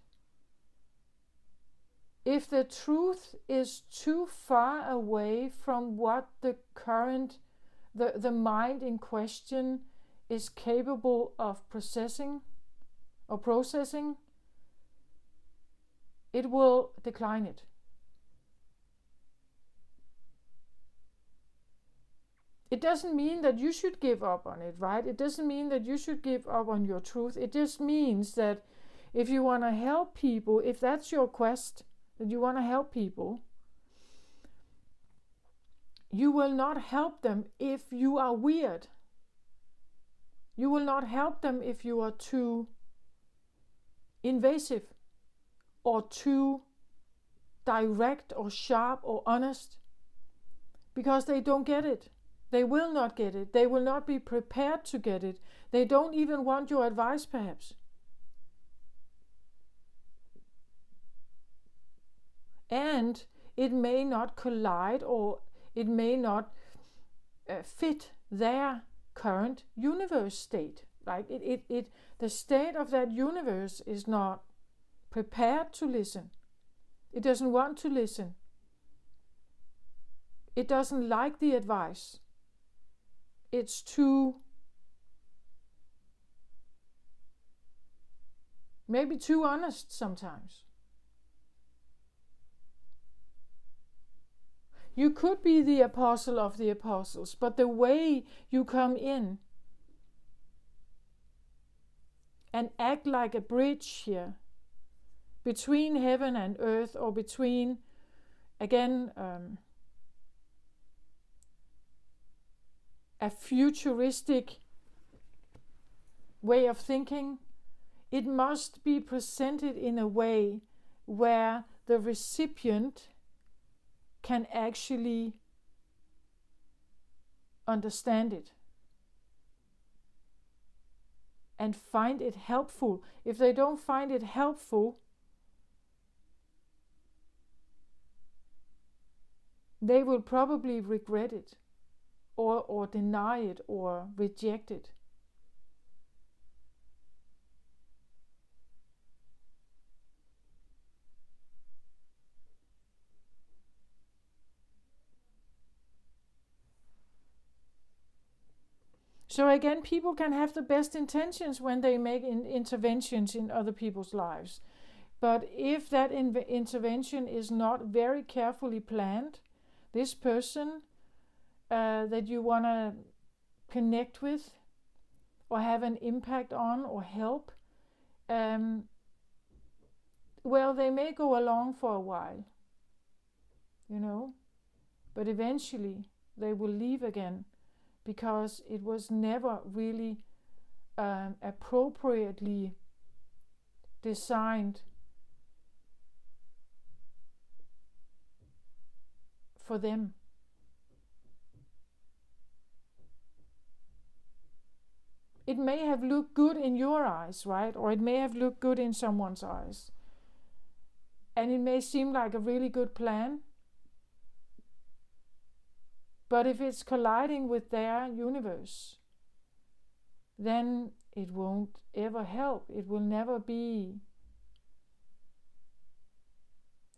If the truth is too far away from what the current, the mind in question is capable of processing, it will decline it. It doesn't mean that you should give up on it, right? It doesn't mean that you should give up on your truth. It just means that if you want to help people, if that's your quest, that you want to help people, you will not help them if you are weird. You will not help them if you are too invasive or too direct or sharp or honest, because they don't get it. They will not get it. They will not be prepared to get it. They don't even want your advice, perhaps. And it may not collide, or it may not fit their current universe state. Like the state of that universe is not prepared to listen. It doesn't want to listen. It doesn't like the advice. It's maybe too honest sometimes. You could be the apostle of the apostles, but the way you come in and act like a bridge here between heaven and earth, or between, again, a futuristic way of thinking, it must be presented in a way where the recipient can actually understand it and find it helpful. If they don't find it helpful, they will probably regret it, or deny it, or reject it. So again, people can have the best intentions when they make interventions in other people's lives. But if that intervention is not very carefully planned, this person that you want to connect with or have an impact on or help, well, they may go along for a while, but eventually they will leave again, because it was never really appropriately designed for them. It may have looked good in your eyes, right? Or it may have looked good in someone's eyes. And it may seem like a really good plan. But if it's colliding with their universe, then it won't ever help. It will never be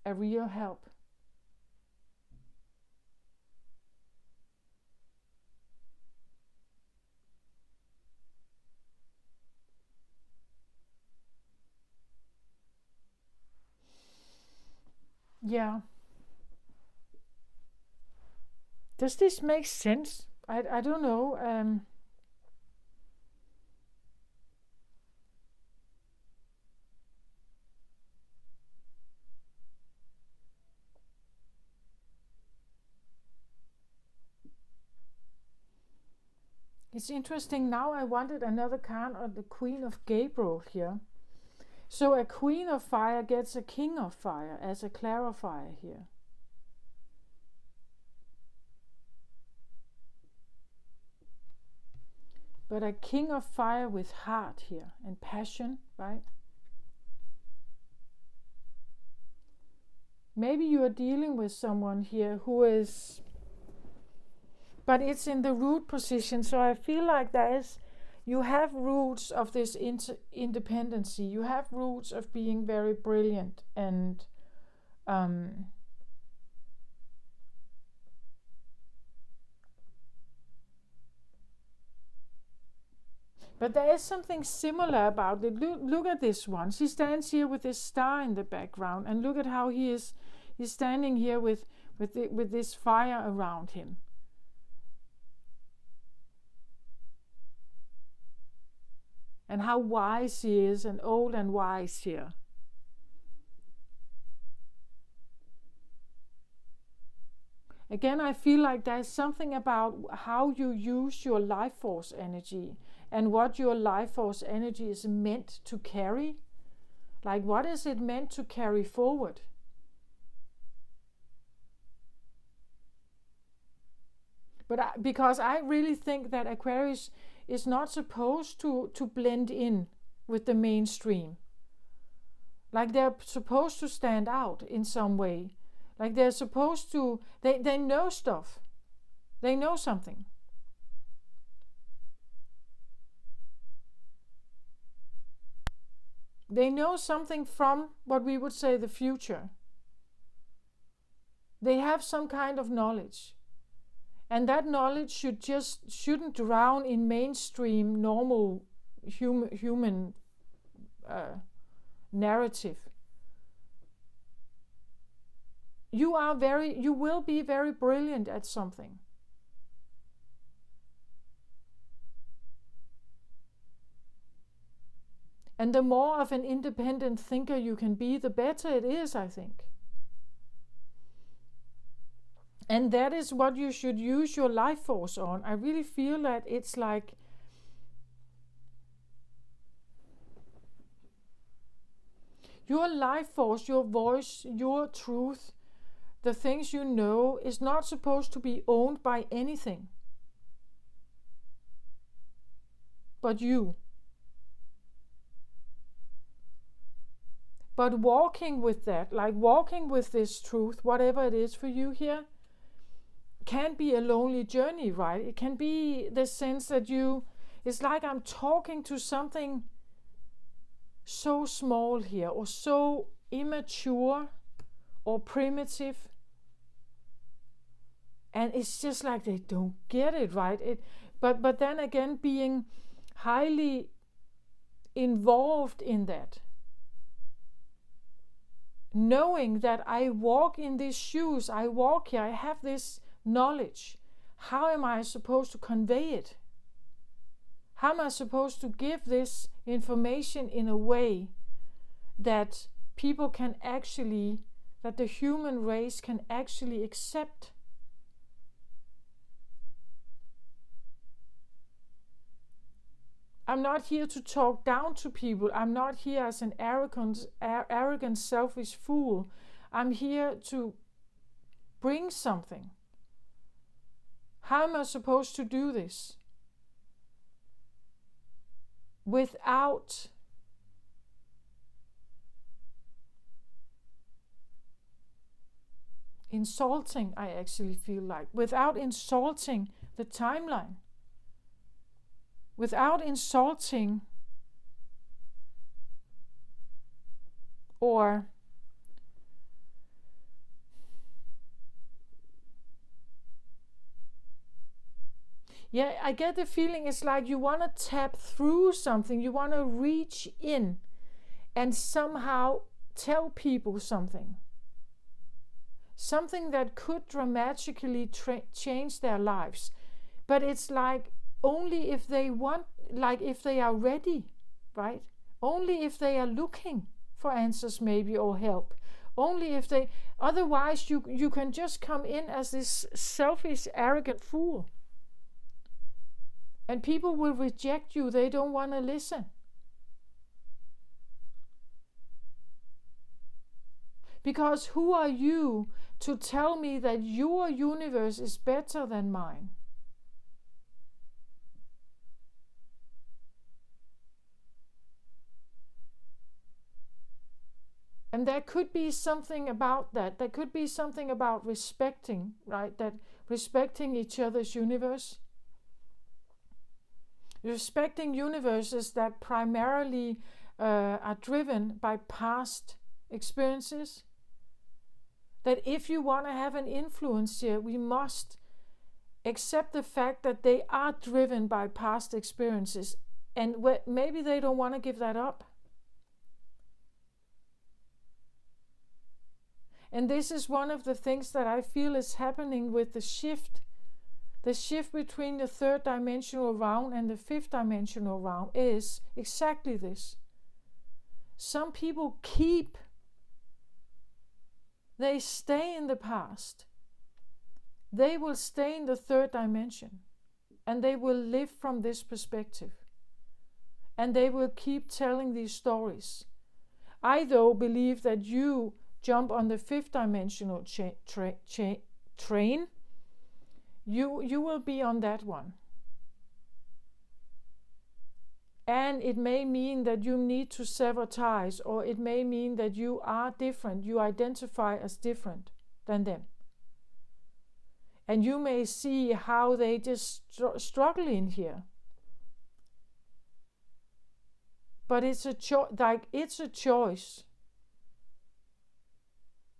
a real help. Yeah. Does this make sense? I don't know. It's interesting. Now I wanted another card of the Queen of Gabriel here. So a Queen of Fire gets a King of Fire as a clarifier here. But a King of Fire with heart here and passion, right? Maybe you are dealing with someone here who is, but it's in the root position. So I feel like you have roots of this independency. You have roots of being very brilliant and but there is something similar about it. Look at this one. She stands here with this star in the background, and look at how he's standing here with this fire around him. And how wise he is, and old and wise here. Again, I feel like there's something about how you use your life force energy and what your life force energy is meant to carry. Like, what is it meant to carry forward? But because I really think that Aquarius is not supposed to blend in with the mainstream. Like, they're supposed to stand out in some way. Like, they're supposed to, they know stuff. They know something. They know something from what we would say the future. They have some kind of knowledge. And that knowledge shouldn't drown in mainstream normal human narrative. You will be very brilliant at something. And the more of an independent thinker you can be, the better it is, I think. And that is what you should use your life force on. I really feel that it's like your life force, your voice, your truth, the things you know, is not supposed to be owned by anything but you. But walking with that, like walking with this truth, whatever it is for you here, can be a lonely journey, right? It can be the sense that it's like I'm talking to something so small here, or so immature or primitive, and it's just like they don't get it, right? But then again, being highly involved in that, knowing that I walk in these shoes, I walk here, I have this knowledge. How am I supposed to convey it? How am I supposed to give this information in a way that people can actually, that the human race can actually accept? I'm not here to talk down to people. I'm not here as an arrogant, selfish fool. I'm here to bring something. How am I supposed to do this without insulting, I actually feel like, without insulting the timeline, without insulting or I get the feeling it's like you want to tap through something, you want to reach in and somehow tell people something that could dramatically change their lives. But it's like only if they want, like if they are ready, right? Only if they are looking for answers maybe, or help. Only if they, otherwise you can just come in as this selfish, arrogant fool. And people will reject you. They don't want to listen. Because who are you to tell me that your universe is better than mine? And there could be something about that. There could be something about respecting, right? That respecting each other's universe. Respecting universes that primarily are driven by past experiences. That if you want to have an influence here, we must accept the fact that they are driven by past experiences. And maybe they don't want to give that up. And this is one of the things that I feel is happening with the shift. The shift between the third dimensional realm and the fifth dimensional realm is exactly this. Some people they stay in the past. They will stay in the third dimension. And they will live from this perspective. And they will keep telling these stories. I, though, believe that you jump on the fifth dimensional train, you will be on that one. And it may mean that you need to sever ties, or it may mean that you are different, you identify as different than them. And you may see how they just struggle in here. But it's a choice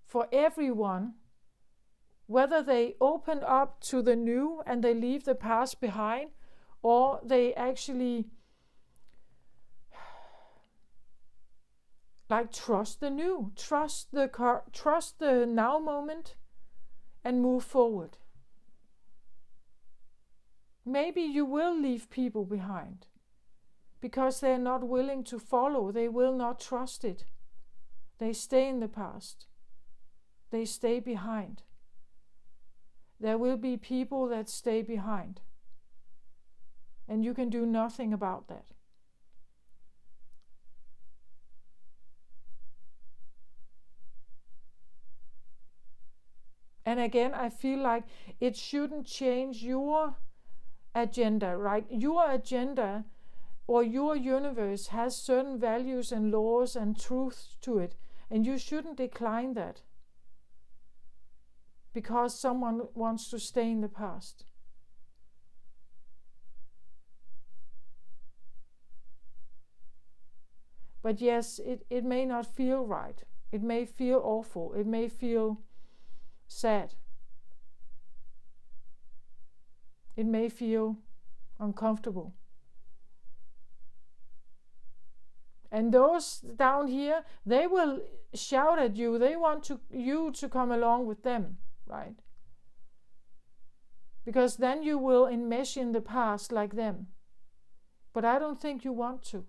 for everyone, whether they open up to the new and they leave the past behind, or they actually trust the new, trust the now moment, and move forward. Maybe you will leave people behind. because they're not willing to follow. They will not trust it. They stay in the past. They stay behind. There will be people that stay behind. And you can do nothing about that. And again, I feel like it shouldn't change your agenda, right? Your agenda or your universe has certain values and laws and truths to it, and you shouldn't decline that because someone wants to stay in the past. But yes, it may not feel right. It may feel awful. It may feel sad. It may feel uncomfortable. And those down here, they will shout at you. They want you to come along with them, right? Because then you will enmesh in the past like them. But I don't think you want to.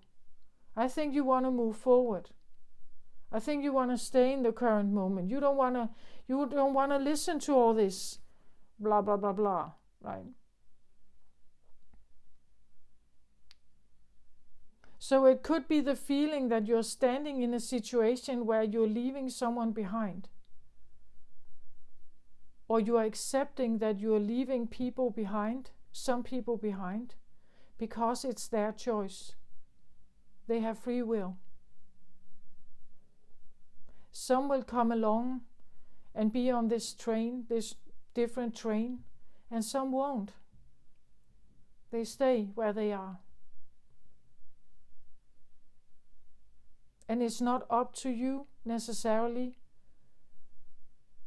I think you want to move forward. I think you want to stay in the current moment. You don't want to listen to all this blah blah blah blah, right? So it could be the feeling that you're standing in a situation where you're leaving someone behind. Or you are accepting that you're leaving people behind, some people behind, because it's their choice. They have free will. Some will come along and be on this train, this different train, and some won't. They stay where they are. And it's not up to you necessarily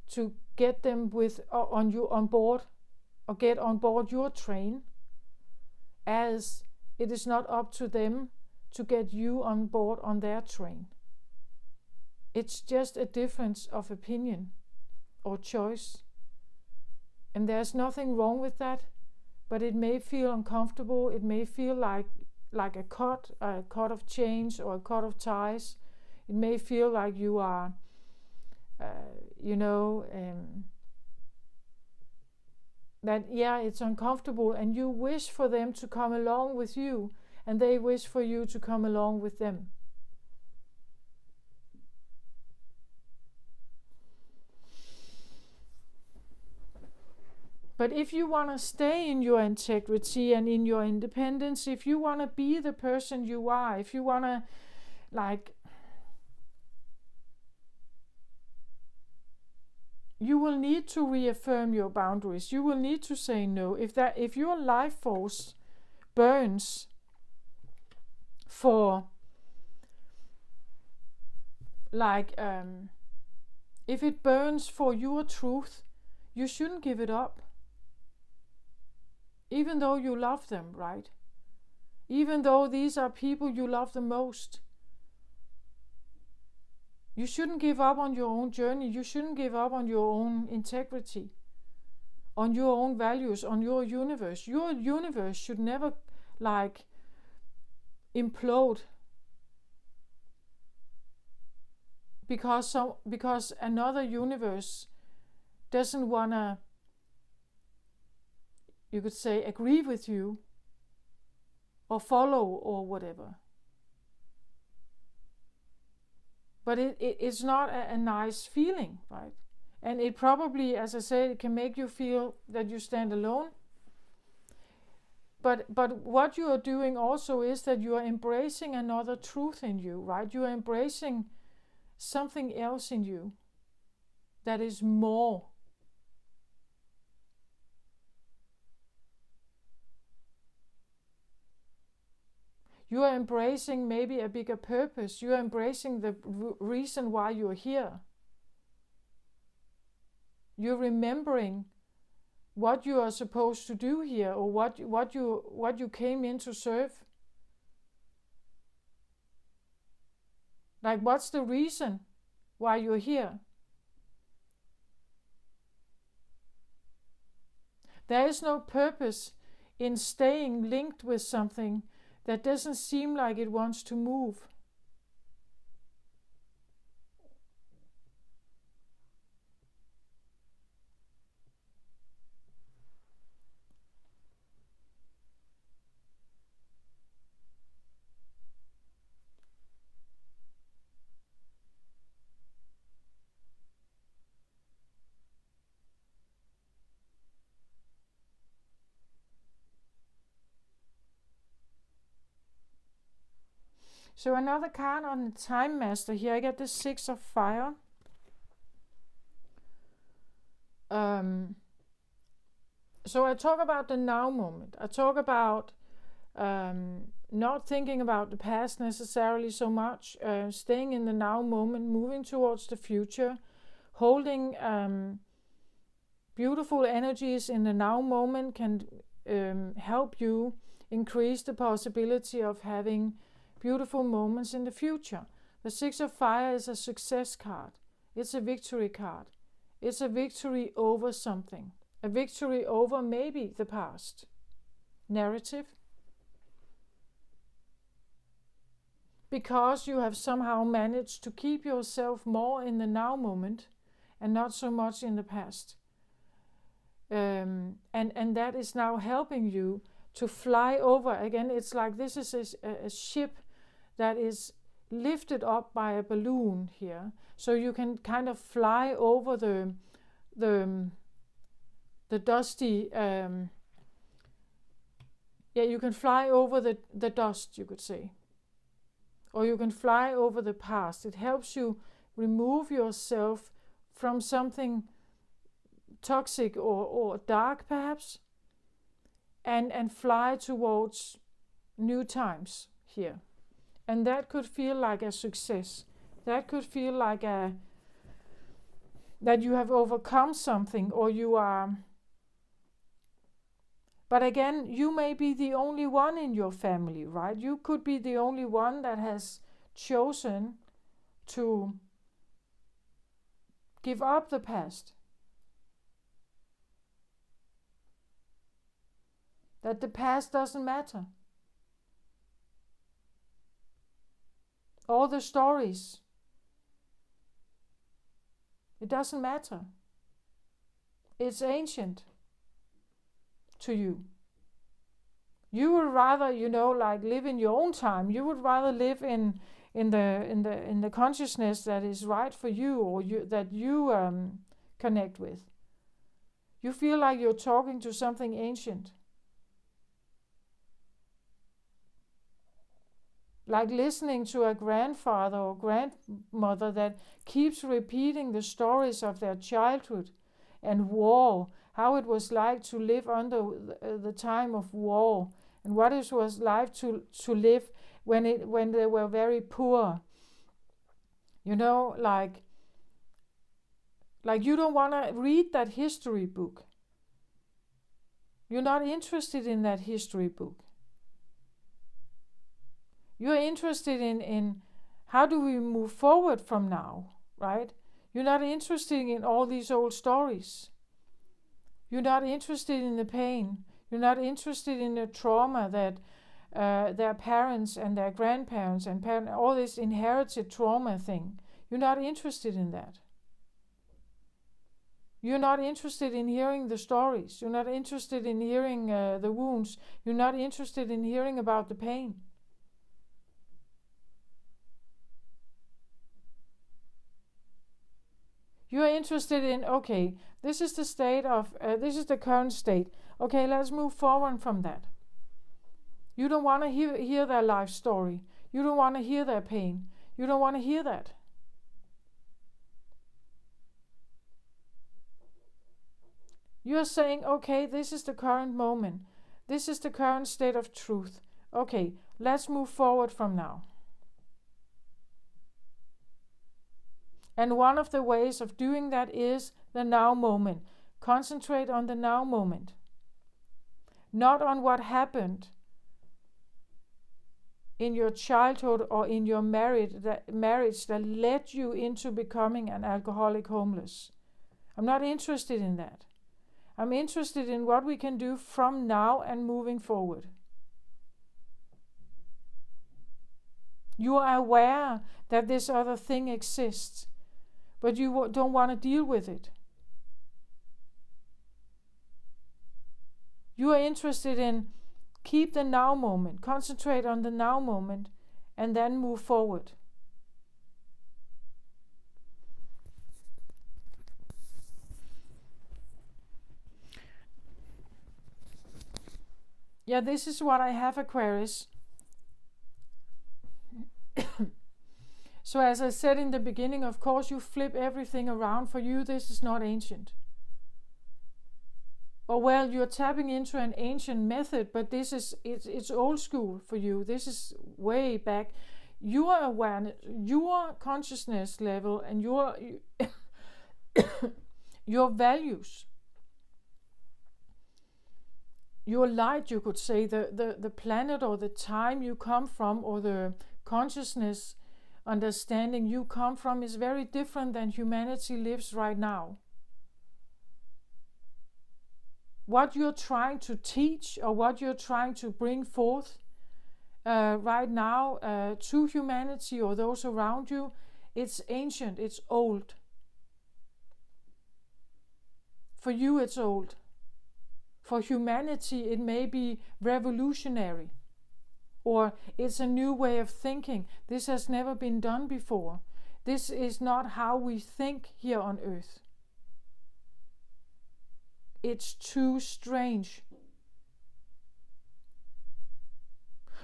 to get them on board or get on board your train, as it is not up to them to get you on board on their train. It's just a difference of opinion or choice. And there's nothing wrong with that, but it may feel uncomfortable. It may feel like a cut of chains or a cut of ties. It may feel like you are, that it's uncomfortable, and you wish for them to come along with you, and they wish for you to come along with them. But if you want to stay in your integrity and in your independence, if you want to be the person you are, if you want to you will need to reaffirm your boundaries. You will need to say no. If your life force burns for if it burns for your truth, you shouldn't give it up. Even though you love them, right? Even though these are people you love the most. You shouldn't give up on your own journey. You shouldn't give up on your own integrity, on your own values, on your universe. Your universe should never implode because another universe doesn't wanna, you could say, agree with you or follow or whatever. But it's not a nice feeling, right? And it probably, as I said, it can make you feel that you stand alone. But what you are doing also is that you are embracing another truth in you, right? You are embracing something else in you that is more. You are embracing maybe a bigger purpose. You are embracing the reason why you are here. You're remembering what you are supposed to do here, or what you came in to serve. Like, what's the reason why you're here? There is no purpose in staying linked with something that doesn't seem like it wants to move. So another card on the Time Master here, I get the Six of Fire. So I talk about the now moment. I talk about not thinking about the past necessarily so much, staying in the now moment, moving towards the future, holding beautiful energies in the now moment can help you increase the possibility of having beautiful moments in the future. The Six of Fire is a success card. It's a victory card. It's a victory over something. A victory over maybe the past narrative. Because you have somehow managed to keep yourself more in the now moment and not so much in the past. And that is now helping you to fly over. Again, it's like this is a ship that is lifted up by a balloon here. So you can kind of fly over the dusty, you can fly over the dust, you could say. Or you can fly over the past. It helps you remove yourself from something toxic or dark perhaps, and fly towards new times here. And that could feel like a success. That could feel like that you have overcome something, or you are. But again, you may be the only one in your family, right? You could be the only one that has chosen to give up the past. That the past doesn't matter. All the stories, it doesn't matter. It's ancient to you. You would rather, like live in your own time. You would rather live in the consciousness that is right for you, or that you connect with. You feel like you're talking to something ancient. Like listening to a grandfather or grandmother that keeps repeating the stories of their childhood and war, how it was like to live under the time of war, and what it was like to live when they were very poor. Like you don't want to read that history book. You're not interested in that history book. You're interested in how do we move forward from now, right? You're not interested in all these old stories. You're not interested in the pain. You're not interested in the trauma that their parents and their grandparents and all this inherited trauma thing. You're not interested in that. You're not interested in hearing the stories. You're not interested in hearing the wounds. You're not interested in hearing about the pain. You're interested in, okay, this is the current state. Okay, let's move forward from that. You don't want to hear their life story. You don't want to hear their pain. You don't want to hear that. You're saying, okay, this is the current moment. This is the current state of truth. Okay, let's move forward from now. And one of the ways of doing that is the now moment. Concentrate on the now moment. Not on what happened in your childhood or in your marriage that led you into becoming an alcoholic homeless. I'm not interested in that. I'm interested in what we can do from now and moving forward. You are aware that this other thing exists, but you don't want to deal with it. You are interested in keep the now moment, concentrate on the now moment, and then move forward. Yeah, this is what I have, Aquarius. So as I said in the beginning, of course you flip everything around. For you, this is not ancient. Or well, you're tapping into an ancient method, but this is it's old school for you. This is way back. Your awareness, your consciousness level, and your your values, your light, you could say, the planet or the time you come from, or the consciousness understanding you come from, is very different than humanity lives right now. What you're trying to teach, or what you're trying to bring forth right now to humanity or those around you, it's ancient, it's old. For you, it's old. For humanity, it may be revolutionary, or it's a new way of thinking. This has never been done before. This is not how we think here on earth. It's too strange.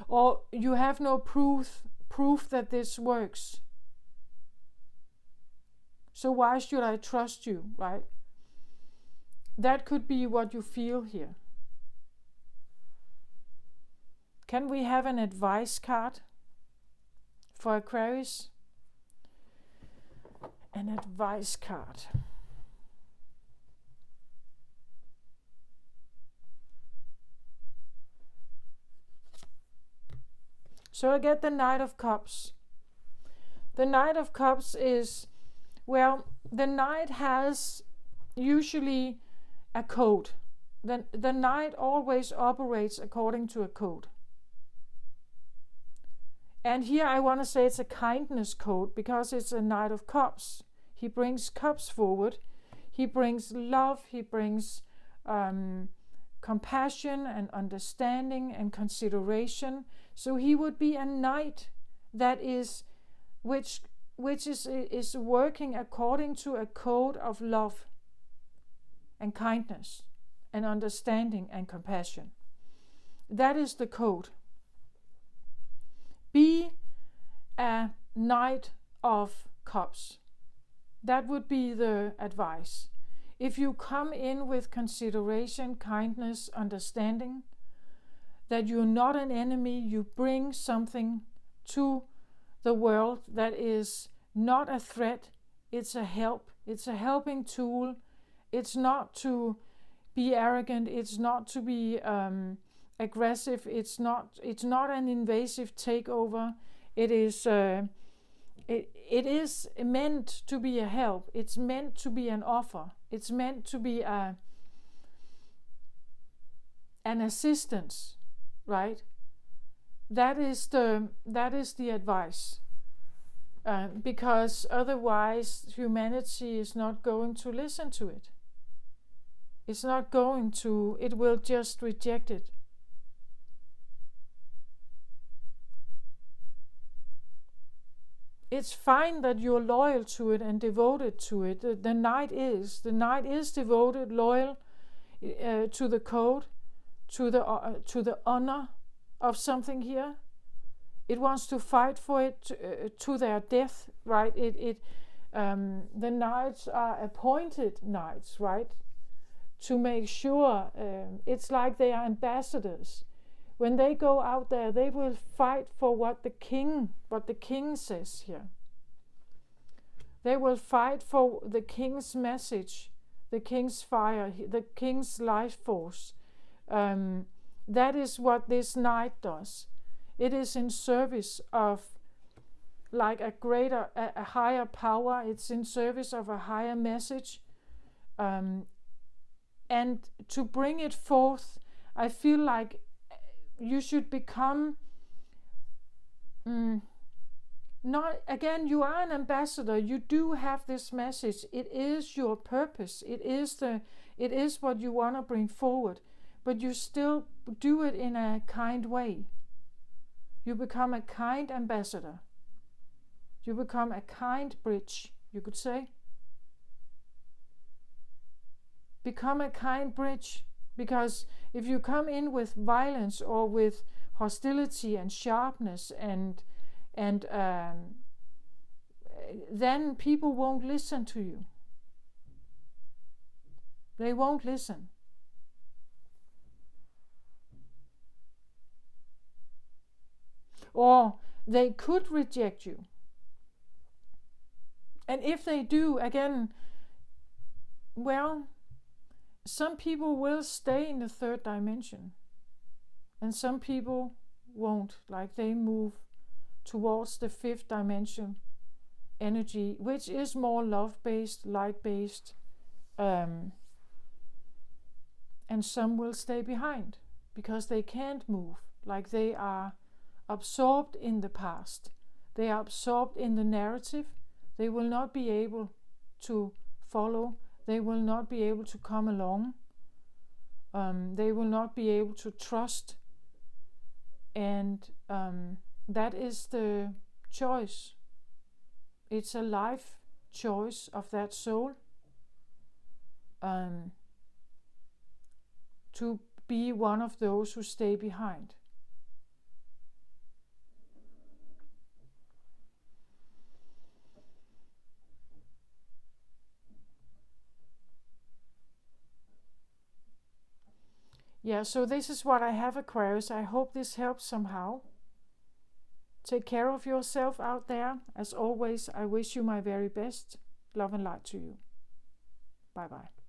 Or you have no proof that this works. So why should I trust you, right? That could be what you feel here. Can we have an advice card for Aquarius? An advice card. So I get the Knight of Cups. The Knight of Cups is, well, the Knight has usually a code. The Knight always operates according to a code. And here I want to say it's a kindness code, because it's a Knight of Cups. He brings cups forward. He brings love. He brings compassion and understanding and consideration. So he would be a knight that is, which is working according to a code of love and kindness and understanding and compassion. That is the code. Be a Knight of Cups. That would be the advice. If you come in with consideration, kindness, understanding, that you're not an enemy, you bring something to the world that is not a threat, it's a help, it's a helping tool. It's not to be arrogant, it's not to be aggressive, it's not an invasive takeover. It is meant to be a help, it's meant to be an offer, it's meant to be an assistance, right? That is the advice, because otherwise humanity is not going to listen to it. It's not going to, it will just reject it. It's fine that you're loyal to it and devoted to it. The Knight is devoted, loyal to the code, to the honor of something here. It wants to fight for it to their death, right? The knights are appointed knights, right? To make sure, it's like they are ambassadors. When they go out there, they will fight for what the king says here. They will fight for the king's message, the king's fire, the king's life force. That is what this knight does. It is in service of like a higher power. It's in service of a higher message. And to bring it forth, I feel like you should become not, again, you are an ambassador. You do have this message. It is your purpose. It is what you want to bring forward, but you still do it in a kind way. You become a kind ambassador. You become a kind bridge, you could say. Become a kind bridge, because if you come in with violence or with hostility and sharpness and then people won't listen to you. They won't listen. Or they could reject you. And if they do, again, well, some people will stay in the third dimension, and some people won't. Like, they move towards the fifth dimension energy, which is more love-based, light-based, and some will stay behind because they can't move. Like, they are absorbed in the past. They are absorbed in the narrative. They will not be able to follow. They will not be able to come along. They will not be able to trust. And that is the choice. It's a life choice of that soul to be one of those who stay behind. Yeah, so this is what I have, Aquarius. I hope this helps somehow. Take care of yourself out there. As always, I wish you my very best. Love and light to you. Bye-bye.